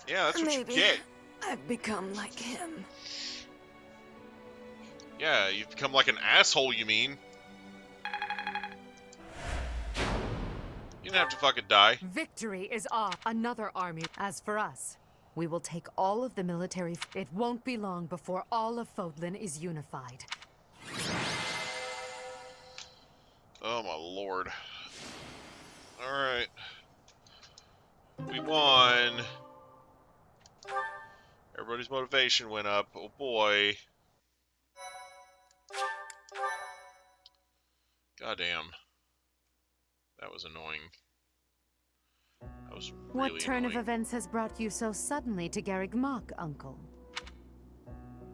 Yeah, that's what you get. I've become like him. Yeah, you've become like an asshole, you mean? You didn't have to fucking die. Victory is ours. Another army. As for us, we will take all of the military. It won't be long before all of Fodlan is unified. Oh my lord. Alright. We won. Everybody's motivation went up. Oh boy. Goddamn. That was annoying. That was really What turn annoying. of events has brought you so suddenly to Garreg Mach, Uncle?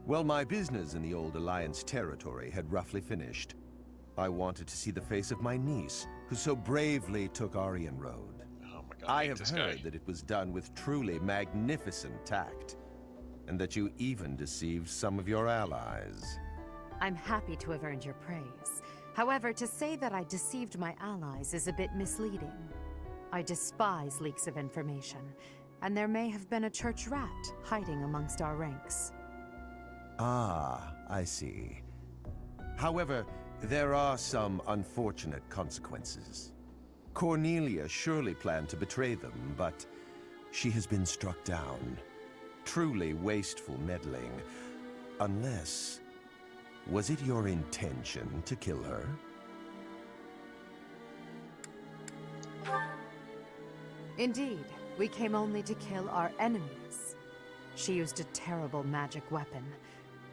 Well, my business in the old Alliance territory had roughly finished. I wanted to see the face of my niece, who so bravely took Aryan Road. Oh my God, I have heard that it was done with truly magnificent tact, and that you even deceived some of your allies. I'm happy to have earned your praise. However, to say that I deceived my allies is a bit misleading. I despise leaks of information, and there may have been a church rat hiding amongst our ranks. Ah, I see. However, there are some unfortunate consequences. Cornelia surely planned to betray them, but she has been struck down. Truly wasteful meddling. Unless... was it your intention to kill her? Indeed, we came only to kill our enemies. She used a terrible magic weapon.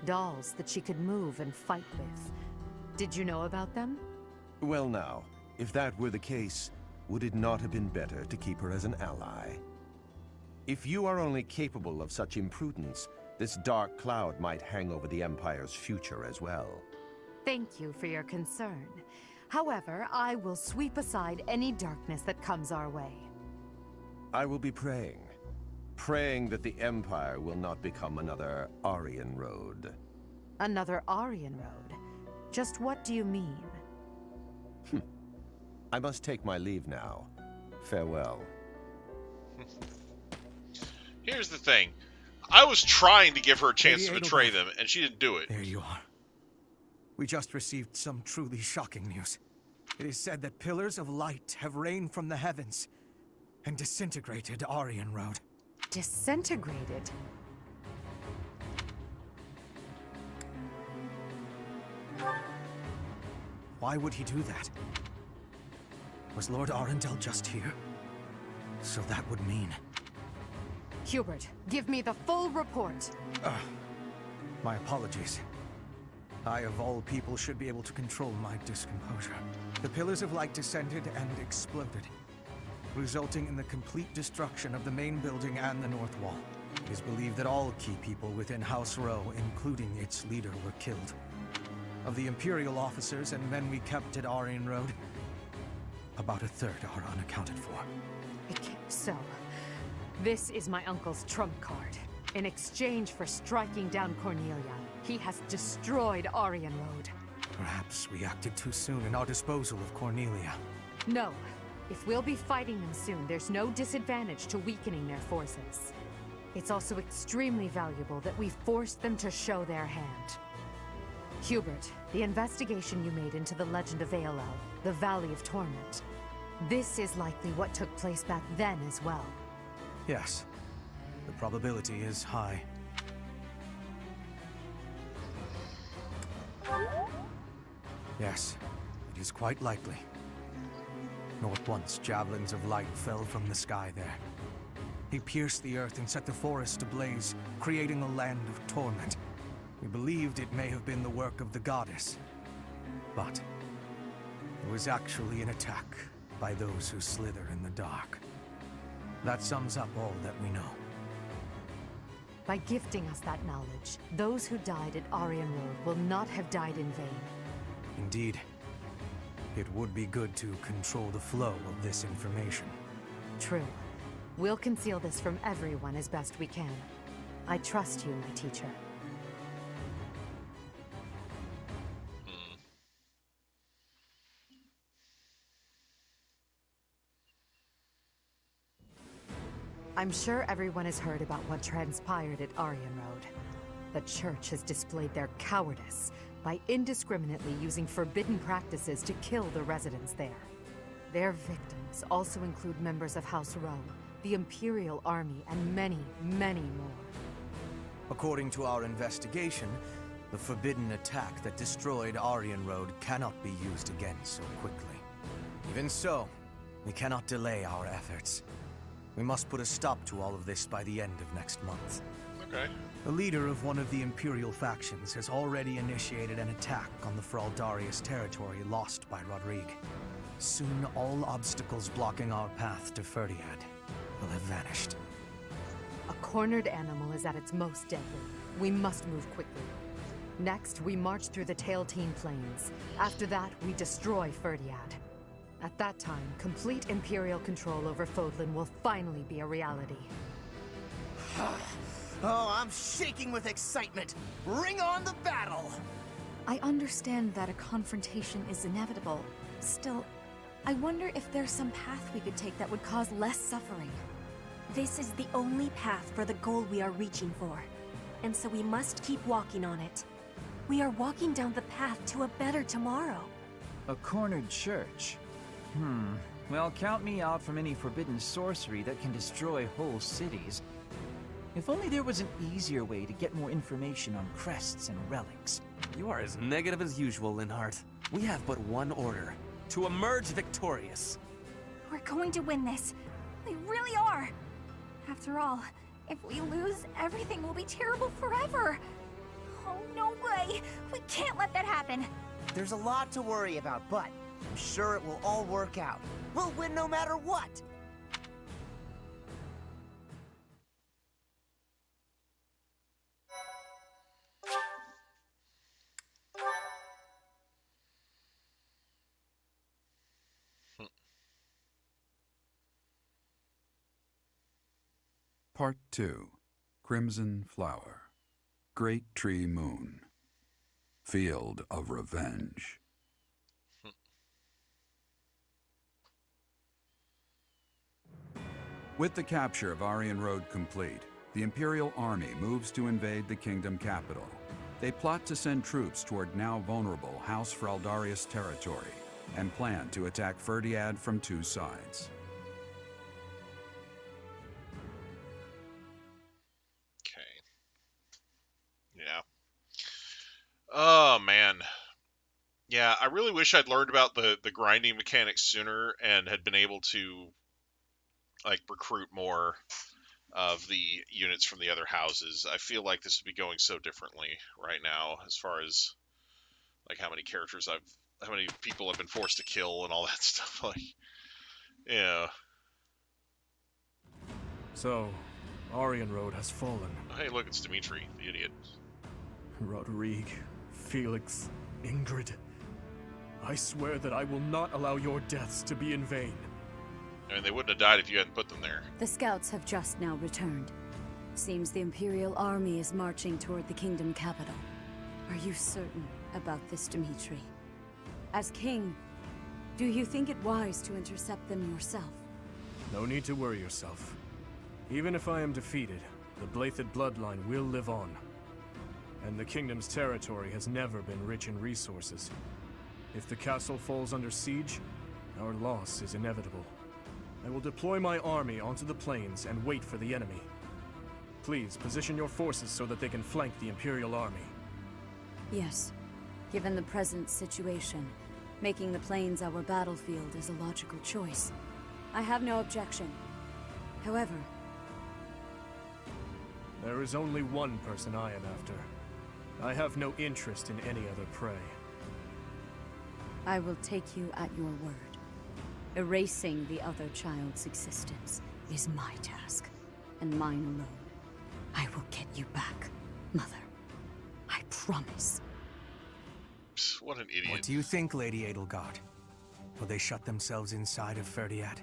Dolls that she could move and fight with. Did you know about them? Well now, if that were the case, would it not have been better to keep her as an ally? If you are only capable of such imprudence, this dark cloud might hang over the Empire's future as well. Thank you for your concern. However, I will sweep aside any darkness that comes our way. I will be praying. Praying that the Empire will not become another Aryan Road. Another Aryan Road? Just what do you mean? I must take my leave now. Farewell. Here's the thing. I was trying to give her a chance to betray them, and she didn't do it. There you are. We just received some truly shocking news. It is said that pillars of light have rained from the heavens and disintegrated Aryan Road. Disintegrated? Why would he do that? Was Lord Arundel just here? So that would mean... Hubert, give me the full report. My apologies. I, of all people, should be able to control my discomposure. The pillars of light descended and exploded, resulting in the complete destruction of the main building and the north wall. It is believed that all key people within House Row, including its leader, were killed. Of the Imperial officers and men we kept at Aryan Road, about a third are unaccounted for. So, this is my uncle's trump card. In exchange for striking down Cornelia, he has destroyed Aryan Road. Perhaps we acted too soon in our disposal of Cornelia. No. If we'll be fighting them soon, there's no disadvantage to weakening their forces. It's also extremely valuable that we forced them to show their hand. Hubert, the investigation you made into the legend of Aelel, the Valley of Torment, this is likely what took place back then as well. Yes. The probability is high. Yes, it is quite likely. Not once javelins of light fell from the sky there. He pierced the earth and set the forest ablaze, creating a land of torment. We believed it may have been the work of the goddess. But it was actually an attack by those who slither in the dark. That sums up all that we know. By gifting us that knowledge, those who died at Aryan Road will not have died in vain. Indeed. It would be good to control the flow of this information. True. We'll conceal this from everyone as best we can. I trust you, my teacher. I'm sure everyone has heard about what transpired at Aryan Road. The Church has displayed their cowardice by indiscriminately using forbidden practices to kill the residents there. Their victims also include members of House Row, the Imperial Army, and many, many more. According to our investigation, the forbidden attack that destroyed Aryan Road cannot be used again so quickly. Even so, we cannot delay our efforts. We must put a stop to all of this by the end of next month. Okay. The leader of one of the Imperial factions has already initiated an attack on the Fraldarius territory lost by Rodrigue. Soon, all obstacles blocking our path to Ferdiad will have vanished. A cornered animal is at its most deadly. We must move quickly. Next, we march through the Tailteen Plains. After that, we destroy Ferdiad. At that time, complete Imperial control over Fodlan will finally be a reality. Oh, I'm shaking with excitement! Bring on the battle! I understand that a confrontation is inevitable. Still, I wonder if there's some path we could take that would cause less suffering. This is the only path for the goal we are reaching for, and so we must keep walking on it. We are walking down the path to a better tomorrow. A cornered church? Well, count me out from any forbidden sorcery that can destroy whole cities. If only there was an easier way to get more information on crests and relics. You are as negative as usual, Linhardt. We have but one order: to emerge victorious. We're going to win this. We really are. After all, If we lose, everything will be terrible forever. Oh, no way. We can't let that happen. There's a lot to worry about, but I'm sure it will all work out. We'll win no matter what! Part 2. Crimson Flower. Great Tree Moon. Field of Revenge. With the capture of Aryan Road complete, the Imperial Army moves to invade the kingdom capital. They plot to send troops toward now vulnerable House Fraldarius territory and plan to attack Ferdiad from two sides. Yeah. Oh, man. Yeah, I really wish I'd learned about the grinding mechanics sooner and had been able to, like, recruit more of the units from the other houses. I feel like this would be going so differently right now as far as, like, how many people I've been forced to kill and all that stuff. Like, yeah. So, Aryan Road has fallen. Oh, hey, look, it's Dimitri, the idiot. Rodrigue, Felix, Ingrid. I swear that I will not allow your deaths to be in vain. I mean, they wouldn't have died if you hadn't put them there. The scouts have just now returned. Seems the Imperial Army is marching toward the kingdom capital. Are you certain about this, Dimitri? As king, do you think it wise to intercept them yourself? No need to worry yourself. Even if I am defeated, the Blythed bloodline will live on. And the kingdom's territory has never been rich in resources. If the castle falls under siege, our loss is inevitable. I will deploy my army onto the plains and wait for the enemy. Please, position your forces so that they can flank the Imperial Army. Yes. Given the present situation, making the plains our battlefield is a logical choice. I have no objection. However... There is only one person I am after. I have no interest in any other prey. I will take you at your word. Erasing the other child's existence is my task, and mine alone. I will get you back, Mother. I promise. What an idiot. What do you think, Lady Edelgard? Will they shut themselves inside of Ferdiad?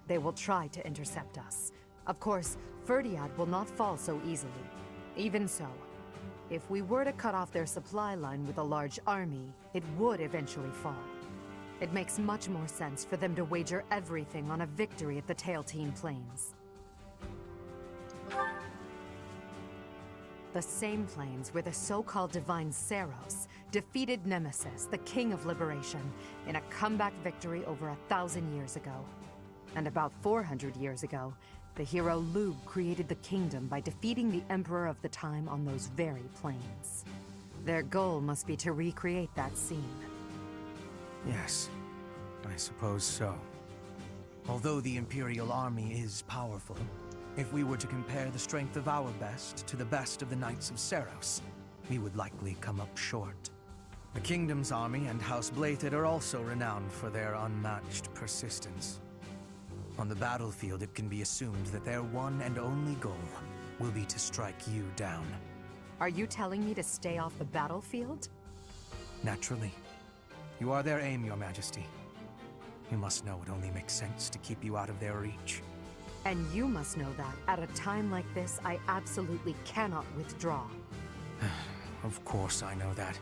They will try to intercept us. Of course, Ferdiad will not fall so easily. Even so, if we were to cut off their supply line with a large army, it would eventually fall. It makes much more sense for them to wager everything on a victory at the Tailtean Plains. The same plains where the so-called divine Seros defeated Nemesis, the King of Liberation, in a comeback victory over 1,000 years ago. And about 400 years ago, the hero Lugh created the kingdom by defeating the Emperor of the time on those very plains. Their goal must be to recreate that scene. Yes, I suppose so. Although the Imperial Army is powerful, if we were to compare the strength of our best to the best of the Knights of Seros, we would likely come up short. The Kingdom's army and House Blythed are also renowned for their unmatched persistence. On the battlefield, it can be assumed that their one and only goal will be to strike you down. Are you telling me to stay off the battlefield? Naturally. You are their aim, Your Majesty. You must know it only makes sense to keep you out of their reach. And you must know that, at a time like this, I absolutely cannot withdraw. Of course I know that.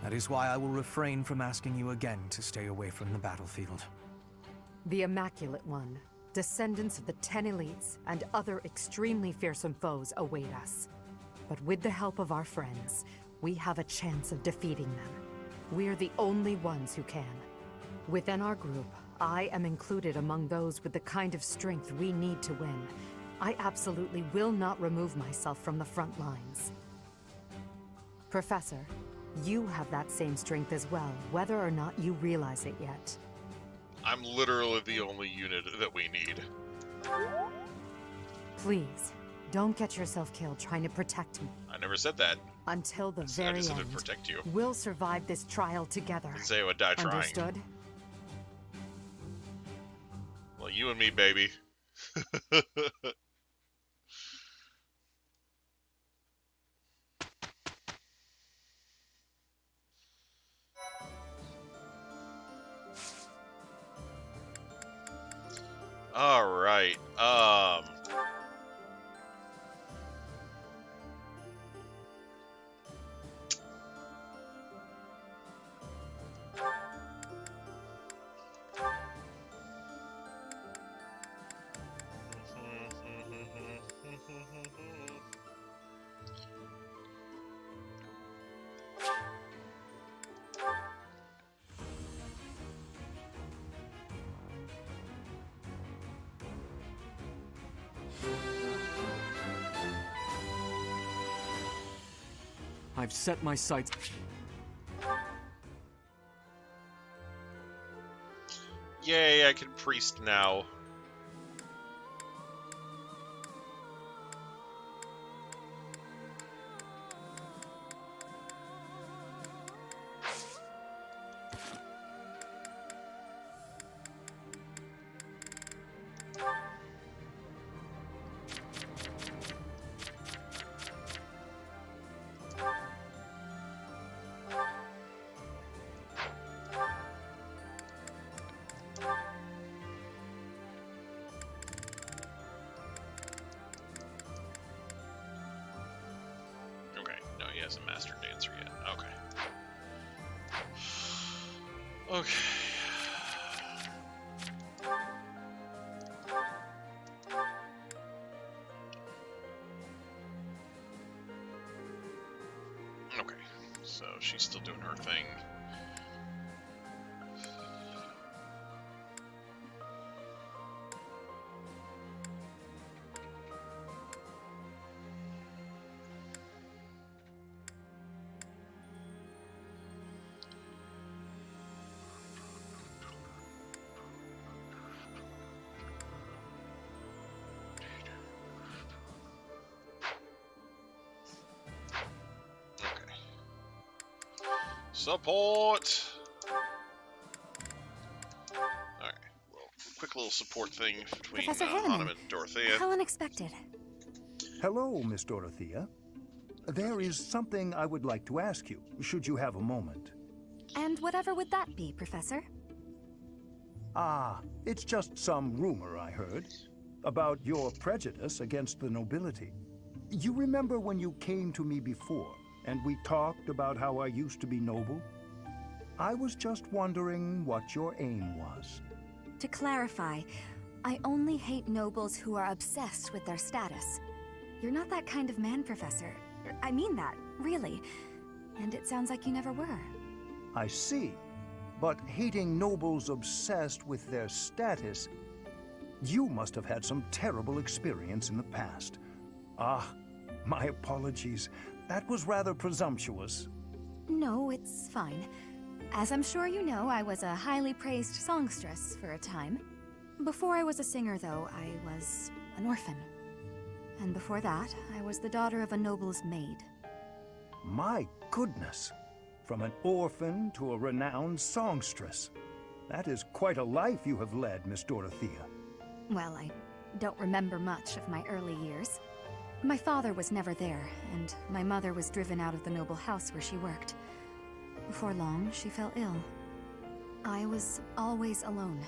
That is why I will refrain from asking you again to stay away from the battlefield. The Immaculate One, descendants of the 10 elites, and other extremely fearsome foes await us. But with the help of our friends, we have a chance of defeating them. We're the only ones who can. Within our group, I am included among those with the kind of strength we need to win. I absolutely will not remove myself from the front lines. Professor, you have that same strength as well, whether or not you realize it yet. I'm literally the only unit that we need. Please, Don't get yourself killed trying to protect me. I never said that. Until the I very just said end, to protect you. we'll survive this trial together. Didn't say I would die trying. Understood? Well, you and me, baby. All right. I've set my sights. Yay, I can priest now. He hasn't mastered Dancer yet. Okay. Okay. Okay. So she's still doing her thing. Support! Alright, well, quick little support thing between Professor Hanneman and Dorothea. How unexpected. Hello, Miss Dorothea. There is something I would like to ask you, should you have a moment. And whatever would that be, Professor? Ah, it's just some rumor I heard about your prejudice against the nobility. You remember when you came to me before, and we talked about how I used to be noble? I was just wondering what your aim was. To clarify, I only hate nobles who are obsessed with their status. You're not that kind of man, Professor. I mean that, really. And it sounds like you never were. I see. But hating nobles obsessed with their status, you must have had some terrible experience in the past. Ah, my apologies. That was rather presumptuous. No, it's fine. As I'm sure you know, I was a highly praised songstress for a time. Before I was a singer, though, I was an orphan. And before that, I was the daughter of a noble's maid. My goodness! From an orphan to a renowned songstress. That is quite a life you have led, Miss Dorothea. Well, I don't remember much of my early years. My father was never there, and my mother was driven out of the noble house where she worked. Before long, she fell ill. I was always alone,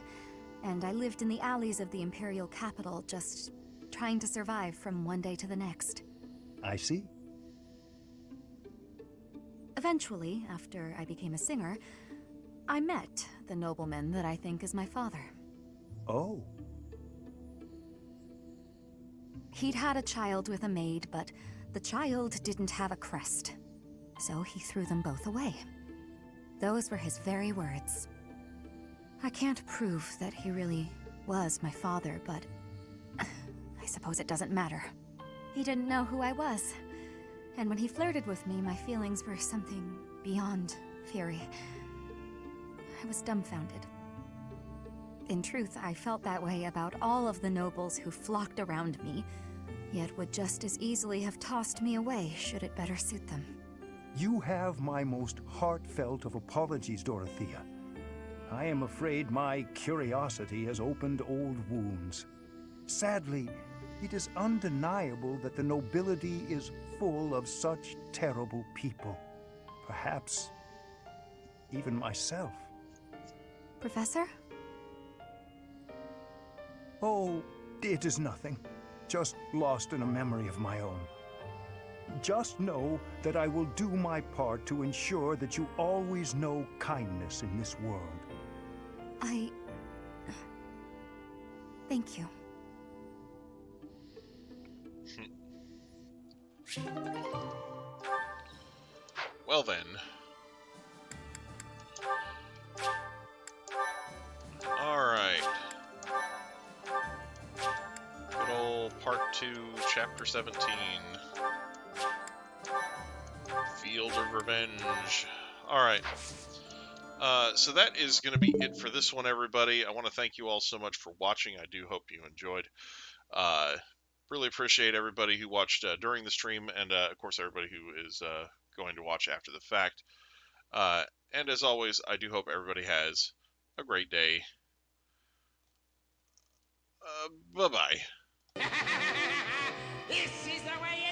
and I lived in the alleys of the imperial capital, just trying to survive from one day to the next. I see. Eventually, after I became a singer, I met the nobleman that I think is my father. Oh. He'd had a child with a maid, but the child didn't have a crest. So he threw them both away. Those were his very words. I can't prove that he really was my father, but I suppose it doesn't matter. He didn't know who I was. And when he flirted with me, my feelings were something beyond fury. I was dumbfounded. In truth, I felt that way about all of the nobles who flocked around me, yet would just as easily have tossed me away should it better suit them. You have my most heartfelt of apologies, Dorothea. I am afraid my curiosity has opened old wounds. Sadly, it is undeniable that the nobility is full of such terrible people. Perhaps even myself. Professor? Oh, it is nothing. Just lost in a memory of my own. Just know that I will do my part to ensure that you always know kindness in this world. Thank you. Well then. Alright. Good old Part 2, Chapter 17. Field of Revenge. Alright. So that is going to be it for this one, everybody. I want to thank you all so much for watching. I do hope you enjoyed. Really appreciate everybody who watched during the stream, and of course everybody who is going to watch after the fact. And as always, I do hope everybody has a great day. Bye-bye. This is the way